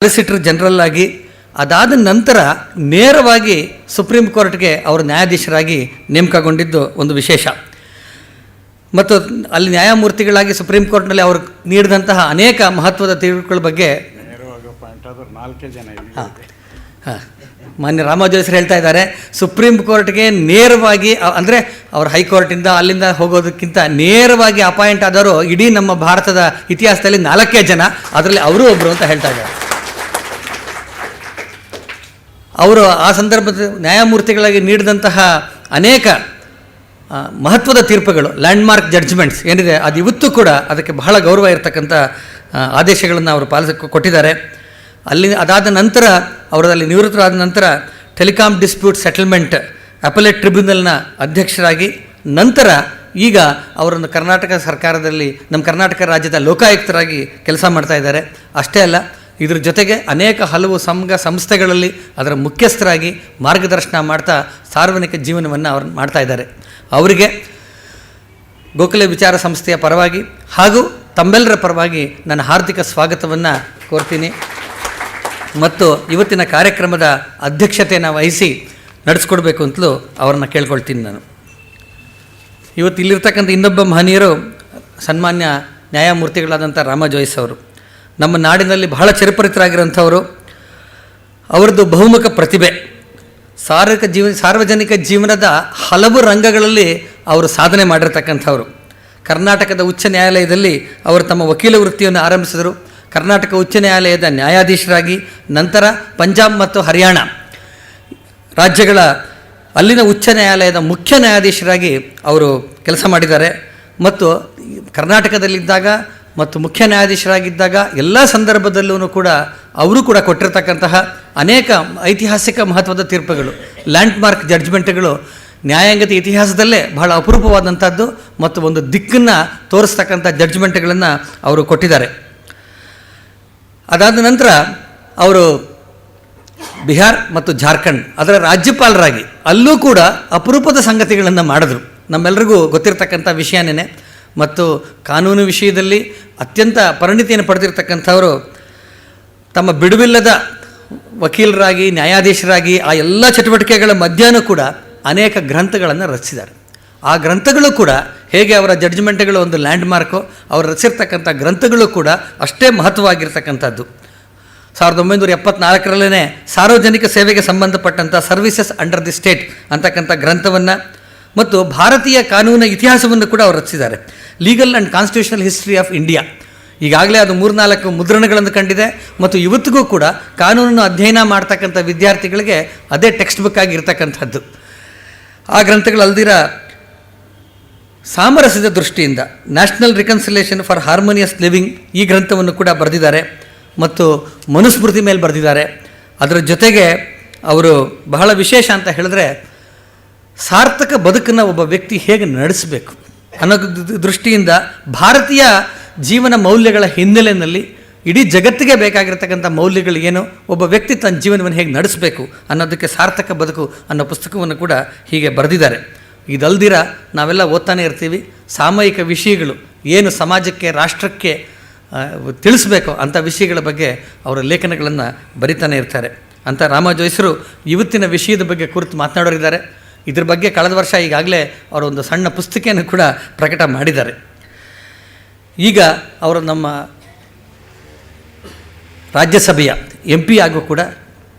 Solicitor general ಆಗಿ ಅದಾದ ನಂತರ ನೇರವಾಗಿ ಸುಪ್ರೀಂ ಕೋರ್ಟ್ಗೆ ಅವರು ನ್ಯಾಯಾಧೀಶರಾಗಿ ನೇಮಕಗೊಂಡಿದ್ದು ಒಂದು ವಿಶೇಷ. ಮತ್ತು ಅಲ್ಲಿ ನ್ಯಾಯಮೂರ್ತಿಗಳಾಗಿ ಸುಪ್ರೀಂ ಕೋರ್ಟ್ನಲ್ಲಿ ಅವರು ನೀಡಿದಂತಹ ಅನೇಕ ಮಹತ್ವದ ತೀರ್ಪುಗಳ ಬಗ್ಗೆ ಮಾನ್ಯ ರಾಮಜೋಯಿಸರು ಹೇಳ್ತಾ ಇದ್ದಾರೆ, ಸುಪ್ರೀಂ ಕೋರ್ಟ್ಗೆ ನೇರವಾಗಿ ಅಂದರೆ ಅವರು ಹೈಕೋರ್ಟಿಂದ ಅಲ್ಲಿಂದ ಹೋಗೋದಕ್ಕಿಂತ ನೇರವಾಗಿ ಅಪಾಯಿಂಟ್ ಆದವರು ಇಡೀ ನಮ್ಮ ಭಾರತದ ಇತಿಹಾಸದಲ್ಲಿ 4 ಜನ, ಅದರಲ್ಲಿ ಅವರು ಒಬ್ಬರು ಅಂತ ಹೇಳ್ತಾ ಇದ್ದಾರೆ. ಅವರು ಆ ಸಂದರ್ಭದ ನ್ಯಾಯಮೂರ್ತಿಗಳಾಗಿ ನೀಡಿದಂತಹ ಅನೇಕ ಮಹತ್ವದ ತೀರ್ಪುಗಳು, ಲ್ಯಾಂಡ್ಮಾರ್ಕ್ ಜಡ್ಜ್ಮೆಂಟ್ಸ್ ಏನಿದೆ, ಅದು ಇವತ್ತು ಕೂಡ ಅದಕ್ಕೆ ಬಹಳ ಗೌರವ ಇರತಕ್ಕಂಥ ಆದೇಶಗಳನ್ನು ಅವರು ಕೊಟ್ಟಿದ್ದಾರೆ. ಅದಾದ ನಂತರ ಅವರಲ್ಲಿ ನಿವೃತ್ತರಾದ ನಂತರ ಟೆಲಿಕಾಂ ಡಿಸ್ಪ್ಯೂಟ್ ಸೆಟಲ್ಮೆಂಟ್ ಅಪೆಲೇಟ್ ಟ್ರಿಬ್ಯುನಲ್ನ ಅಧ್ಯಕ್ಷರಾಗಿ, ನಂತರ ಈಗ ಅವರನ್ನು ಕರ್ನಾಟಕ ಸರ್ಕಾರದಲ್ಲಿ ನಮ್ಮ ಕರ್ನಾಟಕ ರಾಜ್ಯದ ಲೋಕಾಯುಕ್ತರಾಗಿ ಕೆಲಸ ಮಾಡ್ತಾ ಇದ್ದಾರೆ. ಅಷ್ಟೇ ಅಲ್ಲ, ಇದ್ರ ಜೊತೆಗೆ ಹಲವು ಸಂಘ ಸಂಸ್ಥೆಗಳಲ್ಲಿ ಅದರ ಮುಖ್ಯಸ್ಥರಾಗಿ ಮಾರ್ಗದರ್ಶನ ಮಾಡ್ತಾ ಸಾರ್ವಜನಿಕ ಜೀವನವನ್ನು ಅವರು ಮಾಡ್ತಾ ಇದ್ದಾರೆ. ಅವರಿಗೆ ಗೋಖಲೆ ವಿಚಾರ ಸಂಸ್ಥೆಯ ಪರವಾಗಿ ಹಾಗೂ ತಮ್ಮೆಲ್ಲರ ಪರವಾಗಿ ನನ್ನ ಹಾರ್ದಿಕ ಸ್ವಾಗತವನ್ನು ಕೋರ್ತೀನಿ. ಮತ್ತು ಇವತ್ತಿನ ಕಾರ್ಯಕ್ರಮದ ಅಧ್ಯಕ್ಷತೆಯನ್ನು ವಹಿಸಿ ನಡೆಸ್ಕೊಡ್ಬೇಕು ಅಂತಲೂ ಅವ್ರನ್ನ ಕೇಳ್ಕೊಳ್ತೀನಿ. ನಾನು ಇವತ್ತು ಇಲ್ಲಿರ್ತಕ್ಕಂಥ ಇನ್ನೊಬ್ಬ ಮಹನೀಯರು ಸನ್ಮಾನ್ಯ ನ್ಯಾಯಮೂರ್ತಿಗಳಾದಂಥ ರಾಮಜೋಯಿಸ್ ಅವರು. ನಮ್ಮ ನಾಡಿನಲ್ಲಿ ಬಹಳ ಚಿರಪರಿತರಾಗಿರೋಂಥವರು. ಅವರದ್ದು ಬಹುಮುಖ ಪ್ರತಿಭೆ, ಸಾರ್ವಜನಿಕ ಜೀವನದ ಹಲವು ರಂಗಗಳಲ್ಲಿ ಅವರು ಸಾಧನೆ ಮಾಡಿರ್ತಕ್ಕಂಥವ್ರು. ಕರ್ನಾಟಕದ ಉಚ್ಚ ನ್ಯಾಯಾಲಯದಲ್ಲಿ ಅವರು ತಮ್ಮ ವಕೀಲ ವೃತ್ತಿಯನ್ನು ಆರಂಭಿಸಿದರು. ಕರ್ನಾಟಕ ಉಚ್ಚ ನ್ಯಾಯಾಲಯದ ನ್ಯಾಯಾಧೀಶರಾಗಿ, ನಂತರ ಪಂಜಾಬ್ ಮತ್ತು ಹರಿಯಾಣ ರಾಜ್ಯಗಳ ಅಲ್ಲಿನ ಉಚ್ಚ ನ್ಯಾಯಾಲಯದ ಮುಖ್ಯ ನ್ಯಾಯಾಧೀಶರಾಗಿ ಅವರು ಕೆಲಸ ಮಾಡಿದ್ದಾರೆ. ಮತ್ತು ಕರ್ನಾಟಕದಲ್ಲಿದ್ದಾಗ ಮತ್ತು ಮುಖ್ಯ ನ್ಯಾಯಾಧೀಶರಾಗಿದ್ದಾಗ ಎಲ್ಲ ಸಂದರ್ಭದಲ್ಲೂ ಕೂಡ ಅವರು ಕೂಡ ಕೊಟ್ಟಿರ್ತಕ್ಕಂತಹ ಅನೇಕ ಐತಿಹಾಸಿಕ ಮಹತ್ವದ ತೀರ್ಪುಗಳು, ಲ್ಯಾಂಡ್ಮಾರ್ಕ್ ಜಡ್ಜ್ಮೆಂಟ್ಗಳು ನ್ಯಾಯಾಂಗದ ಇತಿಹಾಸದಲ್ಲೇ ಬಹಳ ಅಪರೂಪವಾದಂಥದ್ದು ಮತ್ತು ಒಂದು ದಿಕ್ಕನ್ನು ತೋರಿಸ್ತಕ್ಕಂಥ ಜಡ್ಜ್ಮೆಂಟ್ಗಳನ್ನು ಅವರು ಕೊಟ್ಟಿದ್ದಾರೆ. ಅದಾದ ನಂತರ ಅವರು ಬಿಹಾರ್ ಮತ್ತು ಜಾರ್ಖಂಡ್ ಅದರ ರಾಜ್ಯಪಾಲರಾಗಿ ಅಲ್ಲೂ ಕೂಡ ಅಪರೂಪದ ಸಂಗತಿಗಳನ್ನು ಮಾಡಿದ್ರು. ನಮ್ಮೆಲ್ಲರಿಗೂ ಗೊತ್ತಿರತಕ್ಕಂಥ ವಿಷಯನೇ. ಮತ್ತು ಕಾನೂನು ವಿಷಯದಲ್ಲಿ ಅತ್ಯಂತ ಪರಿಣಿತಿಯನ್ನು ಪಡೆದಿರ್ತಕ್ಕಂಥವರು ತಮ್ಮ ಬಿಡುವಿಲ್ಲದ ವಕೀಲರಾಗಿ, ನ್ಯಾಯಾಧೀಶರಾಗಿ ಆ ಎಲ್ಲ ಚಟುವಟಿಕೆಗಳ ಮಧ್ಯನೂ ಕೂಡ ಅನೇಕ ಗ್ರಂಥಗಳನ್ನು ರಚಿಸಿದ್ದಾರೆ. ಆ ಗ್ರಂಥಗಳು ಕೂಡ ಹೇಗೆ ಅವರ ಜಡ್ಜ್ಮೆಂಟ್ಗಳು ಒಂದು ಲ್ಯಾಂಡ್ಮಾರ್ಕು, ಅವರು ರಚಿಸಿರ್ತಕ್ಕಂಥ ಗ್ರಂಥಗಳು ಕೂಡ ಅಷ್ಟೇ ಮಹತ್ವವಾಗಿರ್ತಕ್ಕಂಥದ್ದು. 1974ರಲ್ಲೇ ಸಾರ್ವಜನಿಕ ಸೇವೆಗೆ ಸಂಬಂಧಪಟ್ಟಂಥ ಸರ್ವಿಸಸ್ ಅಂಡರ್ ದಿ ಸ್ಟೇಟ್ ಅಂತಕ್ಕಂಥ ಗ್ರಂಥವನ್ನು ಮತ್ತು ಭಾರತೀಯ ಕಾನೂನಿನ ಇತಿಹಾಸವನ್ನು ಕೂಡ ಅವರು ರಚಿಸಿದ್ದಾರೆ. Legal and constitutional history of India. ಈಗಾಗಲೇ ಅದು 3-4 ಮುದ್ರಣಗಳನ್ನು ಕಂಡಿದೆ. ಮತ್ತು ಇವತ್ತಿಗೂ ಕೂಡ ಕಾನೂನನ್ನು ಅಧ್ಯಯನ ಮಾಡ್ತಕ್ಕಂಥ ವಿದ್ಯಾರ್ಥಿಗಳಿಗೆ ಅದೇ ಟೆಕ್ಸ್ಟ್ ಬುಕ್ ಆಗಿರ್ತಕ್ಕಂಥದ್ದು. ಆ ಗ್ರಂಥಗಳು ಅಲ್ದಿರ ಸಾಮರಸ್ಯದ ದೃಷ್ಟಿಯಿಂದ national reconciliation for harmonious living ಈ ಗ್ರಂಥವನ್ನು ಕೂಡ ಬರೆದಿದ್ದಾರೆ. ಮತ್ತು ಮನುಸ್ಮೃತಿ ಮೇಲೆ ಬರೆದಿದ್ದಾರೆ. ಅದರ ಜೊತೆಗೆ ಅವರು ಬಹಳ ವಿಶೇಷ ಅಂತ ಹೇಳಿದ್ರೆ, ಸಾರ್ಥಕ ಬದುಕನ್ನು ಒಬ್ಬ ವ್ಯಕ್ತಿ ಹೇಗೆ ನಡೆಸಬೇಕು ಅನ್ನೋ ದೃಷ್ಟಿಯಿಂದ ಭಾರತೀಯ ಜೀವನ ಮೌಲ್ಯಗಳ ಹಿನ್ನೆಲೆಯಲ್ಲಿ ಇಡೀ ಜಗತ್ತಿಗೆ ಬೇಕಾಗಿರ್ತಕ್ಕಂಥ ಮೌಲ್ಯಗಳು ಏನು, ಒಬ್ಬ ವ್ಯಕ್ತಿ ತನ್ನ ಜೀವನವನ್ನು ಹೇಗೆ ನಡೆಸಬೇಕು ಅನ್ನೋದಕ್ಕೆ ಸಾರ್ಥಕ ಬದುಕು ಅನ್ನೋ ಪುಸ್ತಕವನ್ನು ಕೂಡ ಹೀಗೆ ಬರೆದಿದ್ದಾರೆ. ಇದಲ್ದಿರ ನಾವೆಲ್ಲ ಓದ್ತಾನೆ ಇರ್ತೀವಿ, ಸಾಮಯಿಕ ವಿಷಯಗಳು ಏನು ಸಮಾಜಕ್ಕೆ, ರಾಷ್ಟ್ರಕ್ಕೆ ತಿಳಿಸ್ಬೇಕು ಅಂಥ ವಿಷಯಗಳ ಬಗ್ಗೆ ಅವರ ಲೇಖನಗಳನ್ನು ಬರಿತಾನೆ ಇರ್ತಾರೆ. ಅಂತ ರಾಮಜೋಯಿಸರು ಇವತ್ತಿನ ವಿಷಯದ ಬಗ್ಗೆ ಕುರಿತು ಮಾತನಾಡೋರಿದ್ದಾರೆ. ಇದ್ರ ಬಗ್ಗೆ ಕಳೆದ ವರ್ಷ ಈಗಾಗಲೇ ಅವರೊಂದು ಸಣ್ಣ ಪುಸ್ತಿಕೆಯನ್ನು ಕೂಡ ಪ್ರಕಟ ಮಾಡಿದ್ದಾರೆ. ಈಗ ಅವರು ನಮ್ಮ ರಾಜ್ಯಸಭೆಯ MP ಆಗು ಕೂಡ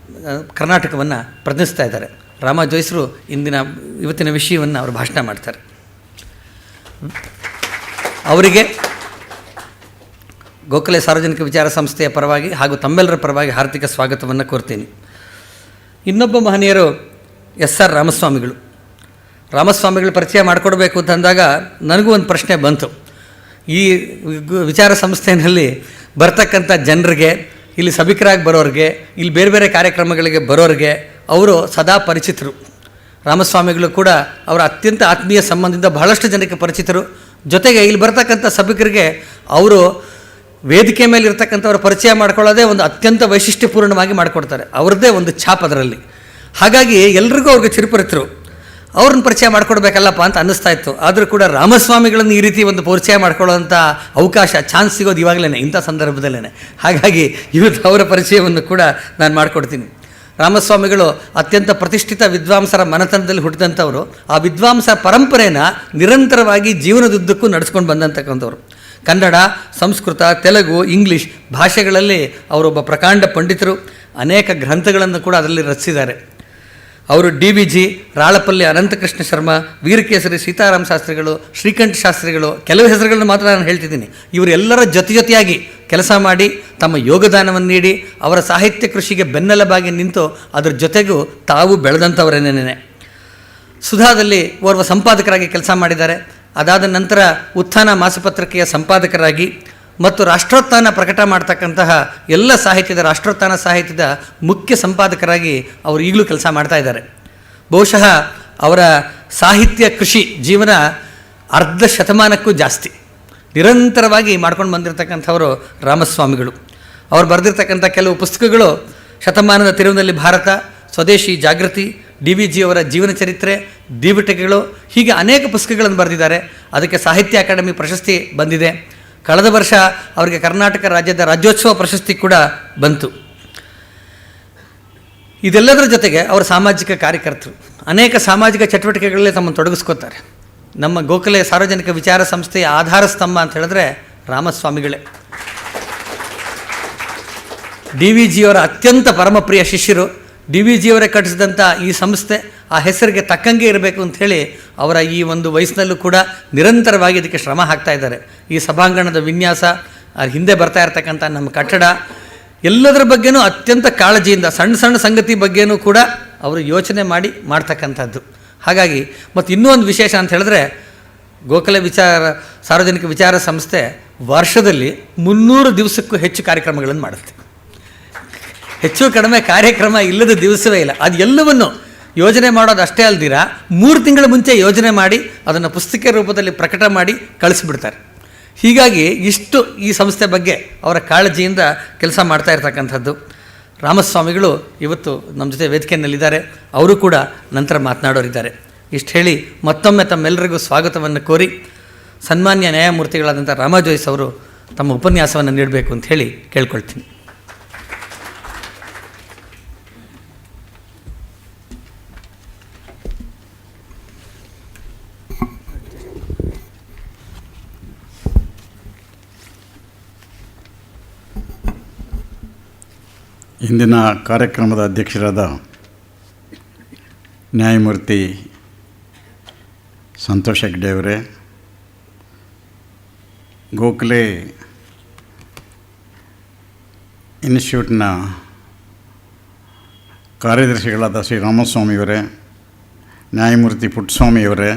ಕರ್ನಾಟಕವನ್ನು ಪ್ರತಿನಿಧಿಸ್ತಾ ಇದ್ದಾರೆ. ರಾಮಜೋಯಿಸರು ಇವತ್ತಿನ ವಿಷಯವನ್ನು ಅವರು ಭಾಷಣ ಮಾಡ್ತಾರೆ. ಅವರಿಗೆ ಗೋಖಲೆ ಸಾರ್ವಜನಿಕ ವಿಚಾರ ಸಂಸ್ಥೆಯ ಪರವಾಗಿ ಹಾಗೂ ತಮ್ಮೆಲ್ಲರ ಪರವಾಗಿ ಹಾರ್ದಿಕ ಸ್ವಾಗತವನ್ನು ಕೋರ್ತೀನಿ. ಇನ್ನೊಬ್ಬ ಮಹನೀಯರು SR ರಾಮಸ್ವಾಮಿಗಳು ಪರಿಚಯ ಮಾಡಿಕೊಡ್ಬೇಕು ಅಂತಂದಾಗ ನನಗೂ ಒಂದು ಪ್ರಶ್ನೆ ಬಂತು. ಈ ವಿಚಾರ ಸಂಸ್ಥೆಯಲ್ಲಿ ಬರ್ತಕ್ಕಂಥ ಜನರಿಗೆ, ಇಲ್ಲಿ ಸಭಿಕರಾಗಿ ಬರೋರಿಗೆ, ಇಲ್ಲಿ ಬೇರೆ ಬೇರೆ ಕಾರ್ಯಕ್ರಮಗಳಿಗೆ ಬರೋರಿಗೆ ಅವರು ಸದಾ ಪರಿಚಿತರು. ರಾಮಸ್ವಾಮಿಗಳು ಕೂಡ ಅವರ ಅತ್ಯಂತ ಆತ್ಮೀಯ ಸಂಬಂಧದಿಂದ ಬಹಳಷ್ಟು ಜನಕ್ಕೆ ಪರಿಚಿತರು. ಜೊತೆಗೆ ಇಲ್ಲಿ ಬರ್ತಕ್ಕಂಥ ಸಭಿಕರಿಗೆ ಅವರು ವೇದಿಕೆ ಮೇಲೆ ಇರ್ತಕ್ಕಂಥವ್ರ ಪರಿಚಯ ಮಾಡ್ಕೊಳ್ಳೋದೇ ಒಂದು ಅತ್ಯಂತ ವೈಶಿಷ್ಟ್ಯಪೂರ್ಣವಾಗಿ ಮಾಡಿಕೊಡ್ತಾರೆ. ಅವ್ರದ್ದೇ ಒಂದು ಛಾಪ್ ಅದರಲ್ಲಿ. ಹಾಗಾಗಿ ಎಲ್ರಿಗೂ ಅವ್ರಿಗೆ ಚಿರಪರಿತರು. ಅವ್ರನ್ನ ಪರಿಚಯ ಮಾಡಿಕೊಡ್ಬೇಕಲ್ಲಪ್ಪ ಅಂತ ಅನ್ನಿಸ್ತಾ ಇತ್ತು. ಆದರೂ ಕೂಡ ರಾಮಸ್ವಾಮಿಗಳನ್ನು ಈ ರೀತಿ ಒಂದು ಪರಿಚಯ ಮಾಡ್ಕೊಳ್ಳೋಂಥ ಅವಕಾಶ, ಚಾನ್ಸ್ ಸಿಗೋದು ಇವಾಗಲೇ, ಇಂಥ ಸಂದರ್ಭದಲ್ಲೇ. ಹಾಗಾಗಿ ಇವತ್ತು ಅವರ ಪರಿಚಯವನ್ನು ಕೂಡ ನಾನು ಮಾಡಿಕೊಡ್ತೀನಿ. ರಾಮಸ್ವಾಮಿಗಳು ಅತ್ಯಂತ ಪ್ರತಿಷ್ಠಿತ ವಿದ್ವಾಂಸರ ಮನೆತನದಲ್ಲಿ ಹುಟ್ಟಿದಂಥವರು. ಆ ವಿದ್ವಾಂಸ ಪರಂಪರೆಯನ್ನು ನಿರಂತರವಾಗಿ ಜೀವನದುದ್ದಕ್ಕೂ ನಡೆಸ್ಕೊಂಡು ಬಂದಂತಕ್ಕಂಥವ್ರು. ಕನ್ನಡ, ಸಂಸ್ಕೃತ, ತೆಲುಗು, ಇಂಗ್ಲೀಷ್ ಭಾಷೆಗಳಲ್ಲಿ ಅವರೊಬ್ಬ ಪ್ರಕಾಂಡ ಪಂಡಿತರು. ಅನೇಕ ಗ್ರಂಥಗಳನ್ನು ಕೂಡ ಅದರಲ್ಲಿ ರಚಿಸಿದ್ದಾರೆ. ಅವರು DVG, ರಾಳಪಲ್ಲಿ ಅನಂತಕೃಷ್ಣ ಶರ್ಮಾ, ವೀರಕೇಸರಿ ಸೀತಾರಾಮ ಶಾಸ್ತ್ರಿಗಳು, ಶ್ರೀಕಂಠ ಶಾಸ್ತ್ರಿಗಳು, ಕೆಲವು ಹೆಸರುಗಳನ್ನು ಮಾತ್ರ ನಾನು ಹೇಳ್ತಿದ್ದೀನಿ. ಇವರೆಲ್ಲರ ಜೊತೆಯಾಗಿ ಕೆಲಸ ಮಾಡಿ ತಮ್ಮ ಯೋಗದಾನವನ್ನು ನೀಡಿ ಅವರ ಸಾಹಿತ್ಯ ಕೃಷಿಗೆ ಬೆನ್ನೆಲುಬಾಗಿ ನಿಂತು ಅದರ ಜೊತೆಗೂ ತಾವು ಬೆಳೆದಂಥವರೇನೇನೆ. ಸುಧಾದಲ್ಲಿ ಓರ್ವ ಸಂಪಾದಕರಾಗಿ ಕೆಲಸ ಮಾಡಿದ್ದಾರೆ. ಅದಾದ ನಂತರ ಉತ್ಥಾನ ಮಾಸಪತ್ರಿಕೆಯ ಸಂಪಾದಕರಾಗಿ ಮತ್ತು ರಾಷ್ಟ್ರೋತ್ಥಾನ ಪ್ರಕಟ ಮಾಡ್ತಕ್ಕಂತಹ ಎಲ್ಲ ಸಾಹಿತ್ಯದ, ರಾಷ್ಟ್ರೋತ್ಥಾನ ಸಾಹಿತ್ಯದ ಮುಖ್ಯ ಸಂಪಾದಕರಾಗಿ ಅವರು ಈಗಲೂ ಕೆಲಸ ಮಾಡ್ತಾ ಇದ್ದಾರೆ. ಬಹುಶಃ ಅವರ ಸಾಹಿತ್ಯ ಕೃಷಿ ಜೀವನ ಅರ್ಧ ಶತಮಾನಕ್ಕೂ ಜಾಸ್ತಿ ನಿರಂತರವಾಗಿ ಮಾಡ್ಕೊಂಡು ಬಂದಿರತಕ್ಕಂಥವರು ರಾಮಸ್ವಾಮಿಗಳು. ಅವರು ಬರೆದಿರ್ತಕ್ಕಂಥ ಕೆಲವು ಪುಸ್ತಕಗಳು ಶತಮಾನದ ತಿರುವಿನಲ್ಲಿ ಭಾರತ, ಸ್ವದೇಶಿ ಜಾಗೃತಿ, DVG ಅವರ ಜೀವನ ಚರಿತ್ರೆ, ದೀಪಿಟಿಕೆಗಳು, ಹೀಗೆ ಅನೇಕ ಪುಸ್ತಕಗಳನ್ನು ಬರೆದಿದ್ದಾರೆ. ಅದಕ್ಕೆ ಸಾಹಿತ್ಯ ಅಕಾಡೆಮಿ ಪ್ರಶಸ್ತಿ ಬಂದಿದೆ. ಕಳೆದ ವರ್ಷ ಅವರಿಗೆ ಕರ್ನಾಟಕ ರಾಜ್ಯದ ರಾಜ್ಯೋತ್ಸವ ಪ್ರಶಸ್ತಿ ಕೂಡ ಬಂತು. ಇದೆಲ್ಲದರ ಜೊತೆಗೆ ಅವರು ಸಾಮಾಜಿಕ ಕಾರ್ಯಕರ್ತರು. ಅನೇಕ ಸಾಮಾಜಿಕ ಚಟುವಟಿಕೆಗಳಲ್ಲಿ ತಮ್ಮನ್ನು ತೊಡಗಿಸ್ಕೋತಾರೆ. ನಮ್ಮ ಗೋಖಲೆ ಸಾರ್ವಜನಿಕ ವಿಚಾರ ಸಂಸ್ಥೆಯ ಆಧಾರ ಸ್ತಂಭ ಅಂತ ಹೇಳಿದ್ರೆ ರಾಮಸ್ವಾಮಿಗಳೇ. DVG ಅವರ ಅತ್ಯಂತ ಪರಮಪ್ರಿಯ ಶಿಷ್ಯರು. DVG ಅವರೇ ಕಟ್ಟಿಸಿದಂಥ ಈ ಸಂಸ್ಥೆ ಆ ಹೆಸರಿಗೆ ತಕ್ಕಂಗೆ ಇರಬೇಕು ಅಂಥೇಳಿ ಅವರ ಈ ಒಂದು ವಯಸ್ಸಿನಲ್ಲೂ ಕೂಡ ನಿರಂತರವಾಗಿ ಇದಕ್ಕೆ ಶ್ರಮ ಹಾಕ್ತಾ ಇದ್ದಾರೆ. ಈ ಸಭಾಂಗಣದ ವಿನ್ಯಾಸ, ಅದ್ರ ಹಿಂದೆ ಬರ್ತಾ ಇರತಕ್ಕಂಥ ನಮ್ಮ ಕಟ್ಟಡ, ಎಲ್ಲದರ ಬಗ್ಗೆನೂ ಅತ್ಯಂತ ಕಾಳಜಿಯಿಂದ, ಸಣ್ಣ ಸಣ್ಣ ಸಂಗತಿ ಬಗ್ಗೆನೂ ಕೂಡ ಅವರು ಯೋಚನೆ ಮಾಡಿ ಮಾಡ್ತಕ್ಕಂಥದ್ದು. ಹಾಗಾಗಿ ಮತ್ತು ಇನ್ನೂ ಒಂದು ವಿಶೇಷ ಅಂತ ಹೇಳಿದ್ರೆ, ಗೋಖಲೆ ಸಾರ್ವಜನಿಕ ವಿಚಾರ ಸಂಸ್ಥೆ ವರ್ಷದಲ್ಲಿ 300 ದಿವಸಕ್ಕೂ ಹೆಚ್ಚು ಕಾರ್ಯಕ್ರಮಗಳನ್ನು ಮಾಡುತ್ತೆ. ಹೆಚ್ಚು ಕಡಿಮೆ ಕಾರ್ಯಕ್ರಮ ಇಲ್ಲದ ದಿವಸವೇ ಇಲ್ಲ. ಅದು ಎಲ್ಲವನ್ನು ಯೋಜನೆ ಮಾಡೋದು ಅಷ್ಟೇ ಅಲ್ದಿರ 3 ತಿಂಗಳ ಮುಂಚೆ ಯೋಜನೆ ಮಾಡಿ ಅದನ್ನು ಪುಸ್ತಕ ರೂಪದಲ್ಲಿ ಪ್ರಕಟ ಮಾಡಿ ಕಳಿಸ್ಬಿಡ್ತಾರೆ. ಹೀಗಾಗಿ ಇಷ್ಟು ಈ ಸಂಸ್ಥೆ ಬಗ್ಗೆ ಅವರ ಕಾಳಜಿಯಿಂದ ಕೆಲಸ ಮಾಡ್ತಾ ಇರ್ತಕ್ಕಂಥದ್ದು. ರಾಮಸ್ವಾಮಿಗಳು ಇವತ್ತು ನಮ್ಮ ಜೊತೆ ವೇದಿಕೆಯಲ್ಲಿದ್ದಾರೆ. ಅವರು ಕೂಡ ನಂತರ ಮಾತನಾಡೋರಿದ್ದಾರೆ. ಇಷ್ಟು ಹೇಳಿ ಮತ್ತೊಮ್ಮೆ ತಮ್ಮೆಲ್ಲರಿಗೂ ಸ್ವಾಗತವನ್ನು ಕೋರಿ ಸನ್ಮಾನ್ಯ ನ್ಯಾಯಮೂರ್ತಿಗಳಾದಂಥ ರಾಮಾ ಜೋಯಿಸ್ ಅವರು ತಮ್ಮ ಉಪನ್ಯಾಸವನ್ನು ನೀಡಬೇಕು ಅಂತ ಹೇಳಿ ಕೇಳ್ಕೊಳ್ತೀನಿ. ಇಂದಿನ ಕಾರ್ಯಕ್ರಮದ ಅಧ್ಯಕ್ಷರಾದ ನ್ಯಾಯಮೂರ್ತಿ ಸಂತೋಷ್ ಹೆಗ್ಡೆ ಅವರೇ, ಗೋಖಲೆ ಇನ್ಸ್ಟಿಟ್ಯೂಟ್ನ ಕಾರ್ಯದರ್ಶಿಗಳಾದ ಶ್ರೀ ರಾಮಸ್ವಾಮಿಯವರೇ, ನ್ಯಾಯಮೂರ್ತಿ ಪುಟ್ಟಸ್ವಾಮಿಯವರೇ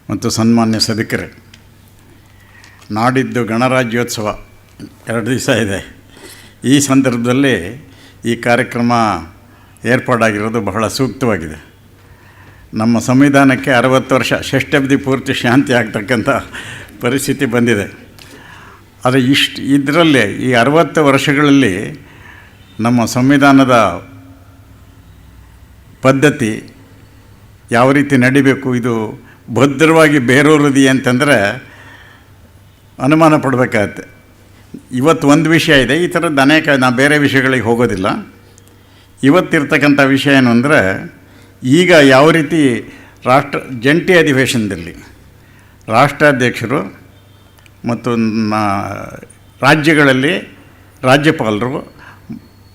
ಮತ್ತು ಸನ್ಮಾನ್ಯ ಸಭಿಕರೇ, ನಾಡಿದ್ದು ಗಣರಾಜ್ಯೋತ್ಸವ 2 ದಿವಸ ಇದೆ. ಈ ಸಂದರ್ಭದಲ್ಲಿ ಈ ಕಾರ್ಯಕ್ರಮ ಏರ್ಪಾಡಾಗಿರೋದು ಬಹಳ ಸೂಕ್ತವಾಗಿದೆ. ನಮ್ಮ ಸಂವಿಧಾನಕ್ಕೆ 60 ವರ್ಷ, ಷಷ್ಠಬ್ದಿ ಪೂರ್ತಿ ಶಾಂತಿ ಆಗ್ತಕ್ಕಂಥ ಪರಿಸ್ಥಿತಿ ಬಂದಿದೆ. ಆದರೆ ಇದರಲ್ಲಿ ಈ 60 ವರ್ಷಗಳಲ್ಲಿ ನಮ್ಮ ಸಂವಿಧಾನದ ಪದ್ಧತಿ ಯಾವ ರೀತಿ ನಡಿಬೇಕು, ಇದು ಭದ್ರವಾಗಿ ಬೇರೂರಿದೆಯೇ ಅಂತಂದರೆ ಅನುಮಾನ ಪಡಬೇಕಾಗತ್ತೆ. ಇವತ್ತು ಒಂದು ವಿಷಯ ಇದೆ, ಈ ಥರದ್ದು ಅನೇಕ, ನಾನು ಬೇರೆ ವಿಷಯಗಳಿಗೆ ಹೋಗೋದಿಲ್ಲ. ಇವತ್ತಿರ್ತಕ್ಕಂಥ ವಿಷಯ ಏನು ಅಂದರೆ, ಈಗ ಯಾವ ರೀತಿ ಜಂಟಿ ಅಧಿವೇಶನದಲ್ಲಿ ರಾಷ್ಟ್ರಾಧ್ಯಕ್ಷರು ಮತ್ತು ರಾಜ್ಯಗಳಲ್ಲಿ ರಾಜ್ಯಪಾಲರು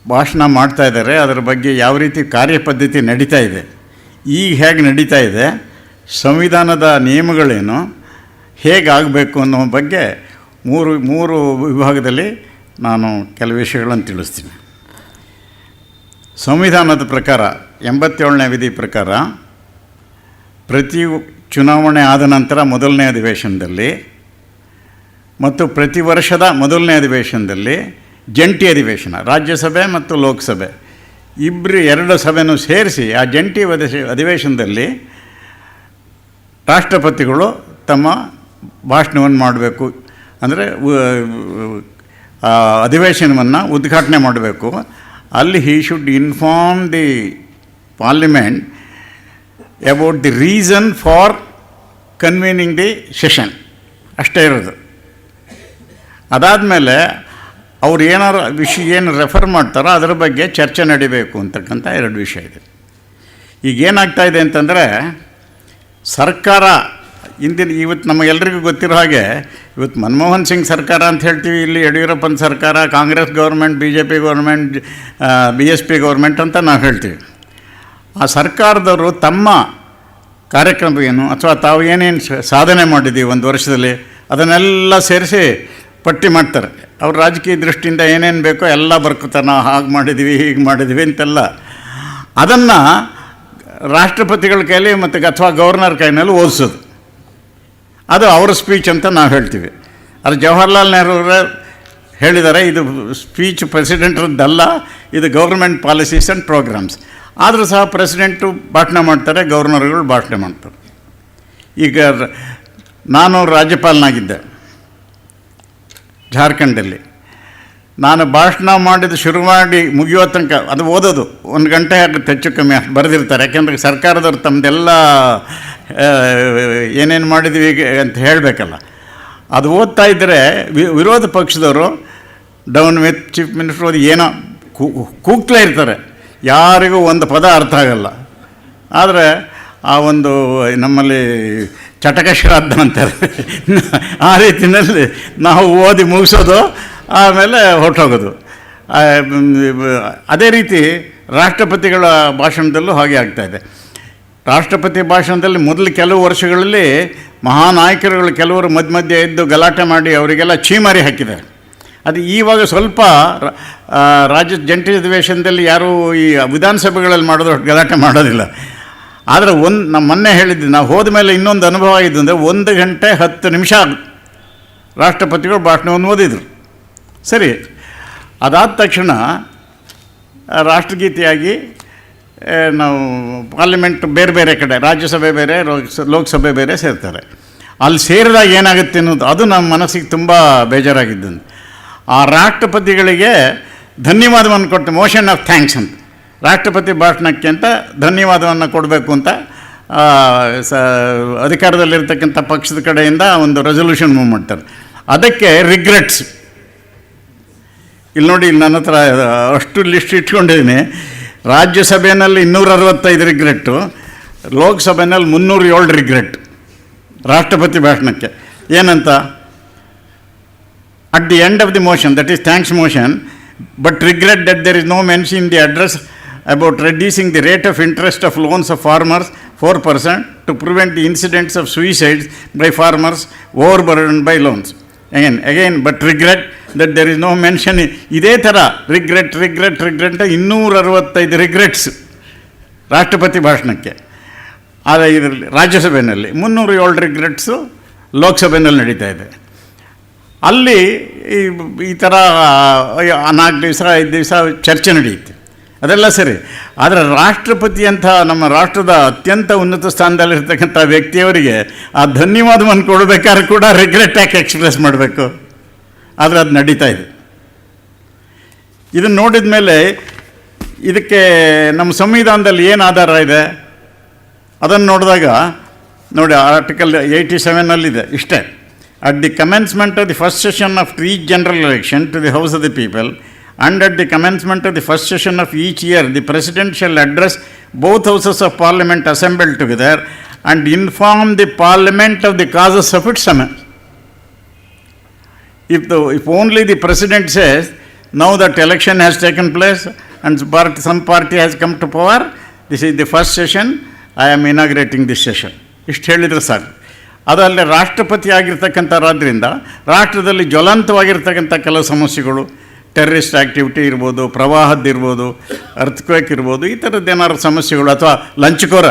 ಭಾಷಣ ಮಾಡ್ತಾ ಇದ್ದಾರೆ, ಅದರ ಬಗ್ಗೆ ಯಾವ ರೀತಿ ಕಾರ್ಯಪದ್ಧತಿ ನಡೀತಾ ಇದೆ, ಈಗ ಹೇಗೆ ನಡೀತಾ ಇದೆ, ಸಂವಿಧಾನದ ನಿಯಮಗಳೇನು, ಹೇಗಾಗಬೇಕು ಅನ್ನೋ ಬಗ್ಗೆ ಮೂರು ವಿಭಾಗದಲ್ಲಿ ನಾನು ಕೆಲವು ವಿಷಯಗಳನ್ನು ತಿಳಿಸ್ತೀನಿ. ಸಂವಿಧಾನದ ಪ್ರಕಾರ 87ನೇ ವಿಧಿ ಪ್ರಕಾರ ಪ್ರತಿ ಚುನಾವಣೆ ಆದ ನಂತರ ಮೊದಲನೇ ಅಧಿವೇಶನದಲ್ಲಿ ಮತ್ತು ಪ್ರತಿ ವರ್ಷದ ಮೊದಲನೇ ಅಧಿವೇಶನದಲ್ಲಿ ಜಂಟಿ ಅಧಿವೇಶನ, ರಾಜ್ಯಸಭೆ ಮತ್ತು ಲೋಕಸಭೆ ಎರಡು ಸಭೆನೂ ಸೇರಿಸಿ ಆ ಜಂಟಿ ಅಧಿವೇಶನದಲ್ಲಿ ರಾಷ್ಟ್ರಪತಿಗಳು ತಮ್ಮ ಭಾಷಣವನ್ನು ಮಾಡಬೇಕು. ಅಂದರೆ ಅಧಿವೇಶನವನ್ನು ಉದ್ಘಾಟನೆ ಮಾಡಬೇಕು. ಅಲ್ಲಿ he should inform the parliament about the reason for convening the session ಅಷ್ಟೇ ಇರೋದು. ಅದಾದಮೇಲೆ ಅವ್ರು ಏನಾರು ಏನು ರೆಫರ್ ಮಾಡ್ತಾರೋ ಅದರ ಬಗ್ಗೆ ಚರ್ಚೆ ನಡಿಬೇಕು ಅಂತಕ್ಕಂಥ 2 ವಿಷಯ ಇದೆ. ಈಗ ಏನಾಗ್ತಾಯಿದೆ ಅಂತಂದರೆ ಸರ್ಕಾರ ಇವತ್ತು ನಮಗೆಲ್ಲರಿಗೂ ಗೊತ್ತಿರೋ ಹಾಗೆ ಇವತ್ತು ಮನಮೋಹನ್ ಸಿಂಗ್ ಸರ್ಕಾರ ಅಂತ ಹೇಳ್ತೀವಿ, ಇಲ್ಲಿ ಯಡಿಯೂರಪ್ಪನ ಸರ್ಕಾರ, Congress government, BJP government, BSP government ಅಂತ ನಾವು ಹೇಳ್ತೀವಿ. ಆ ಸರ್ಕಾರದವರು ತಮ್ಮ ಕಾರ್ಯಕ್ರಮ ಏನು ಅಥವಾ ತಾವು ಏನೇನು ಸಾಧನೆ ಮಾಡಿದ್ದೀವಿ ಒಂದು ವರ್ಷದಲ್ಲಿ ಅದನ್ನೆಲ್ಲ ಸೇರಿಸಿ ಪಟ್ಟಿ ಮಾಡ್ತಾರೆ. ಅವ್ರ ರಾಜಕೀಯ ದೃಷ್ಟಿಯಿಂದ ಏನೇನು ಬೇಕೋ ಎಲ್ಲ ಬರ್ಕೋತಾರೆ. ನಾವು ಹಾಗೆ ಮಾಡಿದ್ವಿ, ಹೀಗೆ ಮಾಡಿದ್ವಿ ಅಂತೆಲ್ಲ. ಅದನ್ನು ರಾಷ್ಟ್ರಪತಿಗಳ ಕೈಲಿ ಮತ್ತು ಅಥವಾ ಗವರ್ನರ್ ಕೈನಲ್ಲಿ ಓದಿಸೋದು, ಅದು ಅವರ ಸ್ಪೀಚ್ ಅಂತ ನಾವು ಹೇಳ್ತೀವಿ. ಅದು ಜವಾಹರ್ಲಾಲ್ ನೆಹರೂರ ಹೇಳಿದ್ದಾರೆ, ಇದು ಸ್ಪೀಚ್ ಪ್ರೆಸಿಡೆಂಟ್ರದ್ದಲ್ಲ, ಇದು ಗೌರ್ಮೆಂಟ್ ಪಾಲಿಸೀಸ್ ಆ್ಯಂಡ್ ಪ್ರೋಗ್ರಾಮ್ಸ್. ಆದರೂ ಸಹ ಪ್ರೆಸಿಡೆಂಟು ಭಾಷಣ ಮಾಡ್ತಾರೆ, ಗವರ್ನರ್ಗಳು ಭಾಷಣ ಮಾಡ್ತಾರೆ. ಈಗ ನಾನು ರಾಜ್ಯಪಾಲನಾಗಿದ್ದೆ ಜಾರ್ಖಂಡಲ್ಲಿ. ನಾನು ಭಾಷಣ ಮಾಡಿದ್ದು ಶುರು ಮಾಡಿ ಮುಗಿಯೋ ತನಕ ಅದು ಓದೋದು 1 ಗಂಟೆ ಆಗುತ್ತೆ ಹೆಚ್ಚು ಕಮ್ಮಿ, ಅಷ್ಟು ಬರೆದಿರ್ತಾರೆ. ಯಾಕೆಂದರೆ ಸರ್ಕಾರದವ್ರು ತಮ್ಮದೆಲ್ಲ ಏನೇನು ಮಾಡಿದ್ವಿ ಅಂತ ಹೇಳಬೇಕಲ್ಲ. ಅದು ಓದ್ತಾ ಇದ್ದರೆ ವಿರೋಧ ಪಕ್ಷದವರು ಡೌನ್ ವಿತ್ ಚೀಫ್ ಮಿನಿಸ್ಟರ್ ಓದಿ ಏನೋ ಕೂಗ್ತಲೇ ಇರ್ತಾರೆ, ಯಾರಿಗೂ ಒಂದು ಪದ ಅರ್ಥ ಆಗಲ್ಲ. ಆದರೆ ಆ ಒಂದು ನಮ್ಮಲ್ಲಿ ಚಟಕ ಶ್ರಾದ್ದ ಅಂತಾರೆ, ಆ ರೀತಿಯಲ್ಲಿ ನಾವು ಓದಿ ಮುಗಿಸೋದು, ಆಮೇಲೆ ಹೊರಟೋಗೋದು. ಅದೇ ರೀತಿ ರಾಷ್ಟ್ರಪತಿಗಳ ಭಾಷಣದಲ್ಲೂ ಹಾಗೆ ಆಗ್ತಾಯಿದೆ. ರಾಷ್ಟ್ರಪತಿ ಭಾಷಣದಲ್ಲಿ ಮೊದಲು ಕೆಲವು ವರ್ಷಗಳಲ್ಲಿ ಮಹಾನಾಯಕರುಗಳು ಕೆಲವರು ಮಧ್ಯೆ ಎದ್ದು ಗಲಾಟೆ ಮಾಡಿ ಅವರಿಗೆಲ್ಲ ಛೀಮಾರಿ ಹಾಕಿದ್ದಾರೆ. ಅದು ಈವಾಗ ಸ್ವಲ್ಪ ರಾಜ್ಯ ಜಂಟಿ ಅಧಿವೇಶನದಲ್ಲಿ ಯಾರೂ ಈ ವಿಧಾನಸಭೆಗಳಲ್ಲಿ ಮಾಡೋದು ಗಲಾಟೆ ಮಾಡೋದಿಲ್ಲ. ಆದರೆ ನಮ್ಮ ಮೊನ್ನೆ ಹೇಳಿದ್ದು, ನಾವು ಹೋದ ಮೇಲೆ ಇನ್ನೊಂದು ಅನುಭವ ಆಗಿದ್ದು ಅಂದರೆ 1 ಗಂಟೆ 10 ನಿಮಿಷ ರಾಷ್ಟ್ರಪತಿಗಳು ಭಾಷಣವನ್ನು ಓದಿದರು. ಸರಿ, ಅದಾದ ತಕ್ಷಣ ರಾಷ್ಟ್ರಗೀತೆಯಾಗಿ ನಾವು ಪಾರ್ಲಿಮೆಂಟ್ ಬೇರೆ ಬೇರೆ ಕಡೆ, ರಾಜ್ಯಸಭೆ ಬೇರೆ, ಲೋಕಸಭೆ ಬೇರೆ ಸೇರ್ತಾರೆ. ಅಲ್ಲಿ ಸೇರಿದಾಗ ಏನಾಗುತ್ತೆ ಅನ್ನೋದು ಅದು ನಮ್ಮ ಮನಸ್ಸಿಗೆ ತುಂಬ ಬೇಜಾರಾಗಿದ್ದು. ಆ ರಾಷ್ಟ್ರಪತಿಗಳಿಗೆ ಧನ್ಯವಾದವನ್ನು ಕೊಟ್ಟು ಮೋಷನ್ ಆಫ್ ಥ್ಯಾಂಕ್ಸ್ ಅಂತ, ರಾಷ್ಟ್ರಪತಿ ಭಾಷಣಕ್ಕೆ ಅಂತ ಧನ್ಯವಾದವನ್ನು ಕೊಡಬೇಕು ಅಂತ ಅಧಿಕಾರದಲ್ಲಿರ್ತಕ್ಕಂಥ ಪಕ್ಷದ ಕಡೆಯಿಂದ ಒಂದು ರೆಸೊಲ್ಯೂಷನ್ ಮೂವ್ ಮಾಡ್ತಾರೆ. ಅದಕ್ಕೆ ರಿಗ್ರೆಟ್ಸ್ ಇಲ್ಲಿ ನೋಡಿ, ನನ್ನ ಹತ್ರ ಅಷ್ಟು ಲಿಸ್ಟ್ ಇಟ್ಕೊಂಡಿದ್ದೀನಿ. ರಾಜ್ಯಸಭೆಯಲ್ಲಿ 265 ರಿಗ್ರೆಟ್ಟು, ಲೋಕಸಭೆಯಲ್ಲಿ 307 ರಿಗ್ರೆಟ್ ರಾಷ್ಟ್ರಪತಿ ಭಾಷಣಕ್ಕೆ. ಏನಂತ? At the end of the motion, that is thanks motion, but regret that there is no mention in the address about reducing the rate of interest of loans of farmers 4% to prevent the incidents of suicides by farmers overburdened by loans. Again, but regret that there is no mention. ಇದೇ ಥರ regret 265 regrets ರಾಷ್ಟ್ರಪತಿ ಭಾಷಣಕ್ಕೆ. ಆದರೆ ಇದರಲ್ಲಿ ರಾಜ್ಯಸಭೆಯಲ್ಲಿ 307 ರಿಗ್ರೆಟ್ಸು ಲೋಕಸಭೆಯಲ್ಲಿ ನಡೀತಾ ಇದೆ. ಅಲ್ಲಿ ಈ ಥರ 4 ದಿವಸ 5 ದಿವಸ ಚರ್ಚೆ ನಡೆಯುತ್ತೆ, ಅದೆಲ್ಲ ಸರಿ. ಆದರೆ ರಾಷ್ಟ್ರಪತಿ ಅಂತ ನಮ್ಮ ರಾಷ್ಟ್ರದ ಅತ್ಯಂತ ಉನ್ನತ ಸ್ಥಾನದಲ್ಲಿರ್ತಕ್ಕಂಥ ವ್ಯಕ್ತಿಯವರಿಗೆ ಆ ಧನ್ಯವಾದವನ್ನು ಕೊಡಬೇಕಾದ್ರೆ ಕೂಡ ರಿಗ್ರೆಟ್ ಯಾಕೆ ಎಕ್ಸ್ಪ್ರೆಸ್ ಮಾಡಬೇಕು? ಆದರೆ ಅದು ನಡೀತಾ ಇದೆ. ಇದನ್ನು ನೋಡಿದ ಮೇಲೆ ಇದಕ್ಕೆ ನಮ್ಮ ಸಂವಿಧಾನದಲ್ಲಿ ಏನು ಆಧಾರ ಇದೆ ಅದನ್ನು ನೋಡಿದಾಗ ನೋಡಿ, ಆರ್ಟಿಕಲ್ 87ನಲ್ಲಿದೆ ಇಷ್ಟೇ: at the commencement of the first session of each general election to the house of the people and at the commencement of the first session of each year, the President shall address both houses of Parliament assembled together and inform the Parliament of the causes of its summons. If only the President says, now that election has taken place and some party has come to power, this is the first session, I am inaugurating this session. ಇಷ್ಟು ಹೇಳಿದರೆ ಸಾಕು. ಅದಲ್ಲದೆ ರಾಷ್ಟ್ರಪತಿ ಆಗಿರ್ತಕ್ಕಂಥರಾದ್ರಿಂದ ರಾಷ್ಟ್ರದಲ್ಲಿ ಜ್ವಲಂತವಾಗಿರ್ತಕ್ಕಂಥ ಕೆಲವು ಸಮಸ್ಯೆಗಳು, terrorist activity ಇರ್ಬೋದು, ಪ್ರವಾಹದ್ದಿರ್ಬೋದು, earthquake ಇರ್ಬೋದು, ಈ ಥರದ್ದು ಏನಾದ್ರು ಸಮಸ್ಯೆಗಳು, ಅಥವಾ ಲಂಚಕೋರ,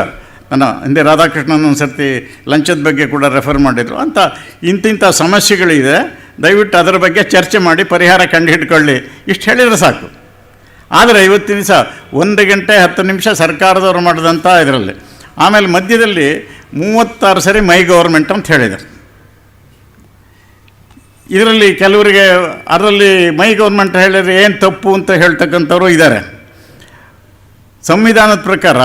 ನಾನು ಹಿಂದೆ ರಾಧಾಕೃಷ್ಣನ್ ಒಂದು ಸರ್ತಿ ಲಂಚದ ಬಗ್ಗೆ ಕೂಡ ರೆಫರ್ ಮಾಡಿದರು ಅಂತ, ಇಂತಿಂಥ ಸಮಸ್ಯೆಗಳಿದೆ, ದಯವಿಟ್ಟು ಅದರ ಬಗ್ಗೆ ಚರ್ಚೆ ಮಾಡಿ ಪರಿಹಾರ ಕಂಡುಹಿಡ್ಕೊಳ್ಳಿ, ಇಷ್ಟು ಹೇಳಿದರೆ ಸಾಕು. ಆದರೆ ಇವತ್ತಿನ ದಿವಸ 1 ಗಂಟೆ 10 ನಿಮಿಷ ಸರ್ಕಾರದವರು ಮಾಡಿದಂಥ ಇದರಲ್ಲಿ, ಆಮೇಲೆ ಮಧ್ಯದಲ್ಲಿ 36 ಸರಿ ಮೈ ಗೌರ್ಮೆಂಟ್ ಅಂತ ಹೇಳಿದರು. ಇದರಲ್ಲಿ ಕೆಲವರಿಗೆ ಅದರಲ್ಲಿ ಮೈ ಗೌರ್ಮೆಂಟ್ ಹೇಳಿದರೆ ಏನು ತಪ್ಪು ಅಂತ ಹೇಳ್ತಕ್ಕಂಥವ್ರು ಇದ್ದಾರೆ. ಸಂವಿಧಾನದ ಪ್ರಕಾರ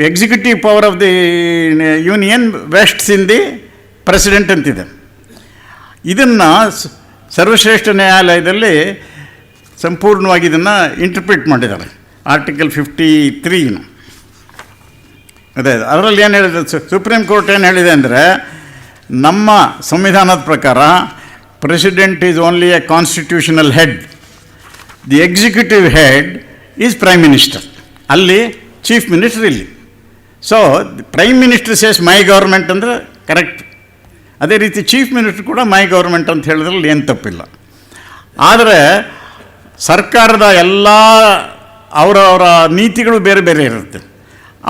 executive power of the union vests in the president ಅಂತಿದೆ. ಇದನ್ನು ಸರ್ವಶ್ರೇಷ್ಠ ನ್ಯಾಯಾಲಯದಲ್ಲಿ ಸಂಪೂರ್ಣವಾಗಿ ಇದನ್ನು ಇಂಟರ್ಪ್ರಿಟ್ ಮಾಡಿದ್ದಾರೆ. ಆರ್ಟಿಕಲ್ 53 ಅದೇ ಅದರಲ್ಲಿ ಏನು ಹೇಳಿದೆ, ಸುಪ್ರೀಂ ಕೋರ್ಟ್ ಏನು ಹೇಳಿದೆ ಅಂದರೆ, ನಮ್ಮ ಸಂವಿಧಾನದ ಪ್ರಕಾರ president is only A constitutional head, the executive head is prime minister. ಅಲ್ಲಿ ಚೀಫ್ ಮಿನಿಸ್ಟರ್ ಇಲ್ಲಿ. ಸೊ ಪ್ರೈಮ್ ಮಿನಿಸ್ಟರ್ ಸೇಸ್ ಮೈ ಗೌರ್ಮೆಂಟ್ ಅಂದರೆ ಕರೆಕ್ಟ್. ಅದೇ ರೀತಿ ಚೀಫ್ ಮಿನಿಸ್ಟರ್ ಕೂಡ ಮೈ ಗೌರ್ಮೆಂಟ್ ಅಂತ ಹೇಳಿದ್ರಲ್ಲಿ ಏನು ತಪ್ಪಿಲ್ಲ. ಆದರೆ ಸರ್ಕಾರದ ಎಲ್ಲ ಅವರವರ ನೀತಿಗಳು ಬೇರೆ ಬೇರೆ ಇರುತ್ತೆ.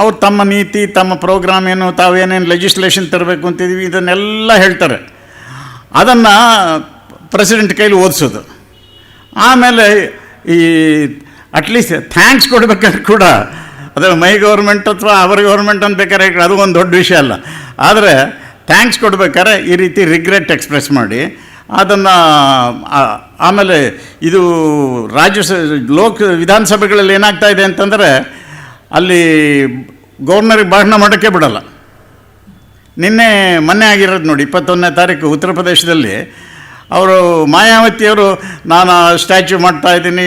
ಅವ್ರು ತಮ್ಮ ನೀತಿ, ತಮ್ಮ ಪ್ರೋಗ್ರಾಮ್ ಏನು, ತಾವೇನೇನು ಲೆಜಿಸ್ಲೇಷನ್ ತರಬೇಕು ಅಂತಿದ್ದೀವಿ, ಇದನ್ನೆಲ್ಲ ಹೇಳ್ತಾರೆ. ಅದನ್ನು ಪ್ರೆಸಿಡೆಂಟ್ ಕೈಲಿ ಓದಿಸೋದು. ಆಮೇಲೆ ಈ ಅಟ್ಲೀಸ್ಟ್ ಥ್ಯಾಂಕ್ಸ್ ಕೊಡಬೇಕಾದ್ರೆ ಕೂಡ ಅದರ ಮೈ ಗೌರ್ಮೆಂಟ್ ಅಥವಾ ಅವರ ಗೌರ್ಮೆಂಟ್ ಅಂತ ಬೇಕಾದ್ರೆ ಅದು ಒಂದು ದೊಡ್ಡ ವಿಷಯ ಅಲ್ಲ. ಆದರೆ ಥ್ಯಾಂಕ್ಸ್ ಕೊಡ್ಬೇಕಾದ್ರೆ ಈ ರೀತಿ ರಿಗ್ರೆಟ್ ಎಕ್ಸ್ಪ್ರೆಸ್ ಮಾಡಿ ಅದನ್ನು ಆಮೇಲೆ ಇದು ವಿಧಾನಸಭೆಗಳಲ್ಲಿ ಏನಾಗ್ತಾ ಇದೆ ಅಂತಂದರೆ, ಅಲ್ಲಿ ಗವರ್ನರಿಗೆ ಭಾಷಣ ಮಾಡೋಕ್ಕೆ ಬಿಡಲ್ಲ. ಮೊನ್ನೆ ಆಗಿರೋದು ನೋಡಿ, 21ನೇ ತಾರೀಕು ಉತ್ತರ ಪ್ರದೇಶದಲ್ಲಿ ಅವರು ಮಾಯಾವತಿಯವರು, ನಾನು ಸ್ಟ್ಯಾಚ್ಯೂ ಮಾಡ್ತಾಯಿದ್ದೀನಿ,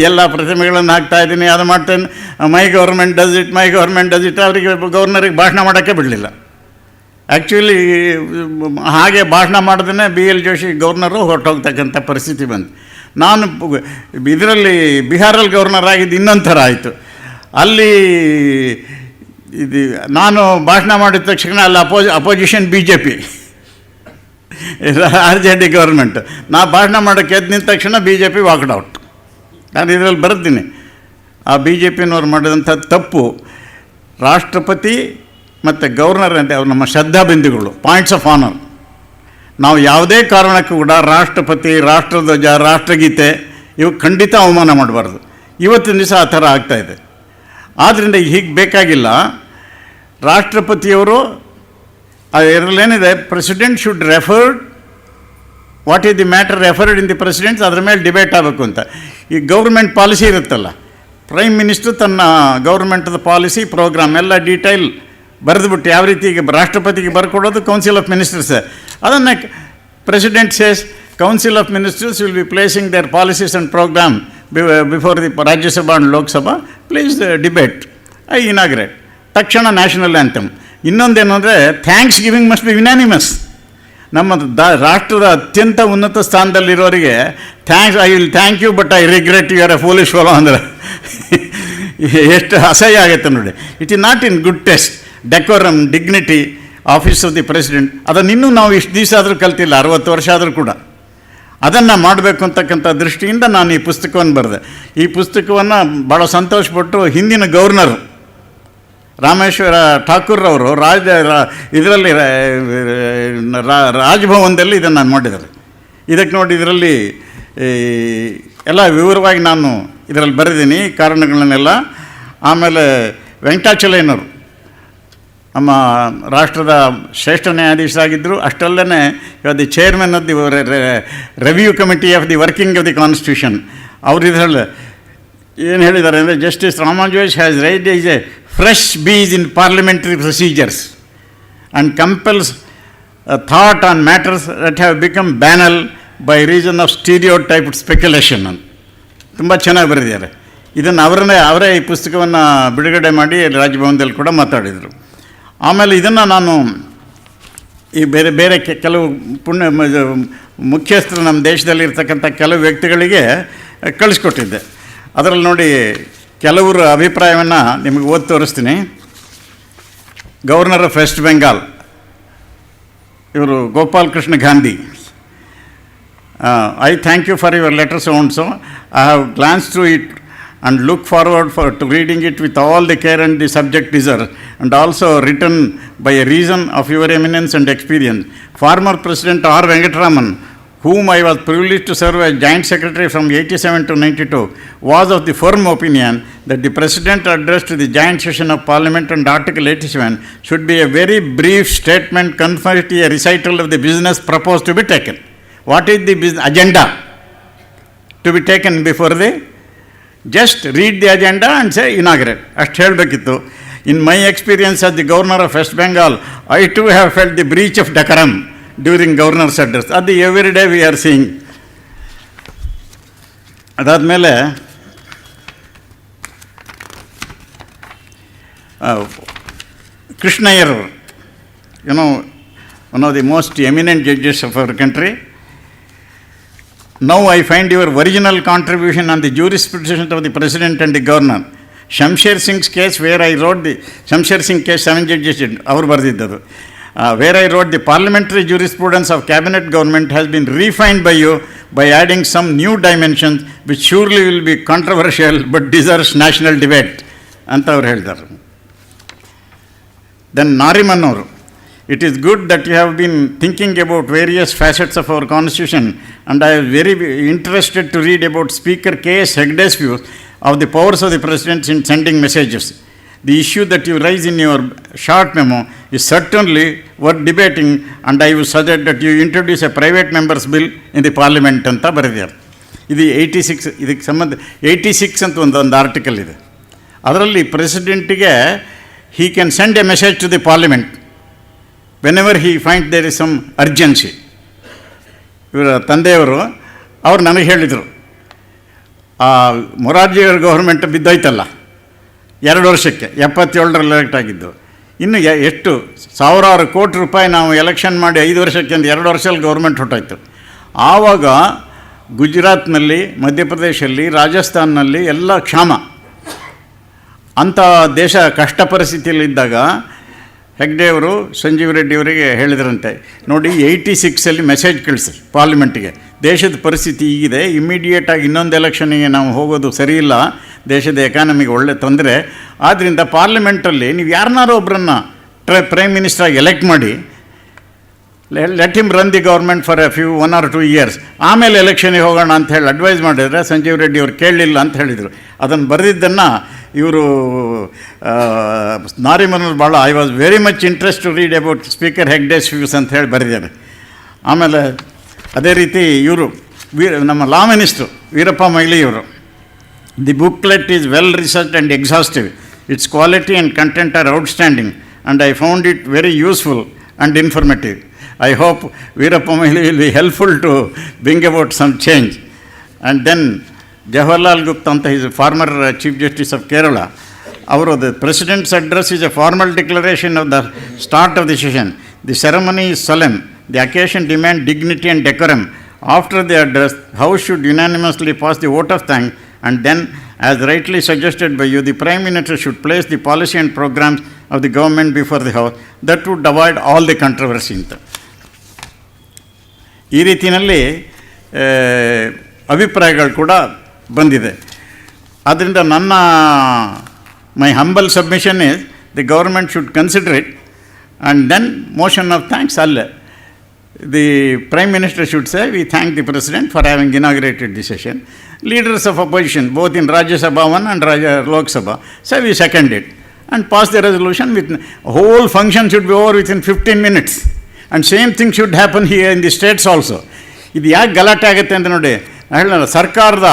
ಎಲ್ಲ ಪ್ರತಿಮೆಗಳನ್ನು ಹಾಕ್ತಾಯಿದ್ದೀನಿ, ಅದು ಮಾಡ್ತೇನೆ, ಮೈ ಗೌರ್ಮೆಂಟ್ ಡಸ್ ಇಟ್, ಅವರಿಗೆ ಗವರ್ನರಿಗೆ ಭಾಷಣ ಮಾಡೋಕ್ಕೆ ಬಿಡಲಿಲ್ಲ. ಆ್ಯಕ್ಚುಲಿ ಹಾಗೆ ಭಾಷಣ ಮಾಡಿದ್ರೆ BL ಜೋಶಿ ಗವರ್ನರು ಹೊರಟೋಗ್ತಕ್ಕಂಥ ಪರಿಸ್ಥಿತಿ ಬಂತು. ನಾನು ಇದರಲ್ಲಿ ಬಿಹಾರಲ್ಲಿ ಗವರ್ನರ್ ಆಗಿದ್ದು ಇನ್ನೊಂದು ಥರ ಆಯಿತು. ಅಲ್ಲಿ ಇದು ನಾನು ಭಾಷಣ ಮಾಡಿದ ತಕ್ಷಣ ಅಲ್ಲಿ ಅಪೋಸಿಷನ್ BJP RJD ಗೌರ್ಮೆಂಟ್. ನಾ ಭಾಷಣ ಮಾಡೋಕ್ಕೆ ಎದ್ದು ನಿಂತ ತಕ್ಷಣ BJP ವಾಕ್ಡ್ ಔಟ್. ನಾನು ಇದರಲ್ಲಿ ಬರ್ತೀನಿ. ಆ BJPನವ್ರು ಮಾಡಿದಂಥ ತಪ್ಪು ರಾಷ್ಟ್ರಪತಿ ಮತ್ತು ಗವರ್ನರ್ ಅಂತ ಅವ್ರು ನಮ್ಮ ಶ್ರದ್ಧಾಬಿಂದುಗಳು, ಪಾಯಿಂಟ್ಸ್ ಆಫ್ ಆನರ್. ನಾವು ಯಾವುದೇ ಕಾರಣಕ್ಕೂ ಕೂಡ ರಾಷ್ಟ್ರಪತಿ, ರಾಷ್ಟ್ರಧ್ವಜ, ರಾಷ್ಟ್ರಗೀತೆ ಇವು ಖಂಡಿತ ಅವಮಾನ ಮಾಡಬಾರ್ದು. ಇವತ್ತಿನ ದಿವಸ ಆ ಥರ ಆಗ್ತಾಯಿದೆ. ಆದ್ದರಿಂದ ಹೀಗೆ ಬೇಕಾಗಿಲ್ಲ. ರಾಷ್ಟ್ರಪತಿಯವರು ಇದರಲ್ಲೇನಿದೆ, president should referred what is the matter referred in the presidents, ಅದ್ರ ಮೇಲೆ ಡಿಬೇಟ್ ಆಗಬೇಕು ಅಂತ. ಈ ಗೌರ್ಮೆಂಟ್ ಪಾಲಿಸಿ ಇರುತ್ತಲ್ಲ, ಪ್ರೈಮ್ ಮಿನಿಸ್ಟ್ರು ತನ್ನ ಗೌರ್ಮೆಂಟ್ದ ಪಾಲಿಸಿ ಪ್ರೋಗ್ರಾಮ್ ಎಲ್ಲ ಡೀಟೈಲ್ ಬರೆದುಬಿಟ್ಟು ಯಾವ ರೀತಿ ಈಗ ರಾಷ್ಟ್ರಪತಿಗೆ ಬರ್ಕೊಡೋದು ಕೌನ್ಸಿಲ್ ಆಫ್ ಮಿನಿಸ್ಟರ್ಸ್. ಅದನ್ನು president says council of ministers will be placing their policies and program before the Rajya Sabha and Lok Sabha, please debate, I inaugurate. ತಕ್ಷಣ ನ್ಯಾಷನಲ್ ಆ್ಯಂಥಮ್. ಇನ್ನೊಂದೇನು ಅಂದರೆ, thanks giving must be unanimous. ನಮ್ಮ ರಾಷ್ಟ್ರದ ಅತ್ಯಂತ ಉನ್ನತ ಸ್ಥಾನದಲ್ಲಿರೋರಿಗೆ I will thank you but I regret you are a foolish fellow ಅಂದರೆ ಎಷ್ಟು ಅಸಹ್ಯ ಆಗುತ್ತೆ ನೋಡಿ. It is not in good taste. Decorum, dignity, office of the president, ಅದನ್ನಿನ್ನೂ ನಾವು ಇಷ್ಟು ದಿವಸ ಆದರೂ ಕಲ್ತಿಲ್ಲ, 60 ವರ್ಷ ಆದರೂ ಕೂಡ. ಅದನ್ನು ಮಾಡಬೇಕು ಅಂತಕ್ಕಂಥ ದೃಷ್ಟಿಯಿಂದ ನಾನು ಈ ಪುಸ್ತಕವನ್ನು ಬರೆದೆ. ಈ ಪುಸ್ತಕವನ್ನು ಭಾಳ ಸಂತೋಷಪಟ್ಟು ಹಿಂದಿನ ಗವರ್ನರ್ ರಾಮೇಶ್ವರ ಠಾಕೂರ್ರವರು ಇದರಲ್ಲಿ ರಾಜಭವನದಲ್ಲಿ ಇದನ್ನು ಮಾಡಿದ್ದಾರೆ. ಇದಕ್ಕೆ ನೋಡಿ, ಇದರಲ್ಲಿ ಎಲ್ಲ ವಿವರವಾಗಿ ನಾನು ಇದರಲ್ಲಿ ಬರೆದೀನಿ ಕಾರಣಗಳನ್ನೆಲ್ಲ. ಆಮೇಲೆ ವೆಂಕಟಾಚಲಯ್ಯನವರು ನಮ್ಮ ರಾಷ್ಟ್ರದ ಶ್ರೇಷ್ಠ ನ್ಯಾಯಾಧೀಶರಾಗಿದ್ದರು. ಅಷ್ಟಲ್ಲೇ the chairman of the review committee of the working of the constitution. ಅವರು ಇದರಲ್ಲಿ ಏನು ಹೇಳಿದ್ದಾರೆ ಅಂದರೆ, justice Rama Jois has raised is a fresh breeze in parliamentary procedures and compels thought on matters that have become banal by reason of stereotyped speculation ಅಂತ ತುಂಬ ಚೆನ್ನಾಗಿ ಬರೆದಿದ್ದಾರೆ. ಇದನ್ನು ಅವರೇ ಈ ಪುಸ್ತಕವನ್ನು ಬಿಡುಗಡೆ ಮಾಡಿ ರಾಜಭವನದಲ್ಲಿ ಕೂಡ ಮಾತಾಡಿದರು. ಆಮೇಲೆ ಇದನ್ನು ನಾನು ಈ ಬೇರೆ ಬೇರೆ ಕೆಲವು ಮುಖ್ಯಸ್ಥರು ನಮ್ಮ ದೇಶದಲ್ಲಿರ್ತಕ್ಕಂಥ ಕೆಲವು ವ್ಯಕ್ತಿಗಳಿಗೆ ಕಳಿಸ್ಕೊಟ್ಟಿದ್ದೆ. ಅದರಲ್ಲಿ ನೋಡಿ, ಕೆಲವರ ಅಭಿಪ್ರಾಯವನ್ನು ನಿಮಗೆ ಓದಿ ತೋರಿಸ್ತೀನಿ. ಗವರ್ನರ್ ಆಫ್ ವೆಸ್ಟ್ ಬೆಂಗಾಲ್ ಇವರು Gopal Krishna Gandhi. I thank you for your letter so and so. I have glanced through it and look forward to reading it with all the care and the subject deserves, and also written by a reason of your eminence and experience. Former President R. Venkataraman, whom I was privileged to serve as Joint Secretary from 87 to 92, was of the firm opinion that the President address to the joint session of Parliament and Article 87 should be a very brief statement confined to a recital of the business proposed to be taken. What is the agenda to be taken before the just read the agenda and say inaugurate. ಅಷ್ಟು ಹೇಳಬೇಕಿತ್ತು. In my experience as the governor of West Bengal, I too have felt the breach of decorum during governor's address. ಅದು every day we are seeing. ಅದಾದಮೇಲೆ Krishna Iyer, one of the most eminent judges of our country. Now I find your original contribution on the jurisprudence of the president and the governor. Shamsher Singh's case, where I wrote the Shamsher Singh case, 7 judges ಅವರು ಬರೆದಿದ್ದದು. Where I wrote the parliamentary jurisprudence of cabinet government has been refined by you by adding some new dimensions which surely will be controversial but deserves national debate ಅಂತ ಅವ್ರು ಹೇಳಿದ್ದಾರೆ. Then Nariman ಅವರು, it is good that you have been thinking about various facets of our constitution, and I am very interested to read about Speaker K.S. Hegde's views of the powers of the president in sending messages. The issue that you raise in your short memo is certainly worth debating, and I would suggest that you introduce a private member's bill in the parliament ಅಂತ ಬರೆದಿದ್ದಾರೆ. ಇದು 86, ಇದಕ್ಕೆ ಸಂಬಂಧ 86 ಅಂತ ಒಂದು article ಇದೆ. ಅದರಲ್ಲಿ ಪ್ರೆಸಿಡೆಂಟಿಗೆ he can send a message to the parliament whenever he finds there is some urgency. ಇವರ ತಂದೆಯವರು ಅವ್ರು ನನಗೆ ಹೇಳಿದರು, ಮೊರಾರ್ಜಿಯವರ ಗೌರ್ಮೆಂಟ್ ಬಿದ್ದೋಯ್ತಲ್ಲ 2 ವರ್ಷಕ್ಕೆ, 77ರಲ್ಲಿ ಎಲೆಕ್ಟ್ ಆಗಿದ್ದು, ಇನ್ನು ಎಷ್ಟು ಸಾವಿರಾರು ಕೋಟಿ ರೂಪಾಯಿ ನಾವು ಎಲೆಕ್ಷನ್ ಮಾಡಿ 5 ವರ್ಷಕ್ಕೆ ಅಂತ 2 ವರ್ಷದಲ್ಲಿ ಗೌರ್ಮೆಂಟ್ ಹೊರಟೋಯ್ತು. ಆವಾಗ ಗುಜರಾತ್ನಲ್ಲಿ, ಮಧ್ಯಪ್ರದೇಶಲ್ಲಿ, ರಾಜಸ್ಥಾನಲ್ಲಿ ಎಲ್ಲ ಕ್ಷಾಮ, ಅಂಥ ದೇಶ ಕಷ್ಟ ಪರಿಸ್ಥಿತಿಯಲ್ಲಿದ್ದಾಗ ಹೆಗ್ಡೆಯವರು ಸಂಜೀವ್ ರೆಡ್ಡಿಯವರಿಗೆ ಹೇಳಿದ್ರಂತೆ, ನೋಡಿ 86ಅಲ್ಲಿ ಮೆಸೇಜ್ ಕಳಿಸಿ ಪಾರ್ಲಿಮೆಂಟಿಗೆ, ದೇಶದ ಪರಿಸ್ಥಿತಿ ಹೀಗಿದೆ, ಇಮ್ಮಿಡಿಯೇಟಾಗಿ ಇನ್ನೊಂದು ಎಲೆಕ್ಷನ್ನಿಗೆ ನಾವು ಹೋಗೋದು ಸರಿಯಿಲ್ಲ, ದೇಶದ ಎಕಾನಮಿಗೆ ಒಳ್ಳೆ ತೊಂದರೆ, ಆದ್ದರಿಂದ ಪಾರ್ಲಿಮೆಂಟಲ್ಲಿ ನೀವು ಯಾರನ್ನಾರು ಒಬ್ಬರನ್ನು ಪ್ರೈಮ್ ಮಿನಿಸ್ಟರಾಗಿ ಎಲೆಕ್ಟ್ ಮಾಡಿ, let him run the government for A 1 or 2 years, ಆಮೇಲೆ ಎಲೆಕ್ಷನಿಗೆ ಹೋಗೋಣ ಅಂತ ಹೇಳಿ ಅಡ್ವೈಸ್ ಮಾಡಿದರೆ ಸಂಜೀವ್ ರೆಡ್ಡಿ ಅವರು ಕೇಳಲಿಲ್ಲ ಅಂತ ಹೇಳಿದರು. ಅದನ್ನು ಬರೆದಿದ್ದನ್ನು ಇವರು ನಾರಿಮನ್ ಭಾಳ, I was very much interest to read about speaker Hegde's views ಅಂತ ಹೇಳಿ ಬರೆದಿದ್ದಾರೆ. ಆಮೇಲೆ ಅದೇ ರೀತಿ ಇವರು ನಮ್ಮ ಲಾ ಮಿನಿಸ್ಟ್ರು ವೀರಪ್ಪ ಮೊಯ್ಲಿಯವರು, the booklet is well researched and exhaustive, its quality and content are outstanding and I found it very useful and informative. I hope Veerappa Moily will be helpful to bring about some change. And then Jawaharlal Gupta, he is a former Chief Justice of Kerala. The President's address is a formal declaration of the start of the session. The ceremony is solemn. The occasion demands dignity and decorum. After the address, House should unanimously pass the vote of thanks, and then, as rightly suggested by you, the Prime Minister should place the policy and programs of the government before the House. That would avoid all the controversy. ಈ ರೀತಿಯಲ್ಲಿ ಅಭಿಪ್ರಾಯಗಳು ಕೂಡ ಬಂದಿದೆ. ಆದ್ದರಿಂದ ನನ್ನ my humble submission is the government should consider it and then motion of thanks ಅಲ್ಲೇ the prime minister should say we thank the president for having inaugurated the session. Leaders of opposition both in Rajya Sabha 1 and Lok Sabha say we second it and pass the resolution with whole function should be over within 15 minutes. And same thing should happen here in the states also. ಇದು ಯಾಕೆ ಗಲಾಟೆ ಆಗುತ್ತೆ ಅಂತ ನೋಡಿ, ಹೇಳಲ್ಲ, ಸರ್ಕಾರದ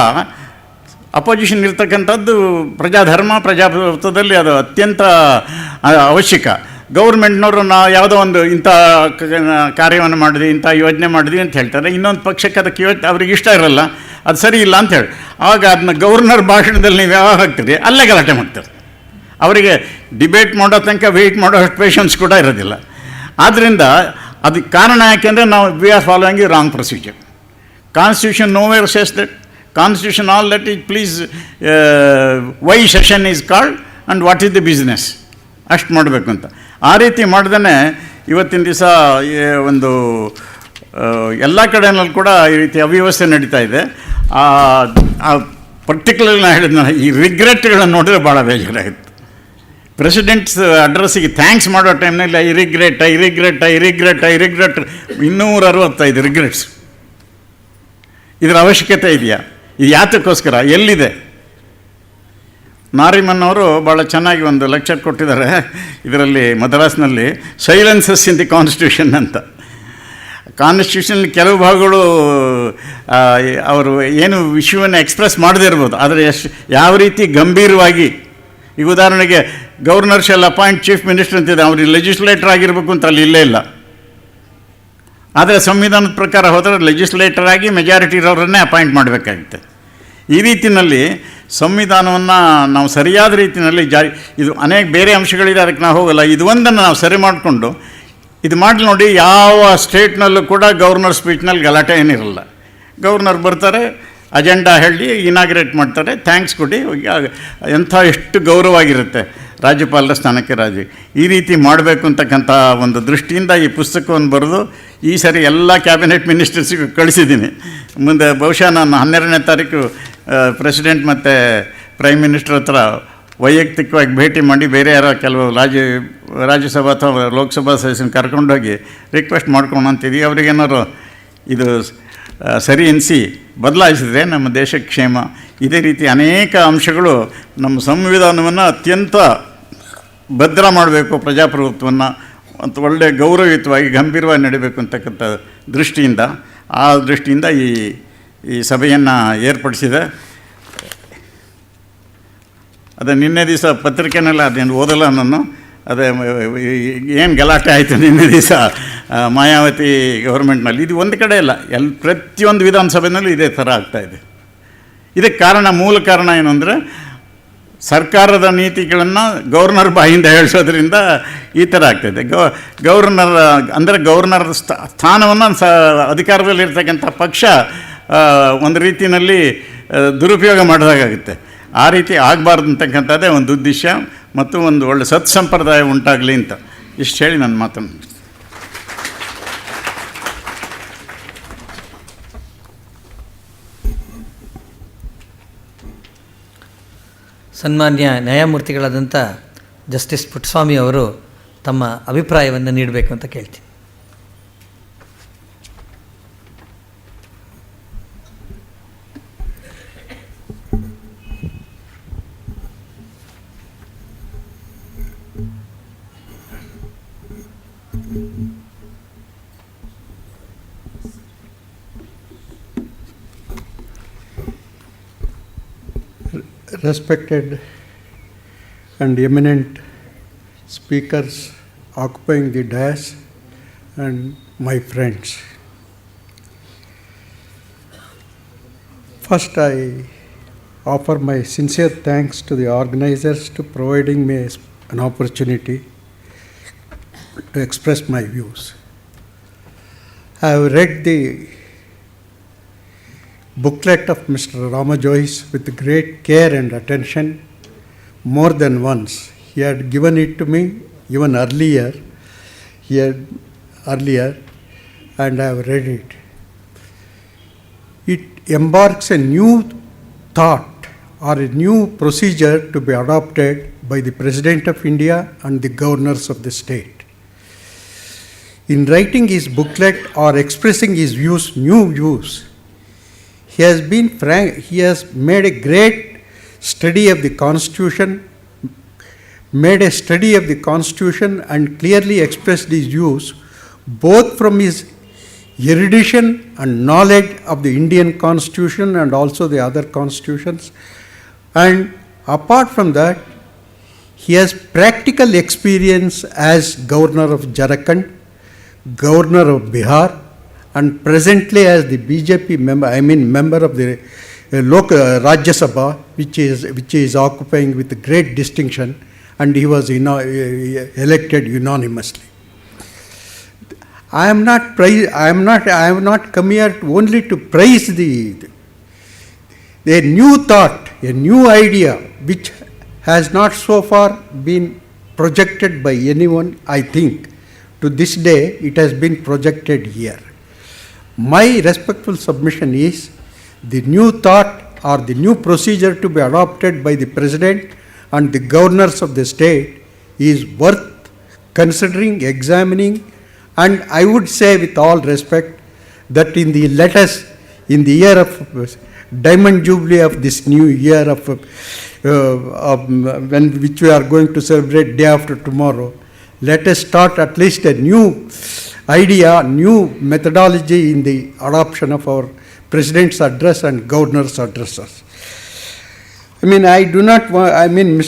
opposition ಇರ್ತಕ್ಕಂಥದ್ದು ಪ್ರಜಾಧರ್ಮ, ಪ್ರಜಾಪ್ರಭುತ್ವದಲ್ಲಿ ಅದು ಅತ್ಯಂತ ಅವಶ್ಯಕ. ಗೌರ್ಮೆಂಟ್ನವರು ಯಾವುದೋ ಒಂದು ಇಂಥ ಕಾರ್ಯವನ್ನು ಮಾಡಿದ್ವಿ, ಇಂಥ ಯೋಜನೆ ಮಾಡಿದ್ವಿ ಅಂತ ಹೇಳ್ತಾರೆ, ಇನ್ನೊಂದು ಪಕ್ಷಕ್ಕೆ ಅದಕ್ಕೆ ಅವ್ರಿಗೆ ಇಷ್ಟ ಇರೋಲ್ಲ, ಅದು ಸರಿ ಇಲ್ಲ ಅಂತ ಹೇಳಿ, ಆಗ ಅದನ್ನ ಗವರ್ನರ್ ಭಾಷಣದಲ್ಲಿ ನೀವು ಯಾವಾಗ ಹಾಕ್ತೀರಿ ಅಲ್ಲೇ ಗಲಾಟೆ ಮಾಡ್ತಾರೆ. ಅವರಿಗೆ ಡಿಬೇಟ್ ಮಾಡೋ ತನಕ ವೆಯ್ಟ್ ಮಾಡೋ ಅಷ್ಟು ಪೇಷನ್ಸ್ ಕೂಡ ಇರೋದಿಲ್ಲ. ಆದ್ದರಿಂದ ಅದಕ್ಕೆ ಕಾರಣ ಯಾಕೆಂದರೆ ನಾವು we are following the wrong procedure. Constitution nowhere says that, constitution all that is please why session is called and what is the business, ಅಷ್ಟು ಮಾಡಬೇಕು ಅಂತ. ಆ ರೀತಿ ಮಾಡ್ದೇ ಇವತ್ತಿನ ದಿವಸ ಒಂದು ಎಲ್ಲ ಕಡೆಯಲ್ಲಿ ಕೂಡ ಈ ರೀತಿ ಅವ್ಯವಸ್ಥೆ ನಡೀತಾ ಇದೆ. ಪರ್ಟಿಕ್ಯುಲರ್ಲಿ ನಾನು ಹೇಳಿದ್ನ ಈ ರಿಗ್ರೆಟ್ಗಳನ್ನು ನೋಡಿದ್ರೆ ಭಾಳ ಬೇಜಾರಾಗುತ್ತೆ. ಪ್ರೆಸಿಡೆಂಟ್ಸ್ ಅಡ್ರೆಸ್ಸಿಗೆ ಥ್ಯಾಂಕ್ಸ್ ಮಾಡೋ ಟೈಮ್ನಲ್ಲಿ ಐ ರಿಗ್ರೆಟ್ 265 ರಿಗ್ರೆಟ್ಸ್. ಇದರ ಅವಶ್ಯಕತೆ ಇದೆಯಾ? ಇದು ಯಾತಕ್ಕೋಸ್ಕರ, ಎಲ್ಲಿದೆ? ನಾರಿಮನ್ ಅವರು ಭಾಳ ಚೆನ್ನಾಗಿ ಒಂದು ಲೆಕ್ಚರ್ ಕೊಟ್ಟಿದ್ದಾರೆ ಇದರಲ್ಲಿ, ಮದ್ರಾಸ್ನಲ್ಲಿ, ಸೈಲೆನ್ಸಸ್ ಇನ್ ದಿ ಕಾನ್ಸ್ಟಿಟ್ಯೂಷನ್ ಅಂತ. ಕಾನ್ಸ್ಟಿಟ್ಯೂಷನಲ್ಲಿ ಕೆಲವು ಭಾಗಗಳು ಅವರು ಏನು ವಿಷಯವನ್ನು ಎಕ್ಸ್ಪ್ರೆಸ್ ಮಾಡದೇ ಇರ್ಬೋದು, ಆದರೆ ಯಾವ ರೀತಿ ಗಂಭೀರವಾಗಿ ಈಗ ಉದಾಹರಣೆಗೆ governor shall appoint chief minister ಅಂತಿದೆ, ಅವ್ರಿಗೆ ಲೆಜಿಸ್ಲೇಟರ್ ಆಗಿರಬೇಕು ಅಂತ ಅಲ್ಲಿ ಇಲ್ಲೇ ಇಲ್ಲ. ಆದರೆ ಸಂವಿಧಾನದ ಪ್ರಕಾರ ಹೋದರೆ ಲೆಜಿಸ್ಲೇಟರ್ ಆಗಿ ಮೆಜಾರಿಟಿ ಇರೋರನ್ನೇ ಅಪಾಯಿಂಟ್ ಮಾಡಬೇಕಾಗುತ್ತೆ. ಈ ರೀತಿಯಲ್ಲಿ ಸಂವಿಧಾನವನ್ನು ನಾವು ಸರಿಯಾದ ರೀತಿಯಲ್ಲಿ ಇದು ಅನೇಕ ಬೇರೆ ಅಂಶಗಳಿದೆ, ಅದಕ್ಕೆ ನಾವು ಹೋಗಲ್ಲ. ಇದು ಒಂದನ್ನು ನಾವು ಸರಿ ಮಾಡಿಕೊಂಡು ಇದು ಮಾಡಿ ನೋಡಿ. ಯಾವ ಸ್ಟೇಟ್ನಲ್ಲೂ ಕೂಡ ಗವರ್ನರ್ ಸ್ಪೀಚ್ನಲ್ಲಿ ಗಲಾಟೆ ಏನಿರಲ್ಲ. ಗವರ್ನರ್ ಬರ್ತಾರೆ, ಅಜೆಂಡಾ ಹೇಳಿ ಇನಾಗ್ರೇಟ್ ಮಾಡ್ತಾರೆ, ಥ್ಯಾಂಕ್ಸ್ ಕೊಡಿ, ಎಷ್ಟು ಗೌರವವಾಗಿರುತ್ತೆ ರಾಜ್ಯಪಾಲರ ಸ್ಥಾನಕ್ಕೆ ಈ ರೀತಿ ಮಾಡಬೇಕು ಅಂತಕ್ಕಂಥ ಒಂದು ದೃಷ್ಟಿಯಿಂದ ಈ ಪುಸ್ತಕವನ್ನು ಬರೆದು ಈ ಸರಿ ಎಲ್ಲ ಕ್ಯಾಬಿನೆಟ್ ಮಿನಿಸ್ಟರ್ಸಿಗೂ ಕಳಿಸಿದ್ದೀನಿ. ಮುಂದೆ ಬಹುಶಃ ನಾನು 12ನೇ ತಾರೀಕು ಪ್ರೆಸಿಡೆಂಟ್ ಮತ್ತು ಪ್ರೈಮ್ ಮಿನಿಸ್ಟರ್ ಹತ್ರ ವೈಯಕ್ತಿಕವಾಗಿ ಭೇಟಿ ಮಾಡಿ ಬೇರೆ ಯಾರೋ ಕೆಲವು ರಾಜ್ಯಸಭಾ ಅಥವಾ ಲೋಕಸಭಾ ಸದಸ್ಯನ ಕರ್ಕೊಂಡೋಗಿ ರಿಕ್ವೆಸ್ಟ್ ಮಾಡ್ಕೊಂಡು ಅಂತಿದ್ದೀವಿ. ಅವ್ರಿಗೇನಾದ್ರು ಇದು ಸರಿ ಎನಿಸಿ ಬದಲಾಯಿಸಿದ್ರೆ ನಮ್ಮ ದೇಶಕ್ಕೆ ಕ್ಷೇಮ. ಇದೇ ರೀತಿ ಅನೇಕ ಅಂಶಗಳು ನಮ್ಮ ಸಂವಿಧಾನವನ್ನು ಅತ್ಯಂತ ಭದ್ರ ಮಾಡಬೇಕು, ಪ್ರಜಾಪ್ರಭುತ್ವವನ್ನು ಮತ್ತು ಒಳ್ಳೆಯ ಗೌರವಯುತವಾಗಿ ಗಂಭೀರವಾಗಿ ನಡೀಬೇಕು ಅಂತಕ್ಕಂಥ ದೃಷ್ಟಿಯಿಂದ ಈ ಸಭೆಯನ್ನು ಏರ್ಪಡಿಸಿದೆ. ಅದೇ ನಿನ್ನೆ ದಿವಸ ಪತ್ರಿಕೆನೆಲ್ಲ ಅದೇನು ಓದಲ್ಲ ನಾನು. ಅದೇ ಏನು ಗಲಾಟೆ ಆಯಿತು ನಿನ್ನೆ ದಿವಸ ಮಾಯಾವತಿ ಗೌರ್ಮೆಂಟ್ನಲ್ಲಿ. ಇದು ಒಂದು ಕಡೆ ಇಲ್ಲ, ಪ್ರತಿಯೊಂದು ವಿಧಾನಸಭೆಯಲ್ಲೂ ಇದೇ ಥರ ಆಗ್ತಾಯಿದೆ. ಇದಕ್ಕೆ ಮೂಲ ಕಾರಣ ಏನು ಅಂದರೆ ಸರ್ಕಾರದ ನೀತಿಗಳನ್ನು ಗವರ್ನರ್ ಬಾಯಿಂದ ಹೇಳಿಸೋದ್ರಿಂದ ಈ ಥರ ಆಗ್ತಾಯಿದೆ. ಗವರ್ನರ್ ಸ್ಥಾನವನ್ನು ಅಧಿಕಾರದಲ್ಲಿರ್ತಕ್ಕಂಥ ಪಕ್ಷ ಒಂದು ರೀತಿಯಲ್ಲಿ ದುರುಪಯೋಗ ಮಾಡಿದಾಗುತ್ತೆ. ಆ ರೀತಿ ಆಗಬಾರ್ದು ಅಂತಕ್ಕಂಥದ್ದೇ ಒಂದು ಉದ್ದೇಶ ಮತ್ತು ಒಂದು ಒಳ್ಳೆ ಸತ್ಸಂಪ್ರದಾಯ ಉಂಟಾಗಲಿ ಅಂತ ಇಷ್ಟು ಹೇಳಿ ನನ್ನ ಮಾತನ್ನು ಮುಗಿಸ್ತೀನಿ. ಸನ್ಮಾನ್ಯ ನ್ಯಾಯಮೂರ್ತಿಗಳಾದಂಥ ಜಸ್ಟಿಸ್ ಪುಟ್ಟಸ್ವಾಮಿ ಅವರು ತಮ್ಮ ಅಭಿಪ್ರಾಯವನ್ನು ನೀಡಬೇಕು ಅಂತ ಕೇಳ್ತೀನಿ. Respected and eminent speakers occupying the dais and my friends. First, I offer my sincere thanks to the organizers to providing me an opportunity to express my views. I have read the booklet of Mr. Rama Joyce with great care and attention more than once. He had given it to me even earlier, and I have read it. It embarks a new thought or a new procedure to be adopted by the President of India and the governors of the state. In writing his booklet or expressing his new views, he has been frank. He has made a great study of the Constitution, and clearly expressed his views both from his erudition and knowledge of the Indian Constitution and also the other constitutions. And apart from that, he has practical experience as Governor of Jharkhand, Governor of Bihar, and presently as the BJP member of the Rajya Sabha, which is occupying with great distinction, and he was elected unanimously. I am not come here only to praise a new thought, a new idea, which has not so far been projected by anyone. I think to this day it has been projected here. My respectful submission is the new thought or the new procedure to be adopted by the President and the governors of the state is worth considering, examining, and I would say with all respect that in the year of Diamond Jubilee of this new year which we are going to celebrate day after tomorrow, let us start at least a new idea, new methodology in the adoption of our President's address and Governor's addresses. mean, I do not want, I mean,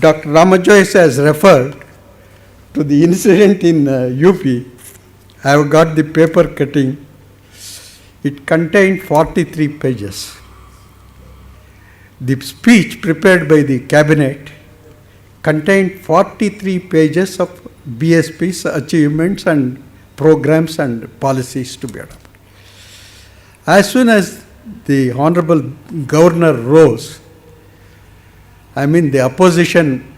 Dr. Ramajoyce has referred to the incident in UP. I have got the paper cutting. It contained 43 pages. The speech prepared by the cabinet contained 43 pages of BSP's achievements and programs and policies to be adopted. As soon as the Honorable Governor rose, I mean the opposition,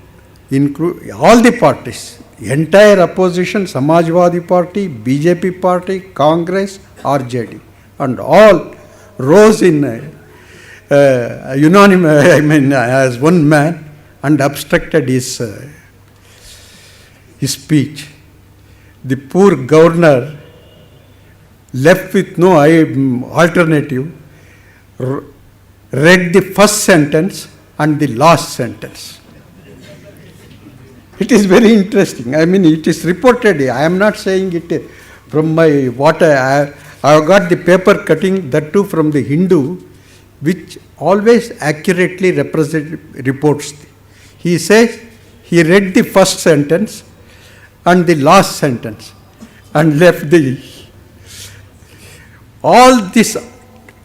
all the parties, entire opposition, Samajwadi Party, BJP Party, Congress, RJD, and all rose in unanimous, I mean as one man, and obstructed his speech. The poor governor, left with no alternative, read the first sentence and the last sentence. It is very interesting. I mean, it is reported. I am not saying it from my what I have got the paper cutting, that too from the Hindu, which always accurately reports. He says he read the first sentence and the last sentence and left the. All this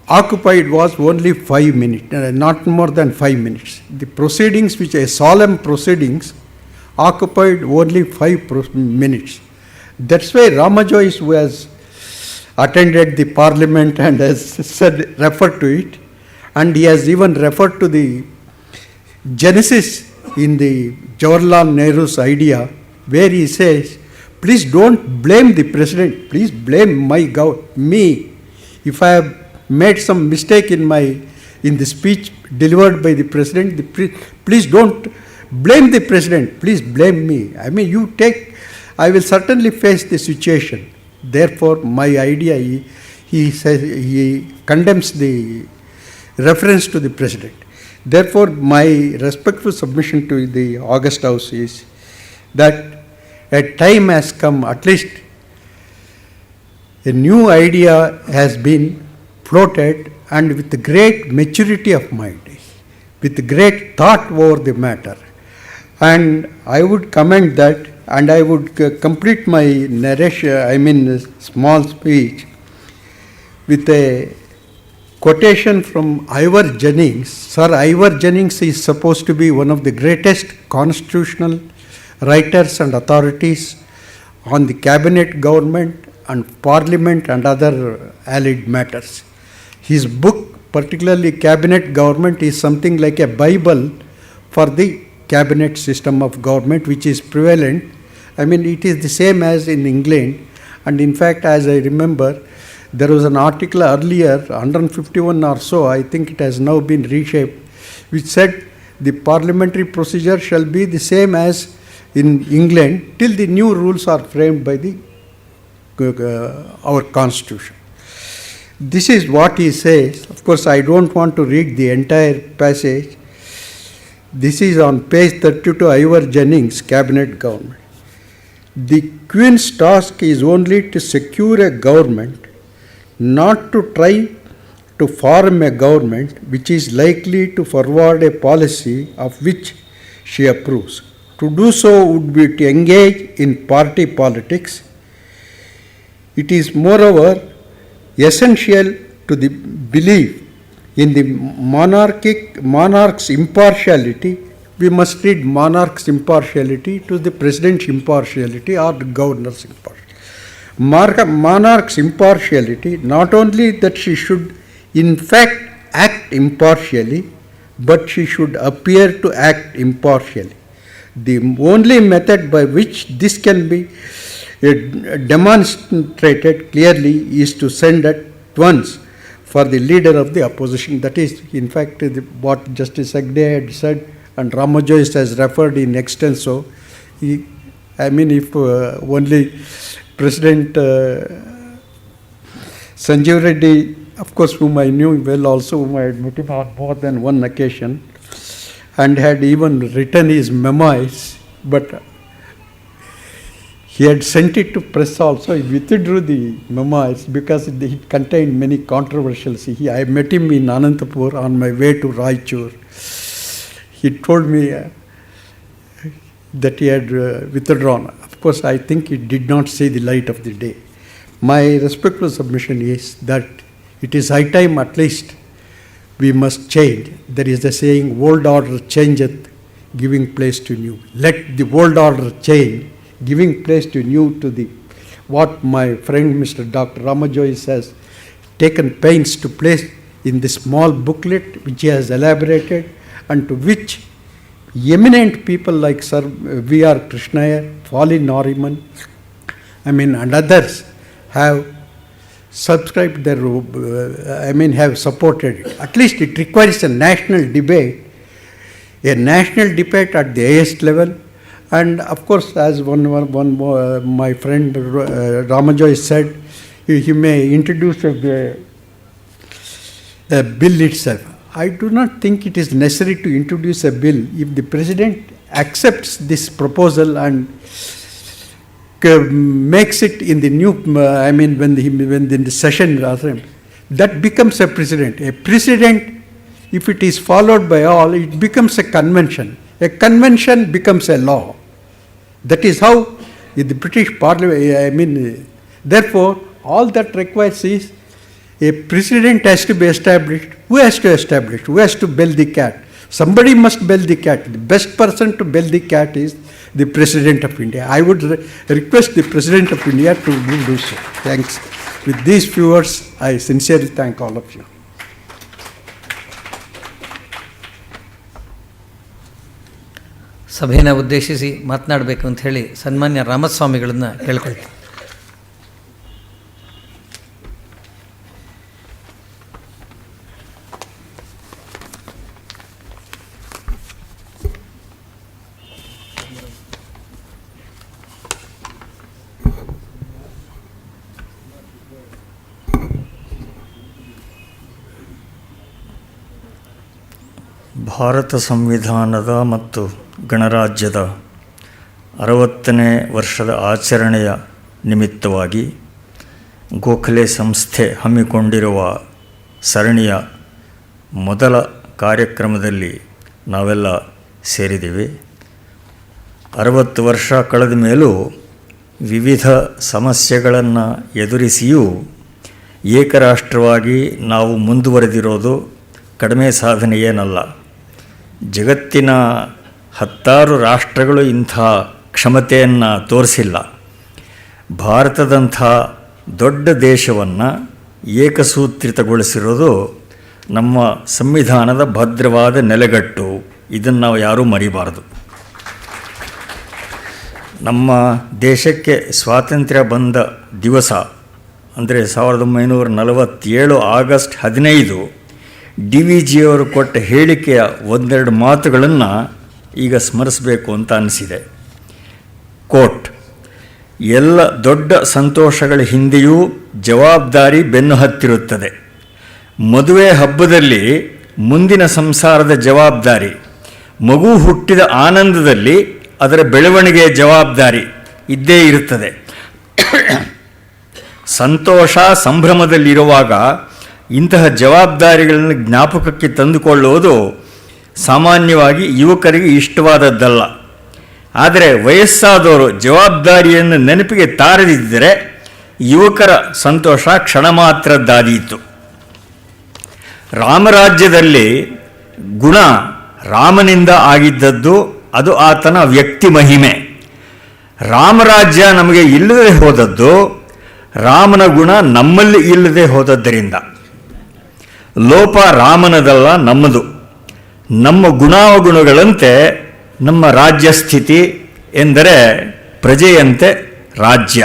occupied was only 5 minutes, not more than 5 minutes. The proceedings, which are solemn proceedings, occupied only 5 minutes. That's why Ramajoyce, who has attended the parliament and has said, referred to it, and he has even referred to the genesis in the Jawaharlal Nehru's idea, where he says, please don't blame the president, please blame me. If I have made some mistake in the speech delivered by the president, please don't blame the president, please blame me. I mean, I will certainly face the situation. Therefore, my idea, he says, he condemns the reference to the president. Therefore, my respectful submission to the August House is that a time has come, at least a new idea has been floated, and with great maturity of mind, with great thought over the matter. And I would comment that, and I would complete my narration, small speech, with a quotation from Ivor Jennings. Sir Ivor Jennings is supposed to be one of the greatest constitutional writers and authorities on the cabinet government and parliament and other allied matters. His book, particularly Cabinet Government, is something like a Bible for the cabinet system of government, which is prevalent. I mean, it is the same as in England, and in fact, as I remember, there was an article earlier, 151 or so, I think it has now been reshaped, which said the parliamentary procedure shall be the same as in England till the new rules are framed by our constitution. This is what he says. Of course, I don't want to read the entire passage. This is on page 32, Ivor Jennings, Cabinet Government. The Queen's task is only to secure a government, not to try to form a government which is likely to forward a policy of which she approves. To do so would be to engage in party politics. It is moreover essential to the belief in the monarch's impartiality. We must read monarch's impartiality to the president's impartiality or the governor's impartiality. Monarch's impartiality, not only that she should in fact act impartially, but she should appear to act impartially. The only method by which this can be demonstrated clearly is to send at once for the leader of the opposition. That is, in fact, what Justice Hegde had said, and Ramajoyce has referred in extenso. If only President Sanjeev Reddy, of course, whom I knew well also, whom I had met him on more than one occasion, and had even written his memoirs, but he had sent it to press also. He withdrew the memoirs because it contained many controversials. I met him in Anantapur on my way to Raichur. he told me that he had withdrawn. Of course, I think it did not see the light of the day. My respectful submission is that it is high time at least we must change. There is the saying, old order changeth, giving place to new. Let the old order change, giving place to new, to the what my friend Mr. Dr. Ramajoy has taken pains to place in the small booklet which he has elaborated, and to which eminent people like Sir V.R. Krishnaiyer, Falin Nariman, and others have subscribed their, have supported it. At least it requires a national debate at the highest level. And of course, as one my friend Ramajoy said, he may introduce a bill itself. I do not think it is necessary to introduce a bill. If the President accepts this proposal and makes it in the new, when the session, that becomes a precedent. A precedent, if it is followed by all, it becomes a convention. A convention becomes a law. That is how in the British Parliament, therefore, all that requires is a precedent has to be established. Who has to establish? Who has to bell the cat? Somebody must bell the cat. The best person to bell the cat is the President of India. I would request the President of India to do so. Thanks. With these few words, I sincerely thank all of you. ಸಭೆಯನ್ನು ಉದ್ದೇಶಿಸಿ ಮಾತನಾಡಬೇಕು ಅಂತ ಹೇಳಿ ಸನ್ಮಾನ್ಯ ರಾಮಸ್ವಾಮಿಗಳನ್ನು ಕೇಳ್ಕೊಳ್ತೀನಿ. ಭಾರತ ಸಂವಿಧಾನದ ಮತ್ತು ಗಣರಾಜ್ಯದ 60ನೇ ವರ್ಷದ ಆಚರಣೆಯ ನಿಮಿತ್ತವಾಗಿ ಗೋಖಲೆ ಸಂಸ್ಥೆ ಹಮ್ಮಿಕೊಂಡಿರುವ ಸರಣಿಯ ಮೊದಲ ಕಾರ್ಯಕ್ರಮದಲ್ಲಿ ನಾವೆಲ್ಲ ಸೇರಿದ್ದೀವಿ. 60 ವರ್ಷ ಕಳೆದ ಮೇಲೂ ವಿವಿಧ ಸಮಸ್ಯೆಗಳನ್ನು ಎದುರಿಸಿಯೂ ಏಕರಾಷ್ಟ್ರವಾಗಿ ನಾವು ಮುಂದುವರೆದಿರೋದು ಕಡಿಮೆ ಸಾಧನೆ ಏನಲ್ಲ. ಜಗತ್ತಿನ 10 ರಾಷ್ಟ್ರಗಳು ಇಂಥ ಕ್ಷಮತೆಯನ್ನು ತೋರಿಸಿಲ್ಲ. ಭಾರತದಂಥ ದೊಡ್ಡ ದೇಶವನ್ನು ಏಕಸೂತ್ರಿತಗೊಳಿಸಿರೋದು ನಮ್ಮ ಸಂವಿಧಾನದ ಭದ್ರವಾದ ನೆಲೆಗಟ್ಟು. ಇದನ್ನು ನಾವು ಯಾರೂ ಮರಿಬಾರದು. ನಮ್ಮ ದೇಶಕ್ಕೆ ಸ್ವಾತಂತ್ರ್ಯ ಬಂದ ದಿವಸ ಅಂದರೆ 1947 ಆಗಸ್ಟ್ 15 DVG ಅವರು ಕೊಟ್ಟ ಹೇಳಿಕೆಯ ಒಂದೆರಡು ಮಾತುಗಳನ್ನು ಈಗ ಸ್ಮರಿಸಬೇಕು ಅಂತ ಅನಿಸಿದೆ. ಕೋಟ್: ಎಲ್ಲ ದೊಡ್ಡ ಸಂತೋಷಗಳ ಹಿಂದೆಯೂ ಜವಾಬ್ದಾರಿ ಬೆನ್ನು ಹತ್ತಿರುತ್ತದೆ. ಮದುವೆ ಹಬ್ಬದಲ್ಲಿ ಮುಂದಿನ ಸಂಸಾರದ ಜವಾಬ್ದಾರಿ, ಮಗು ಹುಟ್ಟಿದ ಆನಂದದಲ್ಲಿ ಅದರ ಬೆಳವಣಿಗೆಯ ಜವಾಬ್ದಾರಿ ಇದ್ದೇ ಇರುತ್ತದೆ. ಸಂತೋಷ ಸಂಭ್ರಮದಲ್ಲಿರುವಾಗ ಇಂತಹ ಜವಾಬ್ದಾರಿಗಳನ್ನು ಜ್ಞಾಪಕಕ್ಕೆ ತಂದುಕೊಳ್ಳುವುದು ಸಾಮಾನ್ಯವಾಗಿ ಯುವಕರಿಗೆ ಇಷ್ಟವಾದದ್ದಲ್ಲ. ಆದರೆ ವಯಸ್ಸಾದವರು ಜವಾಬ್ದಾರಿಯನ್ನು ನೆನಪಿಗೆ ತಾರದಿದ್ದರೆ ಯುವಕರ ಸಂತೋಷ ಕ್ಷಣ ಮಾತ್ರದ್ದಾದೀತು. ರಾಮರಾಜ್ಯದಲ್ಲಿ ಗುಣ ರಾಮನಿಂದ ಆಗಿದ್ದದ್ದು, ಅದು ಆತನ ವ್ಯಕ್ತಿ ಮಹಿಮೆ. ರಾಮರಾಜ್ಯ ನಮಗೆ ಇಲ್ಲದೆ ಹೋದದ್ದು ರಾಮನ ಗುಣ ನಮ್ಮಲ್ಲಿ ಇಲ್ಲದೆ ಹೋದದ್ದರಿಂದ. ಲೋಪ ರಾಮನದಲ್ಲ, ನಮ್ಮದು. ನಮ್ಮ ಗುಣಾವಗುಣಗಳಂತೆ ನಮ್ಮ ರಾಜ್ಯ ಸ್ಥಿತಿ ಎಂದರೆ ಪ್ರಜೆಯಂತೆ ರಾಜ್ಯ.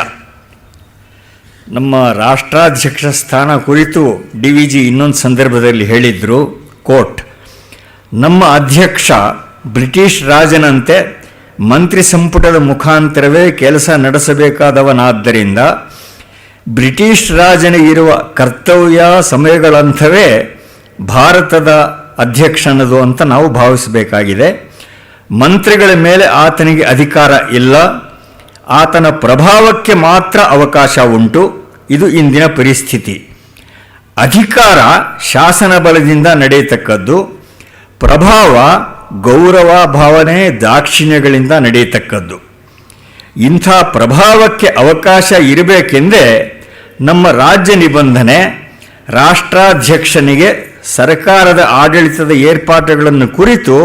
ನಮ್ಮ ರಾಷ್ಟ್ರಾಧ್ಯಕ್ಷ ಸ್ಥಾನ ಕುರಿತು DVG ಇನ್ನೊಂದು ಸಂದರ್ಭದಲ್ಲಿ ಹೇಳಿದರು. ಕೋಟ್: ನಮ್ಮ ಅಧ್ಯಕ್ಷ ಬ್ರಿಟಿಷ್ ರಾಜನಂತೆ ಮಂತ್ರಿ ಸಂಪುಟದ ಮುಖಾಂತರವೇ ಕೆಲಸ ನಡೆಸಬೇಕಾದವನಾದ್ದರಿಂದ ಬ್ರಿಟಿಷ್ ರಾಜನಿಗಿರುವ ಕರ್ತವ್ಯ ಸಮಯಗಳಂಥವೇ ಭಾರತದ ಅಧ್ಯಕ್ಷನದು ಅಂತ ನಾವು ಭಾವಿಸಬೇಕಾಗಿದೆ. ಮಂತ್ರಿಗಳ ಮೇಲೆ ಆತನಿಗೆ ಅಧಿಕಾರ ಇಲ್ಲ, ಆತನ ಪ್ರಭಾವಕ್ಕೆ ಮಾತ್ರ ಅವಕಾಶ ಉಂಟು. ಇದು ಇಂದಿನ ಪರಿಸ್ಥಿತಿ. ಅಧಿಕಾರ ಶಾಸನ ಬಲದಿಂದ ನಡೆಯತಕ್ಕದ್ದು, ಪ್ರಭಾವ ಗೌರವ ಭಾವನೆ ದಾಕ್ಷಿಣ್ಯಗಳಿಂದ ನಡೆಯತಕ್ಕದ್ದು. ಇಂಥ ಪ್ರಭಾವಕ್ಕೆ ಅವಕಾಶ ಇರಬೇಕೆಂದೇ ನಮ್ಮ ರಾಜ್ಯ ನಿಬಂಧನೆ ರಾಷ್ಟ್ರಾಧ್ಯಕ್ಷನಿಗೆ ಸರ್ಕಾರದ ಆಡಳಿತದ ಏರ್ಪಾಡುಗಳನ್ನು ಕುರಿತು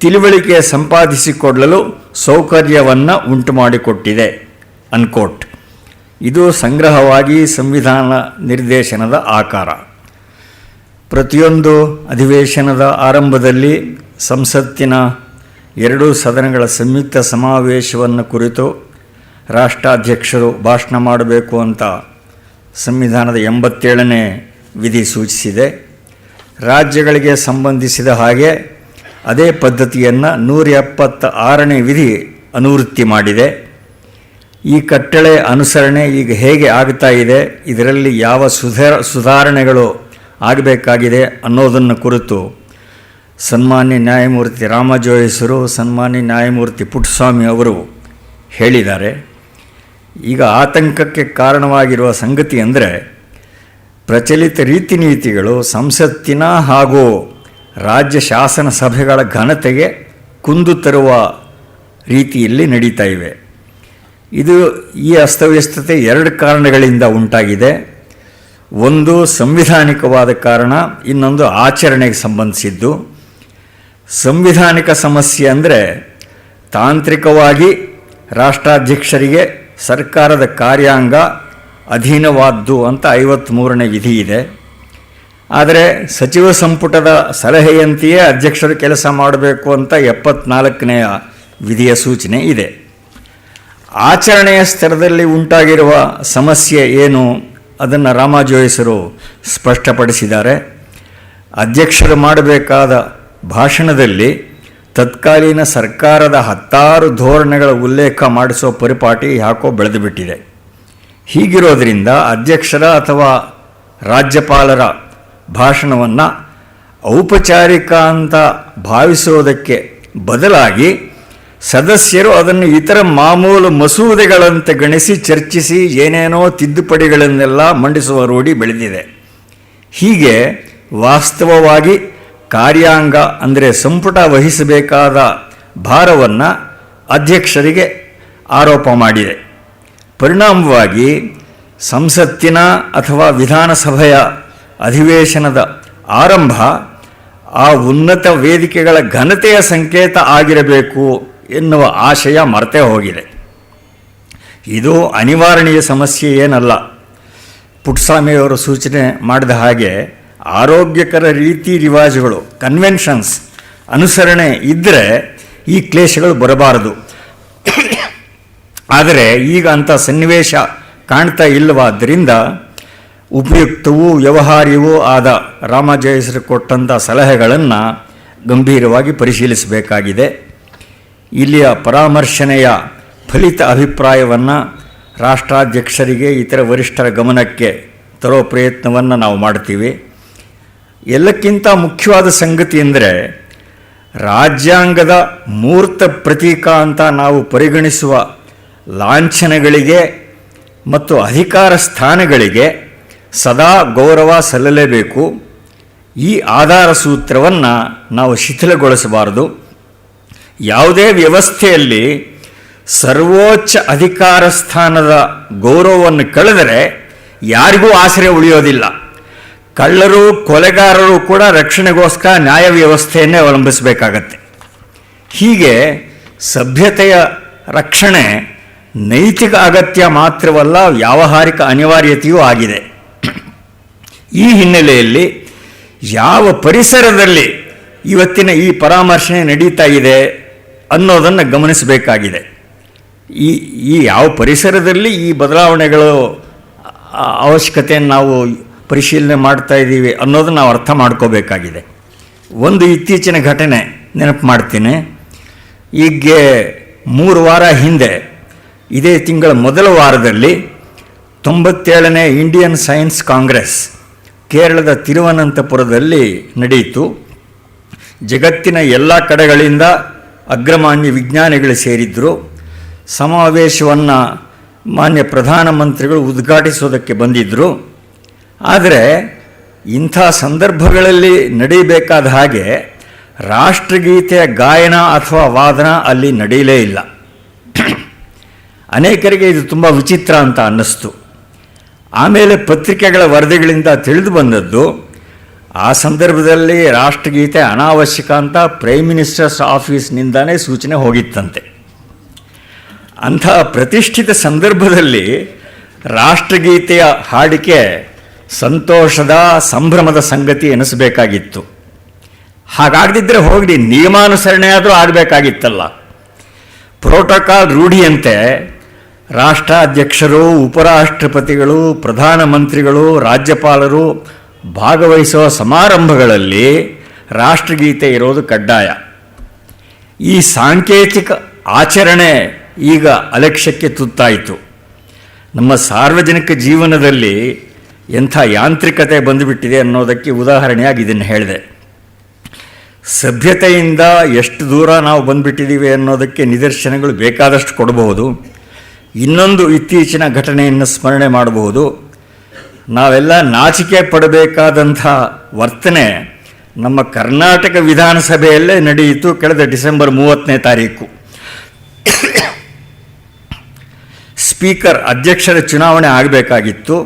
ತಿಳುವಳಿಕೆ ಸಂಪಾದಿಸಿಕೊಳ್ಳಲು ಸೌಕರ್ಯವನ್ನು ಉಂಟು ಮಾಡಿಕೊಟ್ಟಿದೆ ಅನ್ಕೋಟ್. ಇದು ಸಂಗ್ರಹವಾಗಿ ಸಂವಿಧಾನ ನಿರ್ದೇಶನದ ಆಕಾರ. ಪ್ರತಿಯೊಂದು ಅಧಿವೇಶನದ ಆರಂಭದಲ್ಲಿ ಸಂಸತ್ತಿನ ಎರಡೂ ಸದನಗಳ ಸಂಯುಕ್ತ ಸಮಾವೇಶವನ್ನು ಕುರಿತು ರಾಷ್ಟ್ರಾಧ್ಯಕ್ಷರು ಭಾಷಣ ಮಾಡಬೇಕು ಅಂತ ಸಂವಿಧಾನದ 87ನೇ ವಿಧಿ ಸೂಚಿಸಿದೆ. ರಾಜ್ಯಗಳಿಗೆ ಸಂಬಂಧಿಸಿದ ಹಾಗೆ ಅದೇ ಪದ್ಧತಿಯನ್ನು 176ನೇ ವಿಧಿ ಅನುವೃತ್ತಿ ಮಾಡಿದೆ. ಈ ಕಟ್ಟಳೆ ಅನುಸರಣೆ ಈಗ ಹೇಗೆ ಆಗ್ತಾ ಇದೆ, ಇದರಲ್ಲಿ ಯಾವ ಸುಧಾರಣೆಗಳು ಆಗಬೇಕಾಗಿದೆ ಅನ್ನೋದನ್ನು ಕುರಿತು ಸನ್ಮಾನ್ಯ ನ್ಯಾಯಮೂರ್ತಿ ರಾಮಜೋಯಿಸರು, ಸನ್ಮಾನ್ಯ ನ್ಯಾಯಮೂರ್ತಿ ಪುಟ್ಟಸ್ವಾಮಿ ಅವರು ಹೇಳಿದ್ದಾರೆ. ಈಗ ಆತಂಕಕ್ಕೆ ಕಾರಣವಾಗಿರುವ ಸಂಗತಿ ಅಂದರೆ ಪ್ರಚಲಿತ ರೀತಿ ನೀತಿಗಳು ಸಂಸತ್ತಿನ ಹಾಗೂ ರಾಜ್ಯ ಶಾಸನ ಸಭೆಗಳ ಘನತೆಗೆ ಕುಂದು ತರುವ ರೀತಿಯಲ್ಲಿ ನಡೀತಾ ಇವೆ. ಈ ಅಸ್ತವ್ಯಸ್ತತೆ 2 ಕಾರಣಗಳಿಂದ ಉಂಟಾಗಿದೆ. ಒಂದು ಸಂವಿಧಾನಿಕವಾದ ಕಾರಣ, ಇನ್ನೊಂದು ಆಚರಣೆಗೆ ಸಂಬಂಧಿಸಿದ್ದು. ಸಂವಿಧಾನಿಕ ಸಮಸ್ಯೆ ಅಂದರೆ ತಾಂತ್ರಿಕವಾಗಿ ರಾಷ್ಟ್ರಾಧ್ಯಕ್ಷರಿಗೆ ಸರ್ಕಾರದ ಕಾರ್ಯಾಂಗ ಅಧೀನವಾದ್ದು ಅಂತ 53ನೇ ವಿಧಿ ಇದೆ. ಆದರೆ ಸಚಿವ ಸಂಪುಟದ ಸಲಹೆಯಂತೆಯೇ ಅಧ್ಯಕ್ಷರು ಕೆಲಸ ಮಾಡಬೇಕು ಅಂತ 74ನೇ ವಿಧಿಯ ಸೂಚನೆ ಇದೆ. ಆಚರಣೆಯ ಸ್ತರದಲ್ಲಿ ಉಂಟಾಗಿರುವ ಸಮಸ್ಯೆ ಏನು ಅದನ್ನು ರಾಮಜೋಯಿಸರು ಸ್ಪಷ್ಟಪಡಿಸಿದ್ದಾರೆ. ಅಧ್ಯಕ್ಷರು ಮಾಡಬೇಕಾದ ಭಾಷಣದಲ್ಲಿ ತತ್ಕಾಲೀನ ಸರ್ಕಾರದ 10 ಧೋರಣೆಗಳ ಉಲ್ಲೇಖ ಮಾಡಿಸೋ ಪರಿಪಾಟಿ ಯಾಕೋ ಬೆಳೆದುಬಿಟ್ಟಿದೆ. ಹೀಗಿರೋದ್ರಿಂದ ಅಧ್ಯಕ್ಷರ ಅಥವಾ ರಾಜ್ಯಪಾಲರ ಭಾಷಣವನ್ನು ಔಪಚಾರಿಕ ಅಂತ ಭಾವಿಸೋದಕ್ಕೆ ಬದಲಾಗಿ ಸದಸ್ಯರು ಅದನ್ನು ಇತರ ಮಾಮೂಲು ಮಸೂದೆಗಳಂತೆ ಗಣಿಸಿ ಚರ್ಚಿಸಿ ಏನೇನೋ ತಿದ್ದುಪಡಿಗಳನ್ನೆಲ್ಲ ಮಂಡಿಸುವ ರೂಢಿ ಬೆಳೆದಿದೆ. ಹೀಗೆ ವಾಸ್ತವವಾಗಿ ಕಾರ್ಯಾಂಗ ಅಂದರೆ ಸಂಪುಟ ವಹಿಸಬೇಕಾದ ಭಾರವನ್ನು ಅಧ್ಯಕ್ಷರಿಗೆ ಆರೋಪ ಮಾಡಿದೆ. ಪರಿಣಾಮವಾಗಿ ಸಂಸತ್ತಿನ ಅಥವಾ ವಿಧಾನಸಭೆಯ ಅಧಿವೇಶನದ ಆರಂಭ ಆ ಉನ್ನತ ವೇದಿಕೆಗಳ ಘನತೆಯ ಸಂಕೇತ ಆಗಿರಬೇಕು ಎನ್ನುವ ಆಶಯ ಮರೆತೇ ಹೋಗಿದೆ. ಇದು ಅನಿವಾರಣೀಯ ಸಮಸ್ಯೆ ಏನಲ್ಲ. ಪುಟ್ಟಸ್ವಾಮಿಯವರು ಸೂಚನೆ ಮಾಡಿದ ಹಾಗೆ ಆರೋಗ್ಯಕರ ರೀತಿ ರಿವಾಜುಗಳು, ಕನ್ವೆನ್ಷನ್ಸ್ ಅನುಸರಣೆ ಇದ್ದರೆ ಈ ಕ್ಲೇಶಗಳು ಬರಬಾರದು. ಆದರೆ ಈಗ ಅಂಥ ಸನ್ನಿವೇಶ ಕಾಣ್ತಾ ಇಲ್ಲವಾದ್ದರಿಂದ ಉಪಯುಕ್ತವೂ ವ್ಯವಹಾರ್ಯವೂ ಆದ ರಾಮಜೋಯಿಸರು ಕೊಟ್ಟಂಥ ಸಲಹೆಗಳನ್ನು ಗಂಭೀರವಾಗಿ ಪರಿಶೀಲಿಸಬೇಕಾಗಿದೆ. ಇಲ್ಲಿಯ ಪರಾಮರ್ಶನೆಯ ಫಲಿತ ಅಭಿಪ್ರಾಯವನ್ನು ರಾಷ್ಟ್ರಾಧ್ಯಕ್ಷರಿಗೆ ಇತರ ವರಿಷ್ಠರ ಗಮನಕ್ಕೆ ತರೋ ಪ್ರಯತ್ನವನ್ನು ನಾವು ಮಾಡ್ತೀವಿ. ಎಲ್ಲಕ್ಕಿಂತ ಮುಖ್ಯವಾದ ಸಂಗತಿ ಎಂದರೆ ರಾಜ್ಯಾಂಗದ ಮೂರ್ತ ಪ್ರತೀಕ ಅಂತ ನಾವು ಪರಿಗಣಿಸುವ ಲಾಂಛನಗಳಿಗೆ ಮತ್ತು ಅಧಿಕಾರ ಸ್ಥಾನಗಳಿಗೆ ಸದಾ ಗೌರವ ಸಲ್ಲಲೇಬೇಕು. ಈ ಆಧಾರ ಸೂತ್ರವನ್ನು ನಾವು ಶಿಥಿಲಗೊಳಿಸಬಾರದು. ಯಾವುದೇ ವ್ಯವಸ್ಥೆಯಲ್ಲಿ ಸರ್ವೋಚ್ಚ ಅಧಿಕಾರ ಸ್ಥಾನದ ಗೌರವವನ್ನು ಕಳೆದರೆ ಯಾರಿಗೂ ಆಸರೆ ಉಳಿಯೋದಿಲ್ಲ. ಕಳ್ಳರು, ಕೊಲೆಗಾರರು ಕೂಡ ರಕ್ಷಣೆಗೋಸ್ಕರ ನ್ಯಾಯ ವ್ಯವಸ್ಥೆಯನ್ನೇ ಅವಲಂಬಿಸಬೇಕಾಗತ್ತೆ. ಹೀಗೆ ಸಭ್ಯತೆಯ ರಕ್ಷಣೆ ನೈತಿಕ ಅಗತ್ಯ ಮಾತ್ರವಲ್ಲ, ವ್ಯಾವಹಾರಿಕ ಅನಿವಾರ್ಯತೆಯೂ ಆಗಿದೆ. ಈ ಹಿನ್ನೆಲೆಯಲ್ಲಿ ಯಾವ ಪರಿಸರದಲ್ಲಿ ಇವತ್ತಿನ ಈ ಪರಾಮರ್ಶೆ ನಡೀತಾ ಇದೆ ಅನ್ನೋದನ್ನು ಗಮನಿಸಬೇಕಾಗಿದೆ. ಈ ಯಾವ ಪರಿಸರದಲ್ಲಿ ಈ ಬದಲಾವಣೆಗಳು ಅವಶ್ಯಕತೆಯನ್ನು ನಾವು ಪರಿಶೀಲನೆ ಮಾಡ್ತಾ ಇದ್ದೀವಿ ಅನ್ನೋದನ್ನು ನಾವು ಅರ್ಥ ಮಾಡ್ಕೋಬೇಕಾಗಿದೆ. ಒಂದು ಇತ್ತೀಚಿನ ಘಟನೆ ನೆನಪು ಮಾಡ್ತೀನಿ. ಈಗ 3 ವಾರ ಹಿಂದೆ ಇದೇ ತಿಂಗಳ ಮೊದಲ ವಾರದಲ್ಲಿ 97ನೇ ಇಂಡಿಯನ್ ಸೈನ್ಸ್ ಕಾಂಗ್ರೆಸ್ ಕೇರಳದ ತಿರುವನಂತಪುರದಲ್ಲಿ ನಡೆಯಿತು. ಜಗತ್ತಿನ ಎಲ್ಲ ಕಡೆಗಳಿಂದ ಅಗ್ರಮಾನ್ಯ ವಿಜ್ಞಾನಿಗಳು ಸೇರಿದ್ದರು. ಸಮಾವೇಶವನ್ನು ಮಾನ್ಯ ಪ್ರಧಾನಮಂತ್ರಿಗಳು ಉದ್ಘಾಟಿಸೋದಕ್ಕೆ ಬಂದಿದ್ದರು. ಆದರೆ ಇಂಥ ಸಂದರ್ಭಗಳಲ್ಲಿ ನಡೆಯಬೇಕಾದ ಹಾಗೆ ರಾಷ್ಟ್ರಗೀತೆಯ ಗಾಯನ ಅಥವಾ ವಾದನ ಅಲ್ಲಿ ನಡೆಯಲೇ ಇಲ್ಲ. ಅನೇಕರಿಗೆ ಇದು ತುಂಬ ವಿಚಿತ್ರ ಅಂತ ಅನ್ನಿಸ್ತು. ಆಮೇಲೆ ಪತ್ರಿಕೆಗಳ ವರದಿಗಳಿಂದ ತಿಳಿದು ಬಂದದ್ದು, ಆ ಸಂದರ್ಭದಲ್ಲಿ ರಾಷ್ಟ್ರಗೀತೆ ಅನಾವಶ್ಯಕ ಅಂತ ಪ್ರೈಮ್ ಮಿನಿಸ್ಟರ್ಸ್ ಆಫೀಸ್ನಿಂದನೇ ಸೂಚನೆ ಹೋಗಿತ್ತಂತೆ. ಅಂಥ ಪ್ರತಿಷ್ಠಿತ ಸಂದರ್ಭದಲ್ಲಿ ರಾಷ್ಟ್ರಗೀತೆಯ ಹಾಡಿಕೆ ಸಂತೋಷದ ಸಂಭ್ರಮದ ಸಂಗತಿ ಎನಿಸಬೇಕಾಗಿತ್ತು. ಹಾಗಾಗದಿದ್ದರೆ ಹೋಗಲಿ, ನಿಯಮಾನುಸರಣೆ ಆದರೂ ಆಗಬೇಕಾಗಿತ್ತಲ್ಲ. ಪ್ರೋಟೋಕಾಲ್ ರೂಢಿಯಂತೆ ರಾಷ್ಟ್ರಾಧ್ಯಕ್ಷರು, ಉಪರಾಷ್ಟ್ರಪತಿಗಳು, ಪ್ರಧಾನಮಂತ್ರಿಗಳು, ರಾಜ್ಯಪಾಲರು ಭಾಗವಹಿಸುವ ಸಮಾರಂಭಗಳಲ್ಲಿ ರಾಷ್ಟ್ರಗೀತೆ ಇರೋದು ಕಡ್ಡಾಯ. ಈ ಸಾಂಕೇತಿಕ ಆಚರಣೆ ಈಗ ಅಲಕ್ಷ್ಯಕ್ಕೆ ತುತ್ತಾಯಿತು. ನಮ್ಮ ಸಾರ್ವಜನಿಕ ಜೀವನದಲ್ಲಿ ಎಂಥ ಯಾಂತ್ರಿಕತೆ ಬಂದುಬಿಟ್ಟಿದೆ ಅನ್ನೋದಕ್ಕೆ ಉದಾಹರಣೆಯಾಗಿ ಇದನ್ನು ಹೇಳಿದೆ. ಸಭ್ಯತೆಯಿಂದ ಎಷ್ಟು ದೂರ ನಾವು ಬಂದುಬಿಟ್ಟಿದ್ದೀವಿ ಅನ್ನೋದಕ್ಕೆ ನಿದರ್ಶನಗಳು ಬೇಕಾದಷ್ಟು ಕೊಡಬಹುದು. ಇನ್ನೊಂದು ಇತ್ತೀಚಿನ ಘಟನೆಯನ್ನು ಸ್ಮರಣೆ ಮಾಡಬಹುದು. ನಾವೆಲ್ಲ ನಾಚಿಕೆ ಪಡಬೇಕಾದಂಥ ವರ್ತನೆ ನಮ್ಮ ಕರ್ನಾಟಕ ವಿಧಾನಸಭೆಯಲ್ಲೇ ನಡೆಯಿತು ಕಳೆದ ಡಿಸೆಂಬರ್ 30ನೇ ತಾರೀಕು. ಸ್ಪೀಕರ್ ಅಧ್ಯಕ್ಷರ ಚುನಾವಣೆ ಆಗಬೇಕಾಗಿತ್ತು.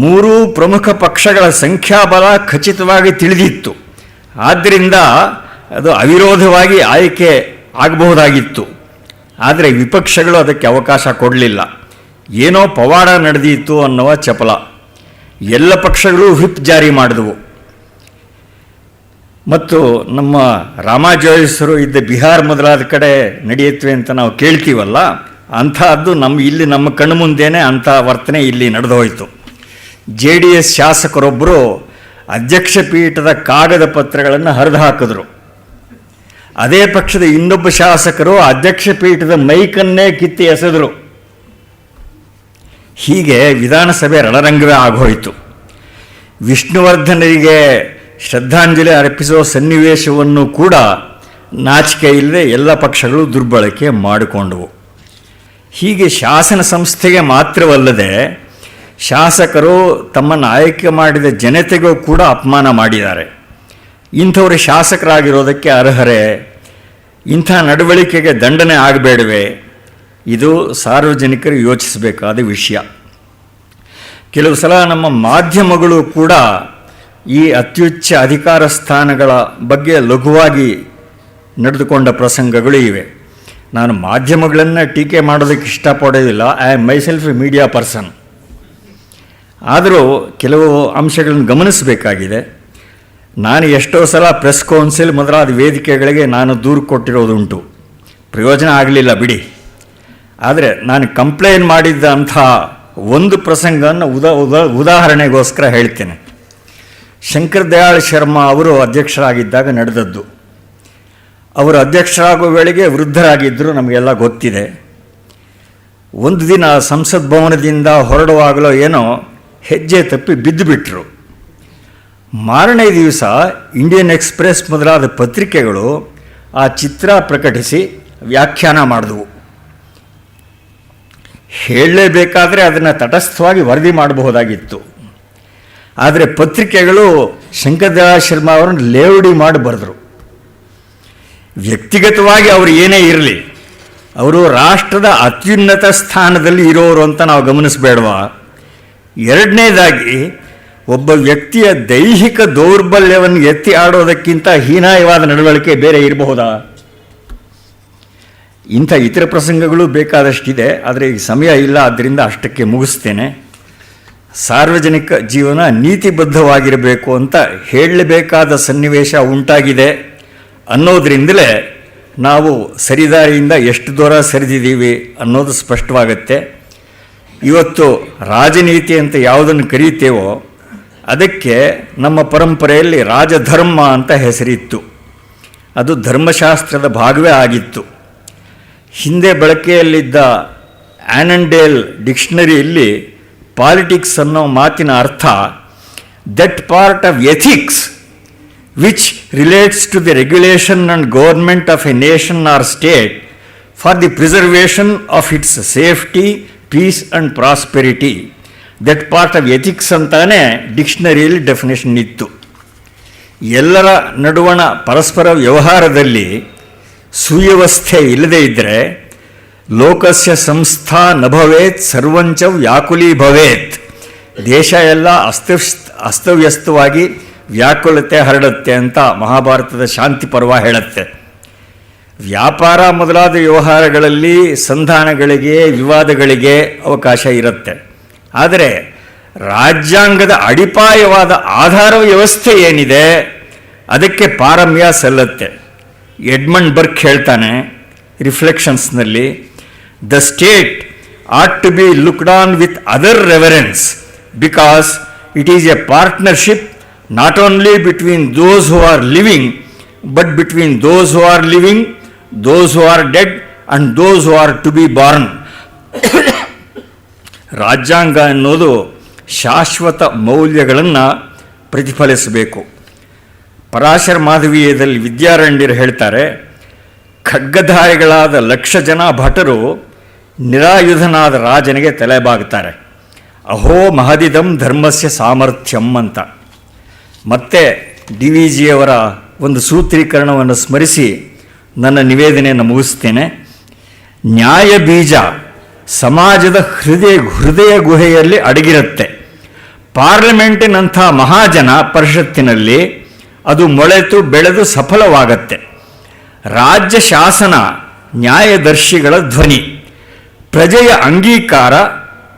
3 ಪ್ರಮುಖ ಪಕ್ಷಗಳ ಸಂಖ್ಯಾಬಲ ಖಚಿತವಾಗಿ ತಿಳಿದಿತ್ತು. ಆದ್ದರಿಂದ ಅದು ಅವಿರೋಧವಾಗಿ ಆಯ್ಕೆ ಆಗಬಹುದಾಗಿತ್ತು. ಆದರೆ ವಿಪಕ್ಷಗಳು ಅದಕ್ಕೆ ಅವಕಾಶ ಕೊಡಲಿಲ್ಲ. ಏನೋ ಪವಾಡ ನಡೆದಿತ್ತು ಅನ್ನುವ ಚಪಲ. ಎಲ್ಲ ಪಕ್ಷಗಳು ವಿಪ್ ಜಾರಿ ಮಾಡಿದವು. ಮತ್ತು ನಮ್ಮ ರಾಮಾಜೋಯಿಸರು ಇದ್ದ ಬಿಹಾರ್ ಮೊದಲಾದ ಕಡೆ ನಡೆಯುತ್ತವೆ ಅಂತ ನಾವು ಕೇಳ್ತೀವಲ್ಲ, ಅಂಥದ್ದು ನಮ್ಮ ಕಣ್ಣು ಮುಂದೆಯೇ ಅಂಥ ವರ್ತನೆ ಇಲ್ಲಿ ನಡೆದು ಹೋಯಿತು. JDS ಶಾಸಕರೊಬ್ಬರು ಅಧ್ಯಕ್ಷ ಪೀಠದ ಕಾಗದ ಪತ್ರಗಳನ್ನು ಹರಿದು ಹಾಕಿದ್ರು. ಅದೇ ಪಕ್ಷದ ಇನ್ನೊಬ್ಬ ಶಾಸಕರು ಅಧ್ಯಕ್ಷ ಪೀಠದ ಮೈಕನ್ನೇ ಕಿತ್ತಿ ಎಸೆದರು. ಹೀಗೆ ವಿಧಾನಸಭೆ ರಣರಂಗವೇ ಆಗೋಯಿತು. ವಿಷ್ಣುವರ್ಧನರಿಗೆ ಶ್ರದ್ಧಾಂಜಲಿ ಅರ್ಪಿಸುವ ಸನ್ನಿವೇಶವನ್ನು ಕೂಡ ನಾಚಿಕೆ ಇಲ್ಲದೆ ಎಲ್ಲ ಪಕ್ಷಗಳು ದುರ್ಬಳಕೆ ಮಾಡಿಕೊಂಡವು. ಹೀಗೆ ಶಾಸನ ಸಂಸ್ಥೆಗೆ ಮಾತ್ರವಲ್ಲದೆ ಶಾಸಕರು ತಮ್ಮನ್ನು ಆಯ್ಕೆ ಮಾಡಿದ ಜನತೆಗೂ ಕೂಡ ಅಪಮಾನ ಮಾಡಿದ್ದಾರೆ. ಇಂಥವರು ಶಾಸಕರಾಗಿರೋದಕ್ಕೆ ಅರ್ಹರೇ? ಇಂಥ ನಡವಳಿಕೆಗೆ ದಂಡನೆ ಆಗಬೇಡವೇ? ಇದು ಸಾರ್ವಜನಿಕರು ಯೋಚಿಸಬೇಕಾದ ವಿಷಯ. ಕೆಲವು ಸಲ ನಮ್ಮ ಮಾಧ್ಯಮಗಳು ಕೂಡ ಈ ಅತ್ಯುಚ್ಚ ಅಧಿಕಾರ ಸ್ಥಾನಗಳ ಬಗ್ಗೆ ಲಘುವಾಗಿ ನಡೆದುಕೊಂಡ ಪ್ರಸಂಗಗಳು ಇವೆ. ನಾನು ಮಾಧ್ಯಮಗಳನ್ನು ಟೀಕೆ ಮಾಡೋದಕ್ಕೆ ಇಷ್ಟಪಡೋದಿಲ್ಲ. I am myself A media person. ಆದರೂ ಕೆಲವು ಅಂಶಗಳನ್ನು ಗಮನಿಸಬೇಕಾಗಿದೆ. ನಾನು ಎಷ್ಟೋ ಸಲ ಪ್ರೆಸ್ ಕೌನ್ಸಿಲ್ ಮೊದಲಾದ ವೇದಿಕೆಗಳಿಗೆ ನಾನು ದೂರು ಕೊಟ್ಟಿರೋದುಂಟು. ಪ್ರಯೋಜನ ಆಗಲಿಲ್ಲ ಬಿಡಿ. ಆದರೆ ನಾನು ಕಂಪ್ಲೇಂಟ್ ಮಾಡಿದ್ದ ಅಂಥ ಒಂದು ಪ್ರಸಂಗವನ್ನು ಉದಾಹರಣೆಗೋಸ್ಕರ ಹೇಳ್ತೇನೆ. ಶಂಕರ್ ದಯಾಳ್ ಶರ್ಮಾ ಅವರು ಅಧ್ಯಕ್ಷರಾಗಿದ್ದಾಗ ನಡೆದದ್ದು. ಅವರು ಅಧ್ಯಕ್ಷರಾಗುವ ವೇಳೆಗೆ ವೃದ್ಧರಾಗಿದ್ದರು, ನಮಗೆಲ್ಲ ಗೊತ್ತಿದೆ. ಒಂದು ದಿನ ಸಂಸತ್ ಭವನದಿಂದ ಹೊರಡುವಾಗಲೋ ಏನೋ ಹೆಜ್ಜೆ ತಪ್ಪಿ ಬಿದ್ದುಬಿಟ್ರು. ಮಾರನೇ ದಿವಸ ಇಂಡಿಯನ್ ಎಕ್ಸ್ಪ್ರೆಸ್ ಮೊದಲಾದ ಪತ್ರಿಕೆಗಳು ಆ ಚಿತ್ರ ಪ್ರಕಟಿಸಿ ವ್ಯಾಖ್ಯಾನ ಮಾಡಿದವು. ಹೇಳಲೇಬೇಕಾದ್ರೆ ಅದನ್ನು ತಟಸ್ಥವಾಗಿ ವರದಿ ಮಾಡಬಹುದಾಗಿತ್ತು. ಆದರೆ ಪತ್ರಿಕೆಗಳು ಶಂಕರ್ ದಯಾಳ್ ಶರ್ಮಾ ಅವರನ್ನು ಲೇವಡಿ ಮಾಡಿ ಬರೆದರು. ವ್ಯಕ್ತಿಗತವಾಗಿ ಅವರು ಏನೇ ಇರಲಿ, ಅವರು ರಾಷ್ಟ್ರದ ಅತ್ಯುನ್ನತ ಸ್ಥಾನದಲ್ಲಿ ಇರೋರು ಅಂತ ನಾವು ಗಮನಿಸಬೇಡವಾ? ಎರಡನೇದಾಗಿ, ಒಬ್ಬ ವ್ಯಕ್ತಿಯ ದೈಹಿಕ ದೌರ್ಬಲ್ಯವನ್ನು ಎತ್ತಿ ಆಡೋದಕ್ಕಿಂತ ಹೀನಾಯವಾದ ನಡವಳಿಕೆ ಬೇರೆ ಇರಬಹುದಾ? ಇಂಥ ಇತರ ಪ್ರಸಂಗಗಳು ಬೇಕಾದಷ್ಟಿದೆ, ಆದರೆ ಈಗ ಸಮಯ ಇಲ್ಲ, ಆದ್ದರಿಂದ ಅಷ್ಟಕ್ಕೆ ಮುಗಿಸ್ತೇನೆ. ಸಾರ್ವಜನಿಕ ಜೀವನ ನೀತಿಬದ್ಧವಾಗಿರಬೇಕು ಅಂತ ಹೇಳಲೇಬೇಕಾದ ಸನ್ನಿವೇಶ ಉಂಟಾಗಿದೆ ಅನ್ನೋದ್ರಿಂದಲೇ ನಾವು ಸರಿದಾರಿಯಿಂದ ಎಷ್ಟು ದೂರ ಸರಿದಿದ್ದೀವಿ ಅನ್ನೋದು ಸ್ಪಷ್ಟವಾಗುತ್ತೆ. ಇವತ್ತು ರಾಜನೀತಿ ಅಂತ ಯಾವುದನ್ನು ಕರೀತೇವೋ ಅದಕ್ಕೆ ನಮ್ಮ ಪರಂಪರೆಯಲ್ಲಿ ರಾಜಧರ್ಮ ಅಂತ ಹೆಸರಿತ್ತು. ಅದು ಧರ್ಮಶಾಸ್ತ್ರದ ಭಾಗವೇ ಆಗಿತ್ತು. ಹಿಂದೆ ಬಳಕೆಯಲ್ಲಿದ್ದ ಆ್ಯನಂಡೇಲ್ ಡಿಕ್ಷನರಿಯಲ್ಲಿ ಪಾಲಿಟಿಕ್ಸ್ ಅನ್ನೋ ಮಾತಿನ ಅರ್ಥ that part of ethics which relates to the regulation and government of a nation or state for the preservation of its safety, peace and prosperity. That part of ethics ಅಂತಾನೆ ಡಿಕ್ಷನರಿಯಲ್ಲಿ ಡೆಫಿನೇಷನ್ ಇತ್ತು. ಎಲ್ಲರ ನಡುವಣ ಪರಸ್ಪರ ವ್ಯವಹಾರದಲ್ಲಿ ಸುವ್ಯವಸ್ಥೆ ಇಲ್ಲದೇ ಇದ್ದರೆ ಲೋಕಸ್ಯ ಸಂಸ್ಥಾ ನ ಭವೇತ್ ಸರ್ವಂಚ ವ್ಯಾಕುಲೀ ಭವೇತ್. ದೇಶ ಎಲ್ಲ ಅಸ್ತವ್ಯಸ್ತವಾಗಿ ವ್ಯಾಕುಲತೆ ಹರಡುತ್ತೆ ಅಂತ ಮಹಾಭಾರತದ ಶಾಂತಿ ಪರ್ವ ಹೇಳುತ್ತೆ. ವ್ಯಾಪಾರ ಮೊದಲಾದ ವ್ಯವಹಾರಗಳಲ್ಲಿ ಸಂಧಾನಗಳಿಗೆ, ವಿವಾದಗಳಿಗೆ ಅವಕಾಶ ಇರುತ್ತೆ. ಆದರೆ ರಾಜ್ಯಾಂಗದ ಅಡಿಪಾಯವಾದ ಆಧಾರ ವ್ಯವಸ್ಥೆ ಏನಿದೆ ಅದಕ್ಕೆ ಪಾರಮ್ಯ ಸಲ್ಲತ್ತೆ. ಎಡ್ಮಂಡ್ ಬರ್ಕ್ ಹೇಳ್ತಾನೆ ರಿಫ್ಲೆಕ್ಷನ್ಸ್ನಲ್ಲಿ, the state ought to be looked on with other reverence because it is a partnership not only between those who are living but between those who are living, those who are dead and those who are to be born. ರಾಜ್ಯಾಂಗ ಅನ್ನೋದು ಶಾಶ್ವತ ಮೌಲ್ಯಗಳನ್ನು ಪ್ರತಿಫಲಿಸಬೇಕು. ಪರಾಶರ ಮಾಧವೀಯದಲ್ಲಿ ವಿದ್ಯಾರಣ್ಯರು ಹೇಳ್ತಾರೆ, ಖಡ್ಗಧಾರಿಗಳಾದ 1,00,000 ಜನ ಭಟರು ನಿರಾಯುಧನಾದ ರಾಜನಿಗೆ ತಲೆಬಾಗ್ತಾರೆ. ಅಹೋ ಮಹದಿದಂ ಧರ್ಮಸ್ಯ ಸಾಮರ್ಥ್ಯಂ ಅಂತ. ಮತ್ತೆ D V ಜಿಯವರ ಒಂದು ಸೂತ್ರೀಕರಣವನ್ನು ಸ್ಮರಿಸಿ ನನ್ನ ನಿವೇದನೆಯನ್ನು ಮುಗಿಸ್ತೇನೆ. ನ್ಯಾಯ ಬೀಜ ಸಮಾಜದ ಹೃದಯ ಗುಹೆಯಲ್ಲಿ ಅಡಗಿರುತ್ತೆ. ಪಾರ್ಲಿಮೆಂಟಿನಂಥ ಮಹಾಜನ ಪರಿಷತ್ತಿನಲ್ಲಿ ಅದು ಮೊಳೆತು ಬೆಳೆದು ಸಫಲವಾಗತ್ತೆ. ರಾಜ್ಯ ಶಾಸನ ನ್ಯಾಯದರ್ಶಿಗಳ ಧ್ವನಿ, ಪ್ರಜೆಯ ಅಂಗೀಕಾರ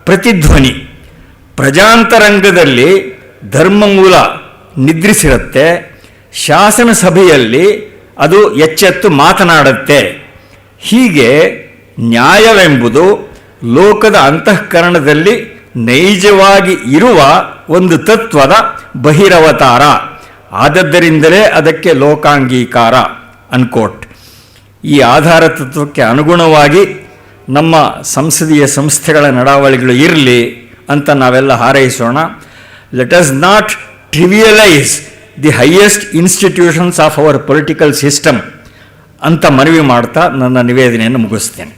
ಪ್ರತಿಧ್ವನಿ. ಪ್ರಜಾಂತರಂಗದಲ್ಲಿ ಧರ್ಮಮೂಲ ನಿದ್ರಿಸಿರುತ್ತೆ. ಶಾಸನ ಸಭೆಯಲ್ಲಿ ಅದು ಎಚ್ಚೆತ್ತು ಮಾತನಾಡುತ್ತೆ. ಹೀಗೆ ನ್ಯಾಯವೆಂಬುದು ಲೋಕದ ಅಂತಃಕರಣದಲ್ಲಿ ನೈಜವಾಗಿ ಇರುವ ಒಂದು ತತ್ವದ ಬಹಿರವತಾರ. ಆದದ್ದರಿಂದಲೇ ಅದಕ್ಕೆ ಲೋಕಾಂಗೀಕಾರ ಅನ್ಕೋಟ್. ಈ ಆಧಾರ ತತ್ವಕ್ಕೆ ಅನುಗುಣವಾಗಿ ನಮ್ಮ ಸಂಸದೀಯ ಸಂಸ್ಥೆಗಳ ನಡಾವಳಿಗಳು ಇರಲಿ ಅಂತ ನಾವೆಲ್ಲ ಹಾರೈಸೋಣ. Let us not trivialise the highest institutions of our political system ಅಂತ ಮನವಿ ಮಾಡ್ತಾ ನನ್ನ ನಿವೇದನೆಯನ್ನು ಮುಗಿಸ್ತೇನೆ.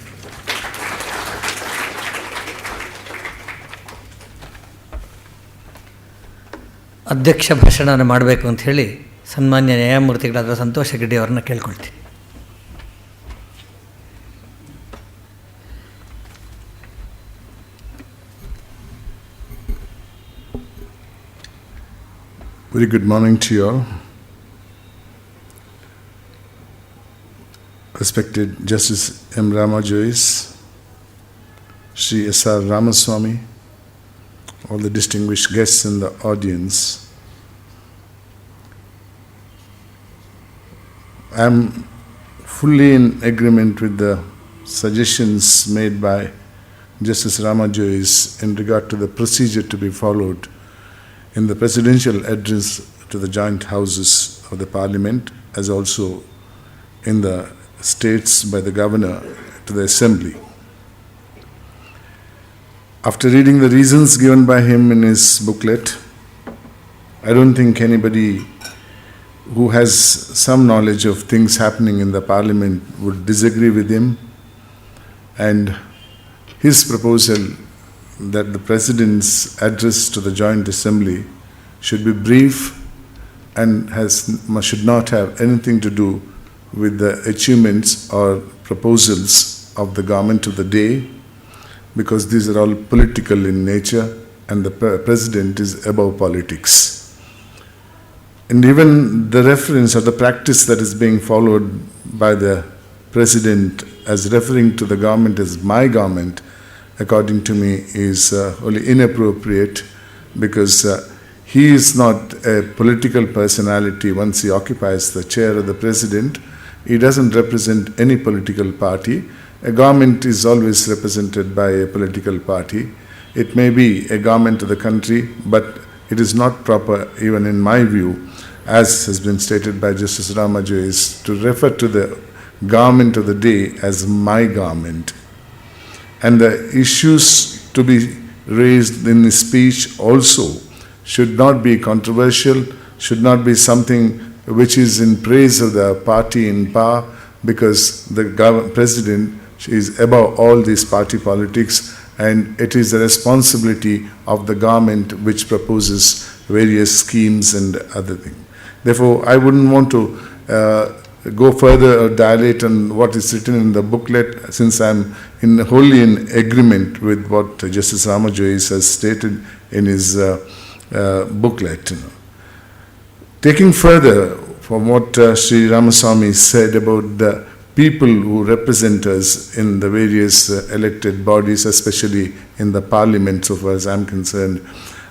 ಅಧ್ಯಕ್ಷ ಭಾಷಣ ಮಾಡಬೇಕು ಅಂತ ಹೇಳಿ ಸನ್ಮಾನ್ಯ ನ್ಯಾಯಮೂರ್ತಿಗಳಾದ ಸಂತೋಷ ಗಿಡ್ಡಿ ಅವರನ್ನ ಕೇಳ್ಕೊಳ್ತೀನಿ. Very good morning to you all. Respected Justice M. Rama Joyce, Sri S.R. Ramaswamy, all the distinguished guests in the audience. I am fully in agreement with the suggestions made by Justice Rama Joyce in regard to the procedure to be followed in the presidential address to the joint houses of the parliament, as also in the states by the governor to the assembly. After reading the reasons given by him in his booklet, I don't think anybody who has some knowledge of things happening in the parliament would disagree with him, and his proposal that the President's address to the Joint Assembly should be brief and should not have anything to do with the achievements or proposals of the government of the day, because these are all political in nature and the President is above politics. And even the reference or the practice that is being followed by the President as referring to the government as my government, according to me, is wholly inappropriate, because he is not a political personality. Once he occupies the chair of the President, he doesn't represent any political party. A government is always represented by a political party. It may be a government of the country, but it is not proper, even in my view, as has been stated by Justice Rama Joyce, to refer to the government of the day as my government. And the issues to be raised in his speech also should not be controversial, should not be something which is in praise of the party in power, because the President is above all these party politics, and it is the responsibility of the government which proposes various schemes and other things. Therefore, I wouldn't want to go further or dilate on what is written in the booklet, since I'm wholly in agreement with what Justice Ramajoyce has stated in his booklet. Taking further from what Sri Ramaswamy said about the people who represent us in the various elected bodies, especially in the parliament, so far as I'm concerned,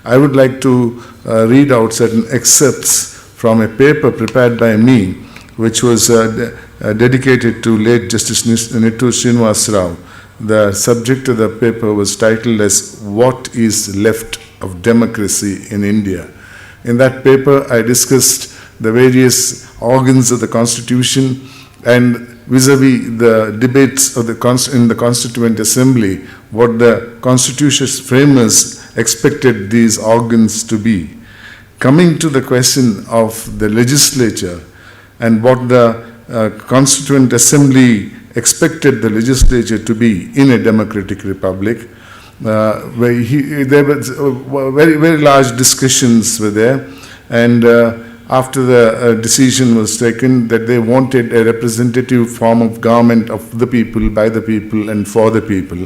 I would like to read out certain excerpts from a paper prepared by me, which was dedicated to late Justice Nittu Srinivas Rao. The subject of the paper was titled as "What is Left of Democracy in India?" In that paper, I discussed the various organs of the Constitution and vis-a-vis the debates of in the Constituent Assembly, what the Constitution's framers expected these organs to be. Coming to the question of the legislature and what the Constituent Assembly expected the legislature to be in a democratic republic, there were very large discussions were there, and after the decision was taken that they wanted a representative form of government of the people, by the people, and for the people.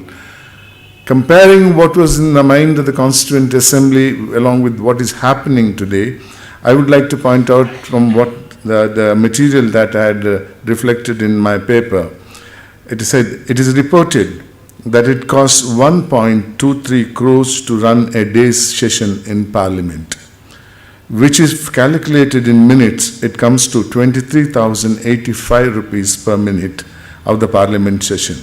Comparing what was in the mind of the Constituent Assembly along with what is happening today, I would like to point out from what the material that I had reflected in my paper. It is reported that it costs 1.23 crores to run a day's session in Parliament, which is calculated in minutes. It comes to 23,085 rupees per minute of the Parliament session.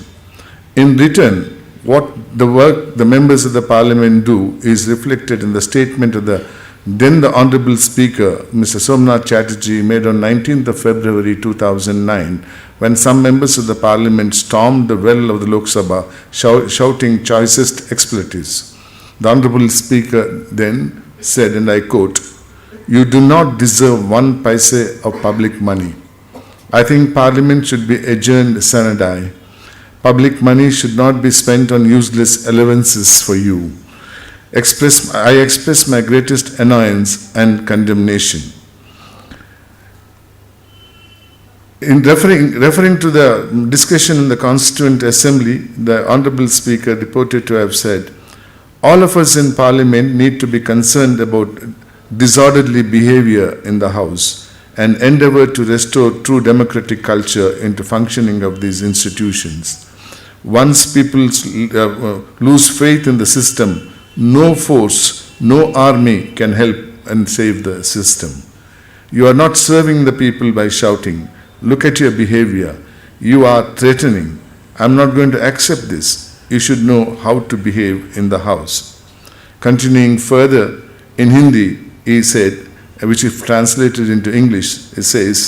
In return, what the work the members of the Parliament do is reflected in the statement of the Honourable Speaker, Mr. Somnath Chatterjee, made on 19th of February 2009, when some members of the Parliament stormed the well of the Lok Sabha, shouting choicest expletives. The Honourable Speaker then said, and I quote, "You do not deserve one paise of public money. I think Parliament should be adjourned sine die. Public money should not be spent on useless allowances for you. I express my greatest annoyance and condemnation." In referring to the discussion in the Constituent Assembly, the Honourable Speaker reported to have said, "All of us in Parliament need to be concerned about disorderly behavior in the House and endeavour to restore true democratic culture into functioning of these institutions. Once people lose faith in the system, no force, no army can help and save the system. You are not serving the people by shouting. Look at your behavior. You are threatening. I'm not going to accept this. You should know how to behave in the House." Continuing further, in Hindi, he said, which if translated into English, it says,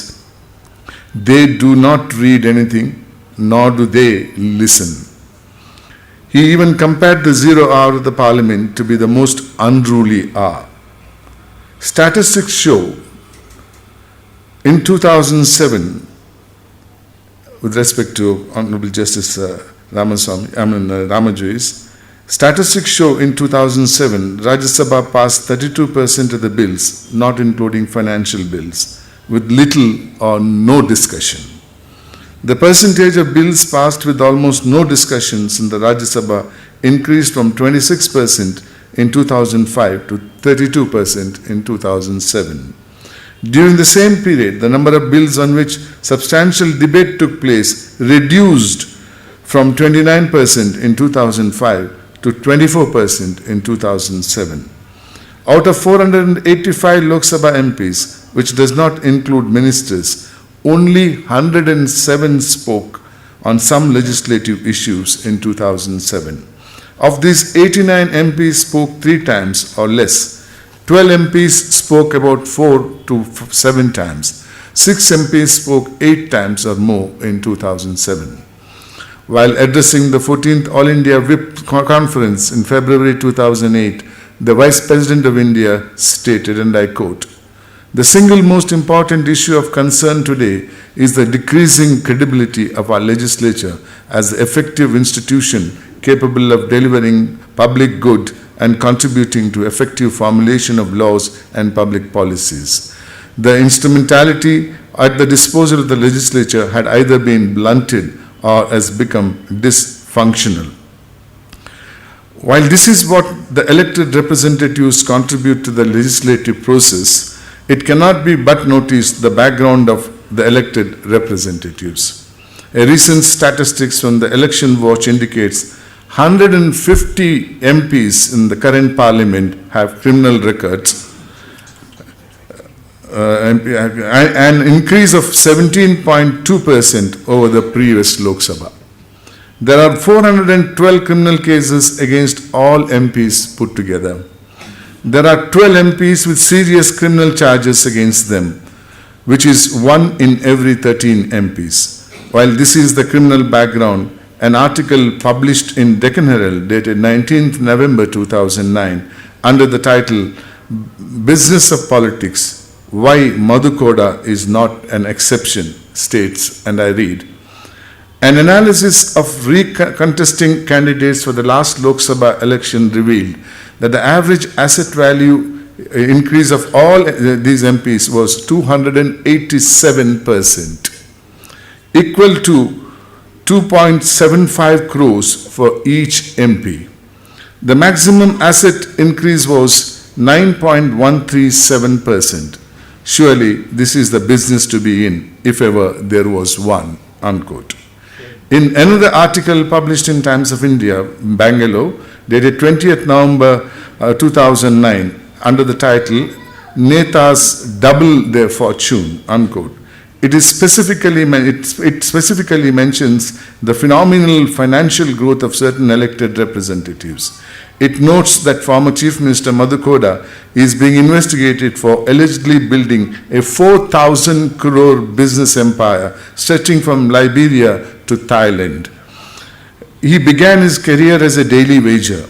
"They do not read anything, nor do they listen." He even compared the 0 hour of the Parliament to be the most unruly hour. Statistics show in 2007, with respect to Honorable Justice Ramajoyce, statistics show in 2007, Rajya Sabha passed 32% of the bills, not including financial bills, with little or no discussion. The percentage of bills passed with almost no discussions in the Rajya Sabha increased from 26% in 2005 to 32% in 2007. During the same period, the number of bills on which substantial debate took place reduced from 29% in 2005 to 24% in 2007. Out of 485 Lok Sabha MPs, which does not include ministers, only 107 spoke on some legislative issues in 2007. Of these, 89 MPs spoke 3 times or less. 12 MPs spoke about 4 to 7 times. 6 MPs spoke 8 times or more in 2007. While addressing the 14th All India Whip Conference in February 2008, the Vice President of India stated, and I quote, "The single most important issue of concern today is the decreasing credibility of our legislature as the effective institution capable of delivering public good and contributing to effective formulation of laws and public policies. The instrumentality at the disposal of the legislature had either been blunted or has become dysfunctional. While this is what the elected representatives contribute to the legislative process, it cannot be but noticed the background of the elected representatives. A recent statistics from the Election Watch indicates 150 MPs in the current parliament have criminal records, an increase of 17.2% over the previous Lok Sabha. There are 412 criminal cases against all MPs put together. There are 12 MPs with serious criminal charges against them, which is 1 in every 13 MPs. While this is the criminal background, an article published in Deccan Herald dated 19th November 2009 under the title Business of Politics, Why Madhukoda is Not an Exception states, and I read, an analysis of recontesting candidates for the last Lok Sabha election revealed that the average asset value increase of all these MPs was 287%, equal to 2.75 crores for each MP. The maximum asset increase was 9.137%. Surely this is the business to be in, if ever there was one, unquote. In another article published in Times of India, Bangalore, dated 20th November 2009, under the title, Netas Double Their Fortune, unquote. It specifically mentions the phenomenal financial growth of certain elected representatives. It notes that former Chief Minister Madhukoda is being investigated for allegedly building a 4,000 crore business empire stretching from Liberia to Thailand. He began his career as a daily wager.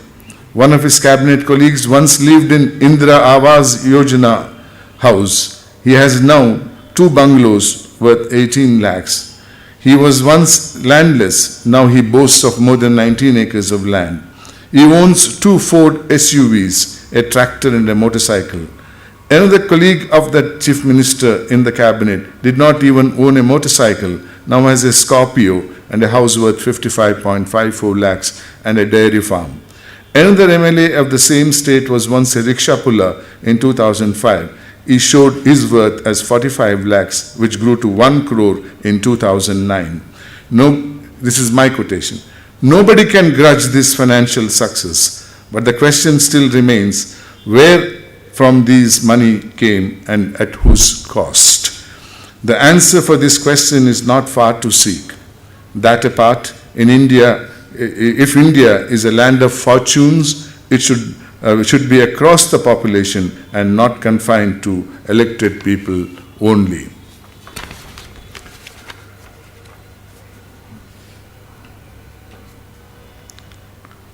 One of his cabinet colleagues once lived in Indira Awas Yojana house. He has now 2 bungalows worth 18 lakhs. He was once landless. Now he boasts of more than 19 acres of land. He owns 2 Ford SUVs, a tractor and a motorcycle. Another colleague of the chief minister in the cabinet did not even own a motorcycle, now has a Scorpio and a house worth 55.54 lakhs and a dairy farm. Another MLA of the same state was once a rickshaw puller in 2005. He showed his worth as 45 lakhs, which grew to 1 crore in 2009. This is my quotation. Nobody can grudge this financial success, but the question still remains, where from these money came and at whose cost? The answer for this question is not far to seek. That apart, in India, if India is a land of fortunes, it should be across the population and not confined to elected people only.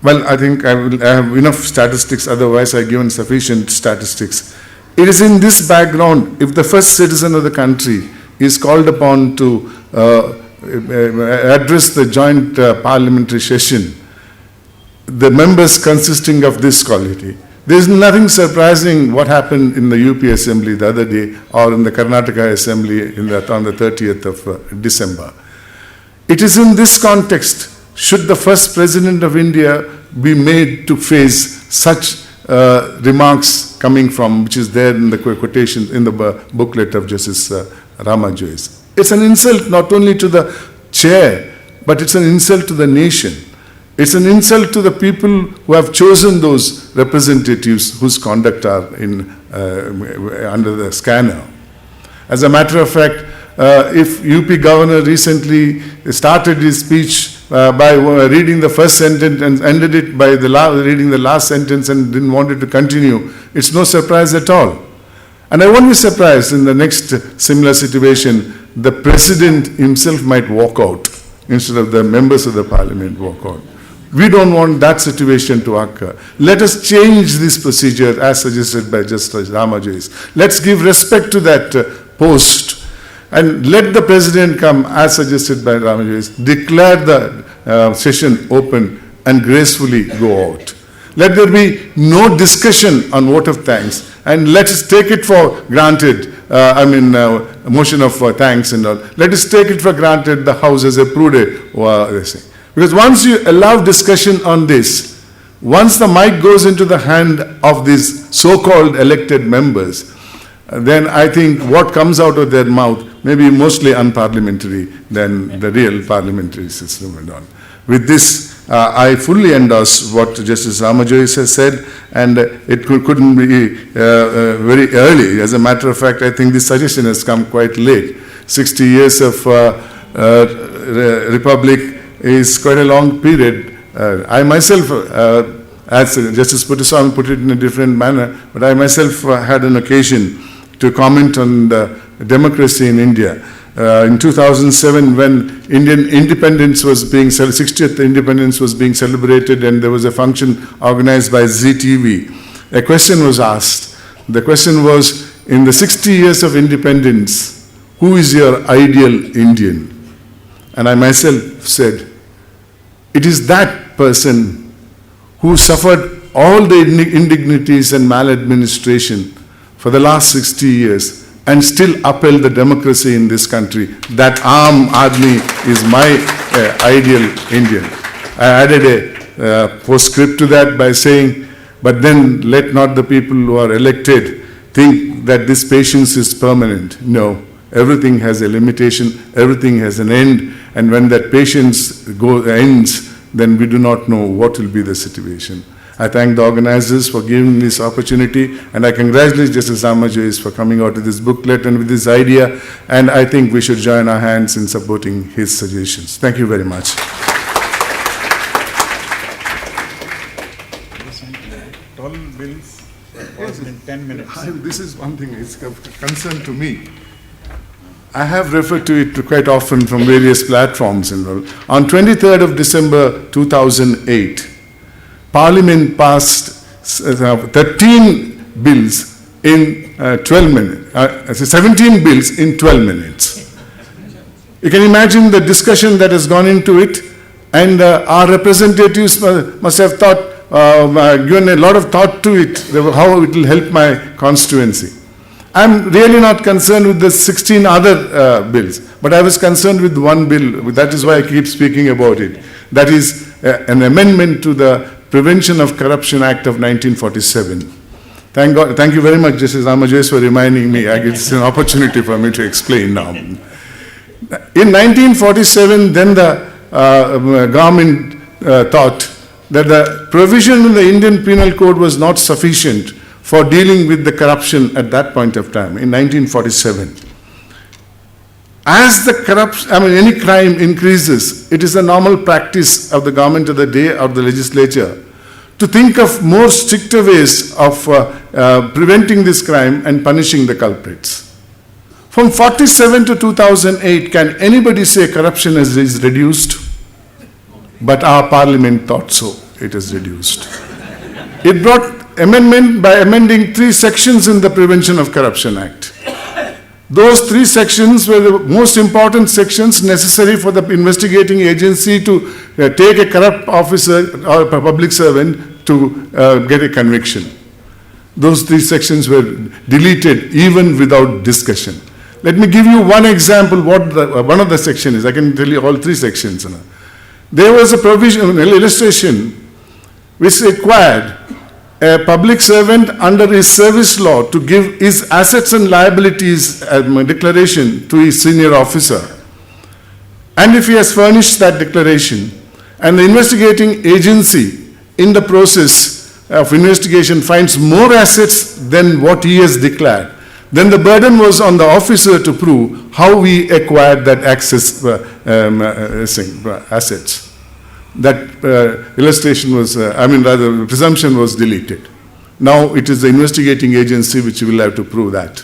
Well, I think I have enough statistics, otherwise I've given sufficient statistics. It is in this background, if the first citizen of the country is called upon to address the joint parliamentary session, the members consisting of this quality. There is nothing surprising what happened in the UP Assembly the other day or in the Karnataka Assembly on the 30th of December. It is in this context, should the first President of India be made to face such remarks coming from, which is there in the quotation in the booklet of Justice Rama Joyce. It's an insult not only to the chair, but it's an insult to the nation. It's an insult to the people who have chosen those representatives whose conduct are under the scanner. As a matter of fact, if UP governor recently started his speech by reading the first sentence and ended it by reading the last sentence and didn't want it to continue, it's no surprise at all. And I won't be surprised in the next similar situation, the president himself might walk out instead of the members of the parliament walk out. We don't want that situation to occur. Let us change this procedure as suggested by Justice Rama Joyce. Let's give respect to that post and let the president come as suggested by Rama Joyce, declare the session open and gracefully go out. Let there be no discussion on vote of thanks and let us take it for granted motion of thanks and all. Let us take it for granted the House has approved this thing. Because once you allow discussion on this, once the mic goes into the hand of these so-called elected members, then I think what comes out of their mouth may be mostly unparliamentary than the real parliamentary system and all. With this, I fully endorse what Justice Ramajoyce has said, and it couldn't be very early. As a matter of fact, I think this suggestion has come quite late. 60 years of Republic is quite a long period. I myself, as Justice Puttaswamy put it in a different manner, but I myself had an occasion to comment on the democracy in India. In 2007, when Indian independence was being 60th independence was being celebrated, and there was a function organized by ZTV, a question was asked. The question was, in the 60 years of independence, who is your ideal Indian? And I myself said, it is that person who suffered all the indignities and maladministration for the last 60 years and still upheld the democracy in this country. That Aam Aadmi is my ideal Indian. I added a postscript to that by saying, but then let not the people who are elected think that this patience is permanent. No, everything has a limitation, everything has an end, and when that patience ends, then we do not know what will be the situation. I thank the organizers for giving me this opportunity, and I congratulate Justice Ramajoyce for coming out with this booklet and with this idea, and I think we should join our hands in supporting his suggestions. Thank you very much. Bills in 10 minutes. This is one thing, it's a concern to me. I have referred to it quite often from various platforms. On 23rd of December 2008, Parliament passed 13 bills in 12 minutes, 17 bills in 12 minutes. You can imagine the discussion that has gone into it, and our representatives must have thought, given a lot of thought to it, how it will help my constituency. I'm really not concerned with the 16 other bills, but I was concerned with one bill. That is why I keep speaking about it. That is an amendment to the Prevention of Corruption Act of 1947. Thank God, thank you very much, Justice Ramajoyce, for reminding me. It's an opportunity for me to explain now. In 1947, then the government thought that the provision in the Indian Penal Code was not sufficient for dealing with the corruption at that point of time, in 1947. As any crime increases, it is a normal practice of the government of the day or the legislature to think of more stricter ways of preventing this crime and punishing the culprits. From 47 to 2008, can anybody say corruption is reduced? But our parliament thought so, it is reduced. It brought amendment by amending 3 sections in the Prevention of Corruption Act. Those 3 sections were the most important sections necessary for the investigating agency to take a corrupt officer or a public servant to get a conviction. Those 3 sections were deleted even without discussion. Let me give you one example what one of the sections is. I can tell you all 3 sections. There was a provision, an illustration, which required a public servant under his service law to give his assets and liabilities declaration to his senior officer. And if he has furnished that declaration, and the investigating agency in the process of investigation finds more assets than what he has declared, then the burden was on the officer to prove how he acquired that assets. That illustration was, the presumption was deleted. Now it is the investigating agency which will have to prove that.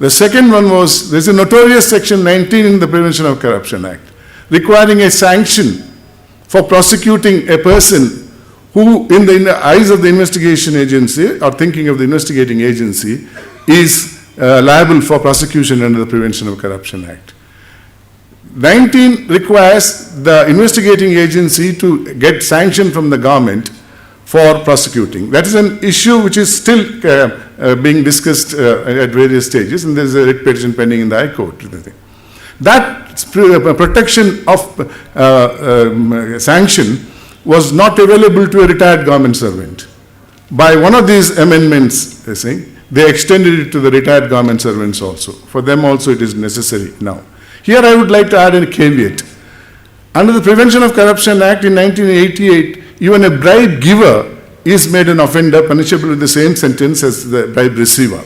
The second one was, there's a notorious section 19 in the Prevention of Corruption Act, requiring a sanction for prosecuting a person who, in the eyes of the investigation agency, or thinking of the investigating agency, is liable for prosecution under the Prevention of Corruption Act. 19 requires the investigating agency to get sanction from the government for prosecuting. That is an issue which is still being discussed at various stages, and there's a writ petition pending in the High Court. That protection of sanction was not available to a retired government servant. By one of these amendments, they extended it to the retired government servants also. For them also it is necessary now. Here I would like to add a caveat. Under the Prevention of Corruption Act in 1988, even a bribe giver is made an offender punishable with the same sentence as the bribe receiver.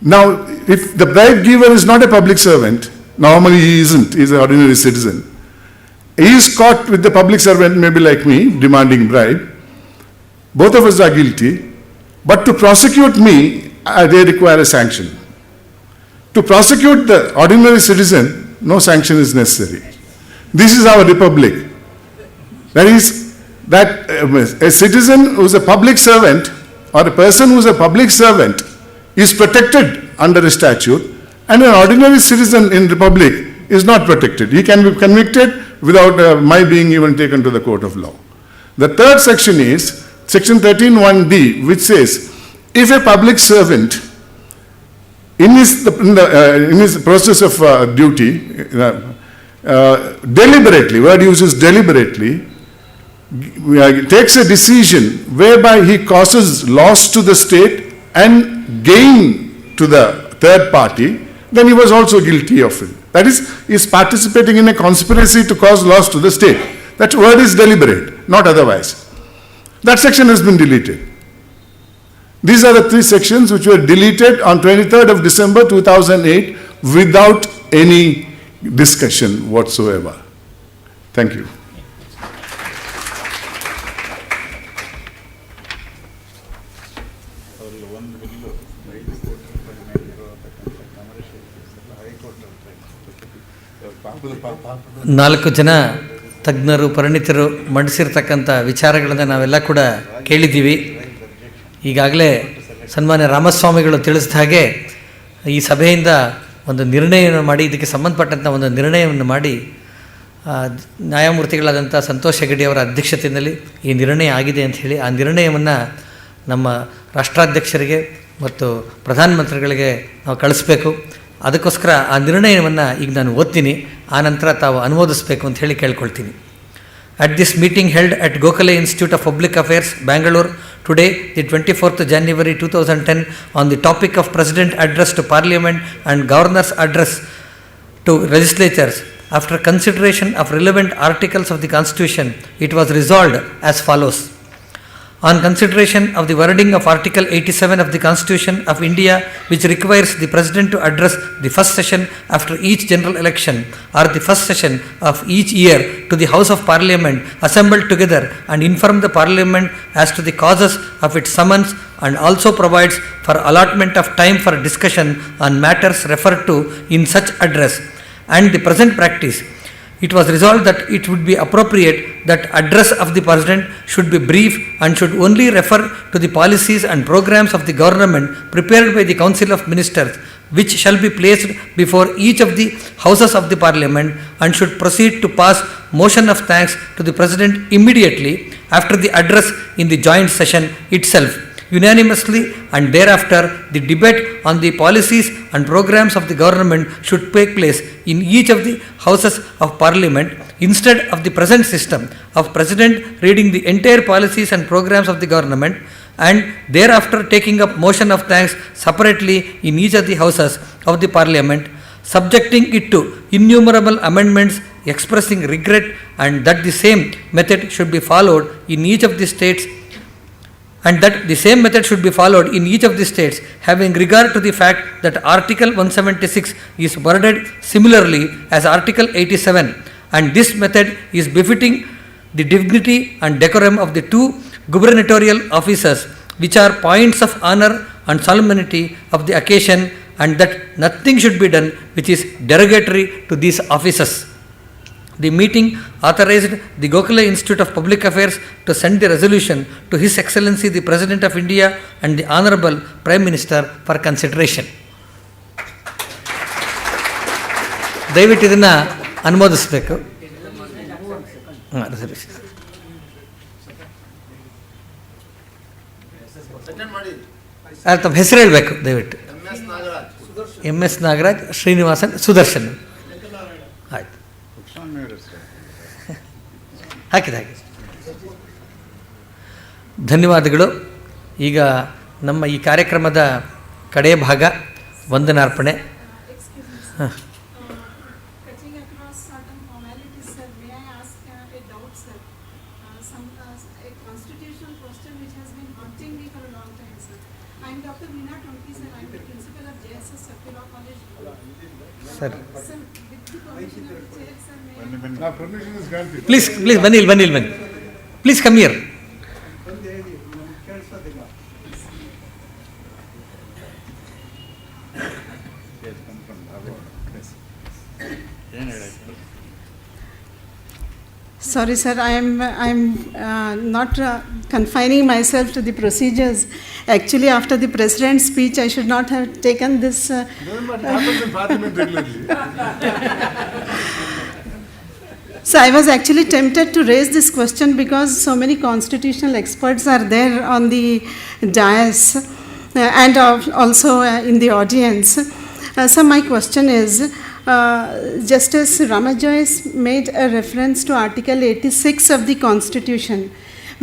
Now, if the bribe giver is not a public servant, normally he isn't, he is an ordinary citizen. He is caught with the public servant, maybe like me, demanding bribe. Both of us are guilty, but to prosecute me, they require a sanction. To prosecute the ordinary citizen, no sanction is necessary. This is our republic. That is, that a citizen who is a public servant or a person who is a public servant is protected under a statute, and an ordinary citizen in republic is not protected. He can be convicted without my being even taken to the court of law. The third section is Section 13(1)(d), which says, if a public servant in his process of duty deliberately, word uses deliberately, takes a decision whereby he causes loss to the state and gain to the third party, then he was also guilty of it. That is participating in a conspiracy to cause loss to the state. That word is deliberate, not otherwise. That section has been deleted. These are the three sections which were deleted on 23rd of December 2008 without any discussion whatsoever. Thank you. ನಾಲ್ಕು ಜನ ತಜ್ಞರು ಪರಿಣಿತರು ಮಂಡಿಸಿರ್ತಕ್ಕಂಥ ವಿಚಾರಗಳನ್ನು ನಾವೆಲ್ಲ ಕೂಡ ಕೇಳಿದ್ದೀವಿ. ಈಗಾಗಲೇ ಸನ್ಮಾನ್ಯ ರಾಮಸ್ವಾಮಿಗಳು ತಿಳಿಸಿದ ಹಾಗೆ ಈ ಸಭೆಯಿಂದ ಒಂದು ನಿರ್ಣಯವನ್ನು ಮಾಡಿ, ಇದಕ್ಕೆ ಸಂಬಂಧಪಟ್ಟಂಥ ಒಂದು ನಿರ್ಣಯವನ್ನು ಮಾಡಿ, ನ್ಯಾಯಮೂರ್ತಿಗಳಾದಂಥ ಸಂತೋಷ್ ಹೆಗಡೆ ಅವರ ಅಧ್ಯಕ್ಷತೆಯಲ್ಲಿ ಈ ನಿರ್ಣಯ ಆಗಿದೆ ಅಂತ ಹೇಳಿ, ಆ ನಿರ್ಣಯವನ್ನು ನಮ್ಮ ರಾಷ್ಟ್ರಾಧ್ಯಕ್ಷರಿಗೆ ಮತ್ತು ಪ್ರಧಾನಮಂತ್ರಿಗಳಿಗೆ ನಾವು ಕಳಿಸ್ಬೇಕು. ಅದಕ್ಕೋಸ್ಕರ ಆ ನಿರ್ಣಯವನ್ನು ಈಗ ನಾನು ಓದ್ತೀನಿ, ಆನಂತರ ತಾವು ಅನುಮೋದಿಸಬೇಕು ಅಂತ ಹೇಳಿ ಕೇಳ್ಕೊಳ್ತೀನಿ. At this meeting held at Gokhale Institute of Public Affairs, Bangalore, today, the 24th January 2010, on the topic of President Address to Parliament and Governor's Address to Legislatures, after consideration of relevant articles of the Constitution, it was resolved as follows. On consideration of the wording of Article 87 of the Constitution of India, which requires the President to address the first session after each general election or the first session of each year to the House of Parliament assembled together and inform the Parliament as to the causes of its summons, and also provides for allotment of time for discussion on matters referred to in such address, and the present practice, it was resolved that it would be appropriate that address of the President should be brief and should only refer to the policies and programs of the government prepared by the Council of Ministers, which shall be placed before each of the houses of the Parliament, and should proceed to pass motion of thanks to the President immediately after the address in the joint session itself, unanimously, and thereafter the debate on the policies and programs of the government should take place in each of the houses of Parliament instead of the present system of President reading the entire policies and programs of the government and thereafter taking up motion of thanks separately in each of the houses of the Parliament, subjecting it to innumerable amendments, expressing regret, and that the same method should be followed in each of the states, and that the same method should be followed in each of the states, having regard to the fact that Article 176 is worded similarly as Article 87, and this method is befitting the dignity and decorum of the two gubernatorial offices, which are points of honor and solemnity of the occasion, and that nothing should be done which is derogatory to these offices. The meeting authorized the Gokhale Institute of Public Affairs to send the resolution to His Excellency the President of India and the Honorable Prime Minister for consideration. ದಯವಿಟ್ಟು ಇದನ್ನು ಅನುಮೋದಿಸಬೇಕು. ತಮ್ಮ ಹೆಸರು ಹೇಳಬೇಕು ದಯವಿಟ್ಟು. MS Nagaraj, Srinivasan, Sudarshan. ಆಯಿತು, ಹಾಕಿದ. ಧನ್ಯವಾದಗಳು. ಈಗ ನಮ್ಮ ಈ ಕಾರ್ಯಕ್ರಮದ ಕಡೆಯ ಭಾಗ ವಂದನಾರ್ಪಣೆ. ಹಾಂ, Cutting across certain formalities, sir, may I ask a doubt, sir? A constitutional question which has been haunting me for a long time, sir. I am Dr. Meena Tonki, sir. I am the principal of JSS Circular College. Sir. Sir, with the permission of the chair, sir, may I? permission is granted. Please ಬನ್ನಿ. Please come here. Sorry, sir, I am not confining myself to the procedures. Actually, after the president's speech, I should not have taken this. It happens in parliament regularly. So I was actually tempted to raise this question because so many constitutional experts are there on the dais and also in the audience. So my question is, Justice Ramajoyce made a reference to Article 86 of the Constitution,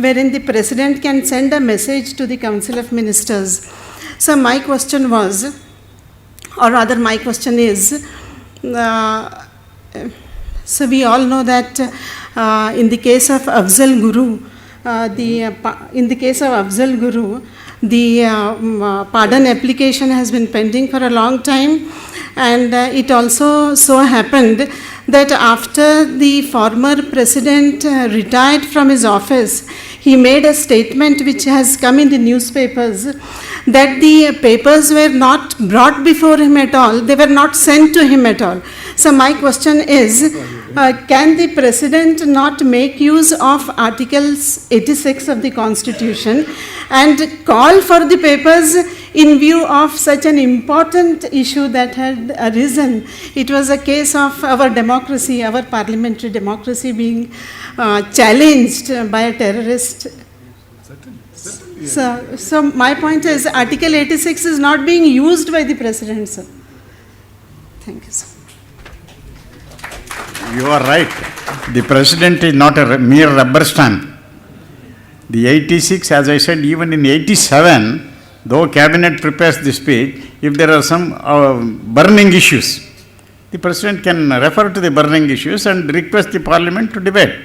wherein the President can send a message to the Council of Ministers. So my question was, or rather my question is, so we all know that in the case of Afzal Guru, the pardon application has been pending for a long time, and it also so happened that after the former president retired from his office, he made a statement which has come in the newspapers that the papers were not brought before him at all, they were not sent to him at all. So my question is, can the president not make use of Articles 86 of the Constitution and call for the papers in view of such an important issue that had arisen? It was a case of our democracy, our parliamentary democracy being challenged by a terrorist. So my point is, Article 86 is not being used by the president, sir. Thank you, sir. You are right. The president is not a mere rubber stamp. The 86, as I said, even in 87, though cabinet prepares the speech, if there are some burning issues, the president can refer to the burning issues and request the parliament to debate.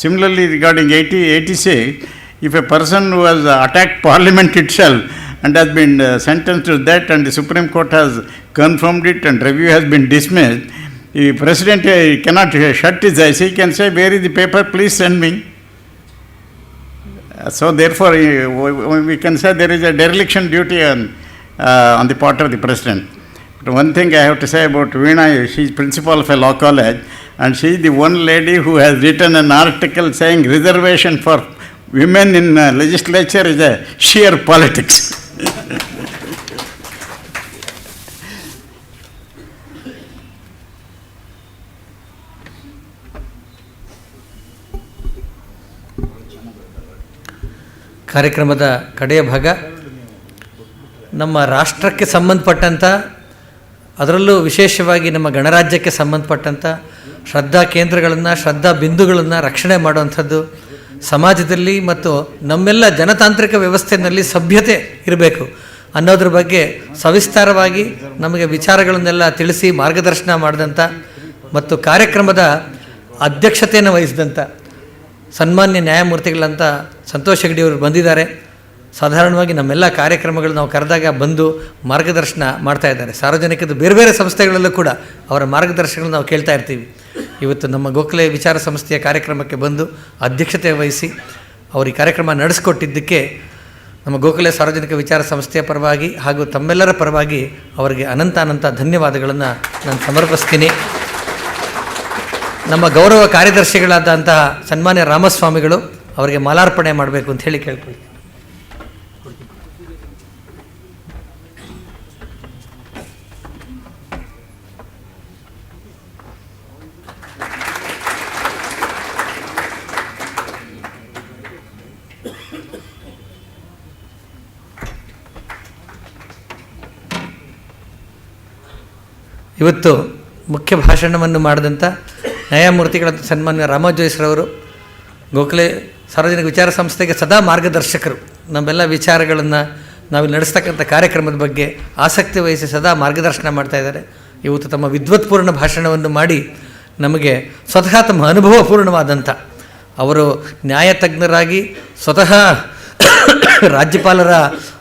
Similarly, regarding 86, if a person who has attacked parliament itself and has been sentenced to that and the Supreme Court has confirmed it and review has been dismissed, the president cannot shut his eyes. He can say, where is the paper, please send me. So therefore, we can say there is a dereliction duty on the part of the president. But one thing I have to say about Veena, she is principal of a law college, and she is the one lady who has written an article saying reservation for women in legislature is a sheer politics. ಕಾರ್ಯಕ್ರಮದ ಕಡೆಯ ಭಾಗ ನಮ್ಮ ರಾಷ್ಟ್ರಕ್ಕೆ ಸಂಬಂಧಪಟ್ಟಂಥ, ಅದರಲ್ಲೂ ವಿಶೇಷವಾಗಿ ನಮ್ಮ ಗಣರಾಜ್ಯಕ್ಕೆ ಸಂಬಂಧಪಟ್ಟಂಥ ಶ್ರದ್ಧಾ ಕೇಂದ್ರಗಳನ್ನು, ಶ್ರದ್ಧಾ ಬಿಂದುಗಳನ್ನು ರಕ್ಷಣೆ ಮಾಡುವಂಥದ್ದು, ಸಮಾಜದಲ್ಲಿ ಮತ್ತು ನಮ್ಮೆಲ್ಲ ಜನತಾಂತ್ರಿಕ ವ್ಯವಸ್ಥೆಯಲ್ಲಿ ಸಭ್ಯತೆ ಇರಬೇಕು ಅನ್ನೋದ್ರ ಬಗ್ಗೆ ಸವಿಸ್ತಾರವಾಗಿ ನಮಗೆ ವಿಚಾರಗಳನ್ನೆಲ್ಲ ತಿಳಿಸಿ ಮಾರ್ಗದರ್ಶನ ಮಾಡಿದಂಥ ಮತ್ತು ಕಾರ್ಯಕ್ರಮದ ಅಧ್ಯಕ್ಷತೆಯನ್ನು ವಹಿಸಿದಂಥ ಸನ್ಮಾನ್ಯ ನ್ಯಾಯಮೂರ್ತಿಗಳಂತ ಸಂತೋಷ್ ಹೆಗ್ಡೆ ಅವರು ಬಂದಿದ್ದಾರೆ. ಸಾಧಾರಣವಾಗಿ ನಮ್ಮೆಲ್ಲ ಕಾರ್ಯಕ್ರಮಗಳು ನಾವು ಕರೆದಾಗ ಬಂದು ಮಾರ್ಗದರ್ಶನ ಮಾಡ್ತಾ ಇದ್ದಾರೆ. ಸಾರ್ವಜನಿಕದ ಬೇರೆ ಬೇರೆ ಸಂಸ್ಥೆಗಳಲ್ಲೂ ಕೂಡ ಅವರ ಮಾರ್ಗದರ್ಶನಗಳನ್ನು ನಾವು ಕೇಳ್ತಾ ಇರ್ತೀವಿ. ಇವತ್ತು ನಮ್ಮ ಗೋಖಲೆ ವಿಚಾರ ಸಂಸ್ಥೆಯ ಕಾರ್ಯಕ್ರಮಕ್ಕೆ ಬಂದು ಅಧ್ಯಕ್ಷತೆ ವಹಿಸಿ ಅವರು ಈ ಕಾರ್ಯಕ್ರಮ ನಡೆಸಿಕೊಟ್ಟಿದ್ದಕ್ಕೆ ನಮ್ಮ ಗೋಖಲೆ ಸಾರ್ವಜನಿಕ ವಿಚಾರ ಸಂಸ್ಥೆಯ ಪರವಾಗಿ ಹಾಗೂ ತಮ್ಮೆಲ್ಲರ ಪರವಾಗಿ ಅವರಿಗೆ ಅನಂತ ಧನ್ಯವಾದಗಳನ್ನು ನಾನು ಸಮರ್ಪಿಸ್ತೀನಿ. ನಮ್ಮ ಗೌರವ ಕಾರ್ಯದರ್ಶಿಗಳಾದಂತಹ ಸನ್ಮಾನ್ಯ ರಾಮಸ್ವಾಮಿಗಳು ಅವರಿಗೆ ಮಾಲಾರ್ಪಣೆ ಮಾಡಬೇಕು ಅಂತ ಹೇಳಿ ಕೇಳ್ಕೊಳ್ಳಿ. ಇವತ್ತು ಮುಖ್ಯ ಭಾಷಣವನ್ನು ಮಾಡಿದಂಥ ನ್ಯಾಯಮೂರ್ತಿಗಳಂತ ಸನ್ಮಾನ್ಯ ರಾಮಜೋಯಿಸ್ರವರು ಗೋಖಲೆ ಸಾರ್ವಜನಿಕ ವಿಚಾರ ಸಂಸ್ಥೆಗೆ ಸದಾ ಮಾರ್ಗದರ್ಶಕರು. ನಮ್ಮೆಲ್ಲ ವಿಚಾರಗಳನ್ನು ನಾವು ನಡೆಸ್ತಕ್ಕಂಥ ಕಾರ್ಯಕ್ರಮದ ಬಗ್ಗೆ ಆಸಕ್ತಿ ವಹಿಸಿ ಸದಾ ಮಾರ್ಗದರ್ಶನ ಮಾಡ್ತಾಯಿದ್ದಾರೆ. ಇವತ್ತು ತಮ್ಮ ವಿದ್ವತ್ಪೂರ್ಣ ಭಾಷಣವನ್ನು ಮಾಡಿ ನಮಗೆ ಸ್ವತಃ ತಮ್ಮ ಅನುಭವಪೂರ್ಣವಾದಂಥ, ಅವರು ನ್ಯಾಯತಜ್ಞರಾಗಿ ಸ್ವತಃ ರಾಜ್ಯಪಾಲರ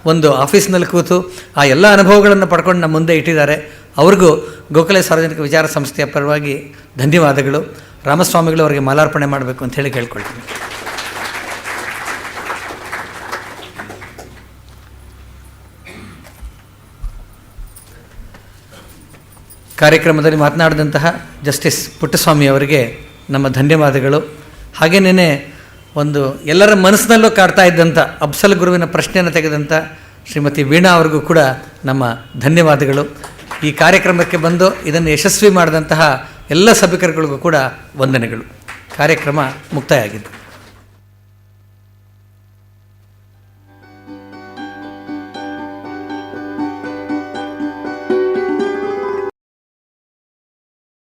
ಒಂದು ಆಫೀಸ್ನಲ್ಲಿ ಕೂತು ಆ ಎಲ್ಲ ಅನುಭವಗಳನ್ನು ಪಡ್ಕೊಂಡು ನಮ್ಮ ಮುಂದೆ ಇಟ್ಟಿದ್ದಾರೆ. ಅವ್ರಿಗೂ ಗೋಖಲೆ ಸಾರ್ವಜನಿಕ ವಿಚಾರ ಸಂಸ್ಥೆಯ ಪರವಾಗಿ ಧನ್ಯವಾದಗಳು. ರಾಮಸ್ವಾಮಿಗಳು ಅವರಿಗೆ ಮಾಲಾರ್ಪಣೆ ಮಾಡಬೇಕು ಅಂತ ಹೇಳಿ ಕೇಳ್ಕೊಳ್ತೀನಿ. ಕಾರ್ಯಕ್ರಮದಲ್ಲಿ ಮಾತನಾಡಿದಂತಹ ಜಸ್ಟಿಸ್ ಪುಟ್ಟಸ್ವಾಮಿ ಅವರಿಗೆ ನಮ್ಮ ಧನ್ಯವಾದಗಳು. ಹಾಗೇನೇ ಒಂದು ಎಲ್ಲರ ಮನಸ್ಸಿನಲ್ಲೂ ಕಾಡ್ತಾ ಇದ್ದಂಥ ಅಫ್ಸಲ್ ಗುರುವಿನ ಪ್ರಶ್ನೆಯನ್ನು ತೆಗೆದಂಥ ಶ್ರೀಮತಿ ವೀಣಾ ಅವ್ರಿಗೂ ಕೂಡ ನಮ್ಮ ಧನ್ಯವಾದಗಳು. ಈ ಕಾರ್ಯಕ್ರಮಕ್ಕೆ ಬಂದು ಇದನ್ನು ಯಶಸ್ವಿ ಮಾಡಿದಂತಹ ಎಲ್ಲ ಸಭಿಕರುಗಳಿಗೂ ಕೂಡ ವಂದನೆಗಳು. ಕಾರ್ಯಕ್ರಮ ಮುಕ್ತಾಯ ಆಗಿದ್ದು.